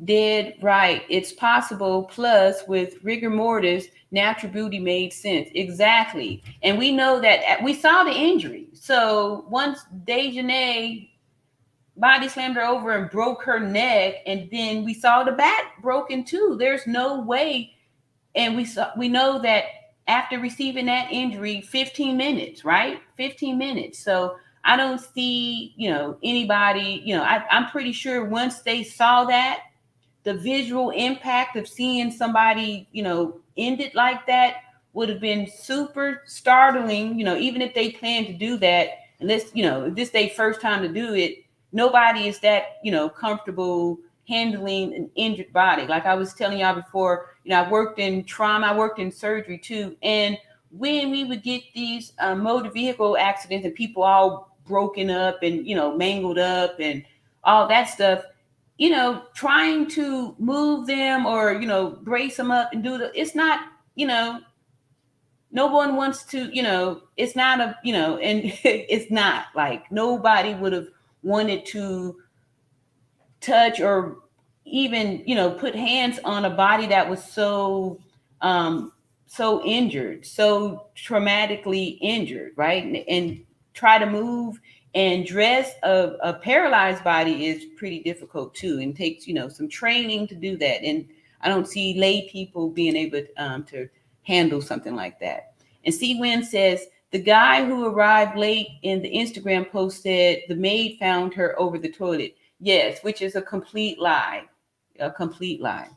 dead right. It's possible. Plus, with rigor mortis, natural beauty made sense. Exactly. And we know that we saw the injury. So once Dejanay body slammed her over and broke her neck, and then we saw the back broken too. There's no way, and we know that after receiving that injury, 15 minutes, right? 15 minutes. So I don't see, anybody, I'm pretty sure once they saw that, the visual impact of seeing somebody, end it like that would have been super startling, even if they plan to do that, unless, if this is their first time to do it, nobody is that, comfortable handling an injured body. Like I was telling y'all before, I worked in trauma, I worked in surgery too. And when we would get these motor vehicle accidents and people all broken up and, mangled up and all that stuff, trying to move them or, brace them up and it's not, no one wants to, it's not a, and it's not like nobody would have wanted to touch or even, put hands on a body that was so injured, so traumatically injured, right? And try to move and dress a paralyzed body is pretty difficult too, and takes, some training to do that. And I don't see lay people being able to handle something like that. And C. Wynn says, the guy who arrived late in the Instagram post said the maid found her over the toilet. Yes, which is a complete lie. A complete lie.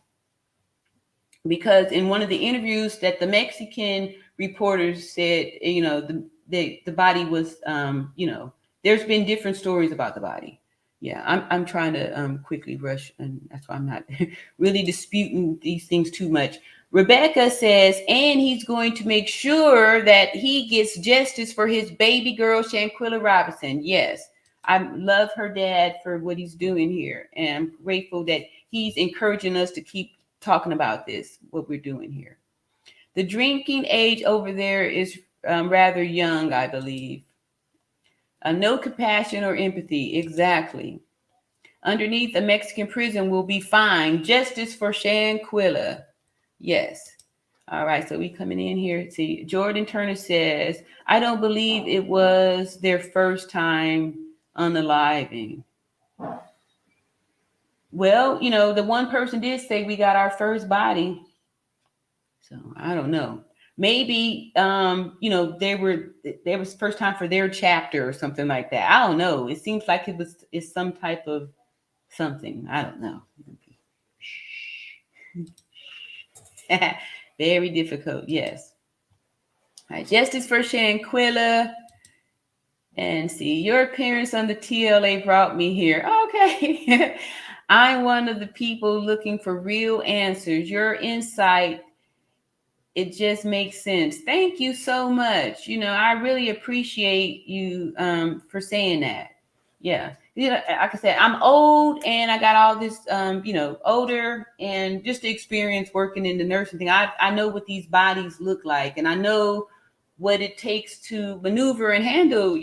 Because in one of the interviews that the Mexican reporters said, the body was, there's been different stories about the body. Yeah, I'm trying to quickly rush, and that's why I'm not really disputing these things too much. Rebecca says, and he's going to make sure that he gets justice for his baby girl, Shanquella Robinson. Yes, I love her dad for what he's doing here, and I'm grateful that he's encouraging us to keep talking about this, what we're doing here. The drinking age over there is rather young, I believe. No compassion or empathy. Exactly. Underneath a Mexican prison will be fine. Justice for Shanquilla. Yes. All right. So we coming in here. See, Jordan Turner says, I don't believe it was their first time unaliving. Well, the one person did say we got our first body. So I don't know. Maybe, there was first time for their chapter or something like that. I don't know. It seems like it's some type of something. I don't know. Very difficult. Yes. All right. Justice for Shanquilla. And see, your appearance on the TLA brought me here. Okay. I'm one of the people looking for real answers. Your insight, it just makes sense. Thank you so much. I really appreciate you for saying that. Yeah. Like I said, I'm old and I got all this, older, and just the experience working in the nursing thing. I know what these bodies look like, and I know what it takes to maneuver and handle,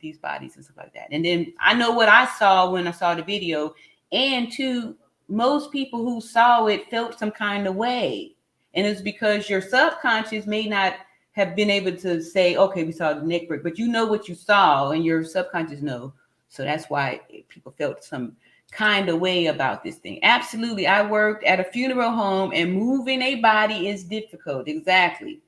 these bodies and stuff like that. And then I know what I saw when I saw the video, and to most people who saw it felt some kind of way. And it's because your subconscious may not have been able to say, okay, we saw the neck break, but you know what you saw and your subconscious know. So that's why people felt some kind of way about this thing. Absolutely. I worked at a funeral home and moving a body is difficult. Exactly.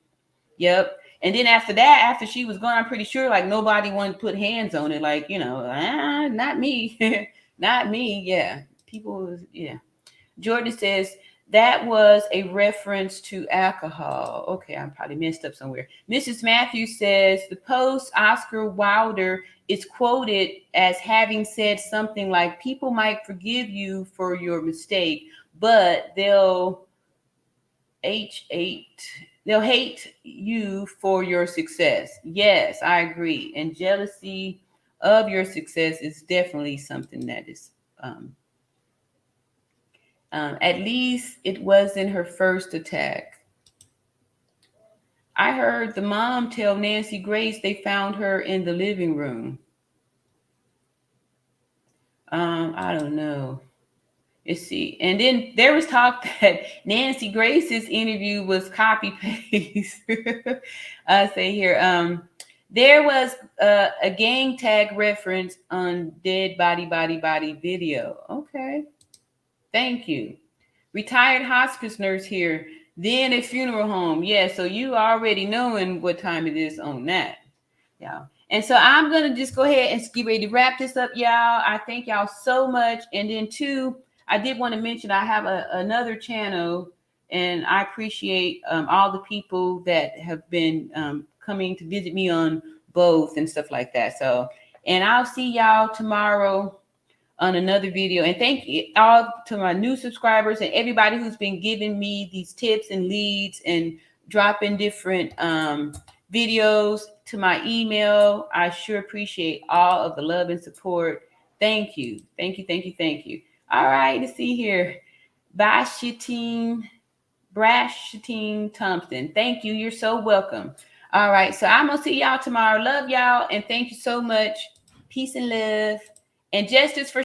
Yep. And then after that, after she was gone, I'm pretty sure like nobody wanted to put hands on it. Like, not me, not me. Yeah. People. Yeah. Jordan says, that was a reference to alcohol. Okay, I probably messed up somewhere. Mrs. Matthews says the post Oscar Wilder is quoted as having said something like, people might forgive you for your mistake, but they'll hate you for your success. Yes, I agree. And jealousy of your success is definitely something that is at least it wasn't her first attack. I heard the mom tell Nancy Grace they found her in the living room. I don't know. Let's see. And then there was talk that Nancy Grace's interview was copy paste. I say here, There was a gang tag reference on dead body video. Okay. Thank you. Retired hospice nurse here. Then a funeral home. Yeah, so you already knowing what time it is on that. Yeah. And so I'm going to just go ahead and get ready to wrap this up, y'all. I thank y'all so much. And then two, I did want to mention I have another channel, and I appreciate all the people that have been coming to visit me on both and stuff like that. So, and I'll see y'all tomorrow on another video. And thank you all to my new subscribers and everybody who's been giving me these tips and leads and dropping different videos to my email. I sure appreciate all of the love and support. Thank you. Thank you. Thank you. Thank you. All right, let's see here. Brashatine Thompson. Thank you. You're so welcome. All right, so I'm gonna see y'all tomorrow. Love y'all and thank you so much. Peace and love and justice for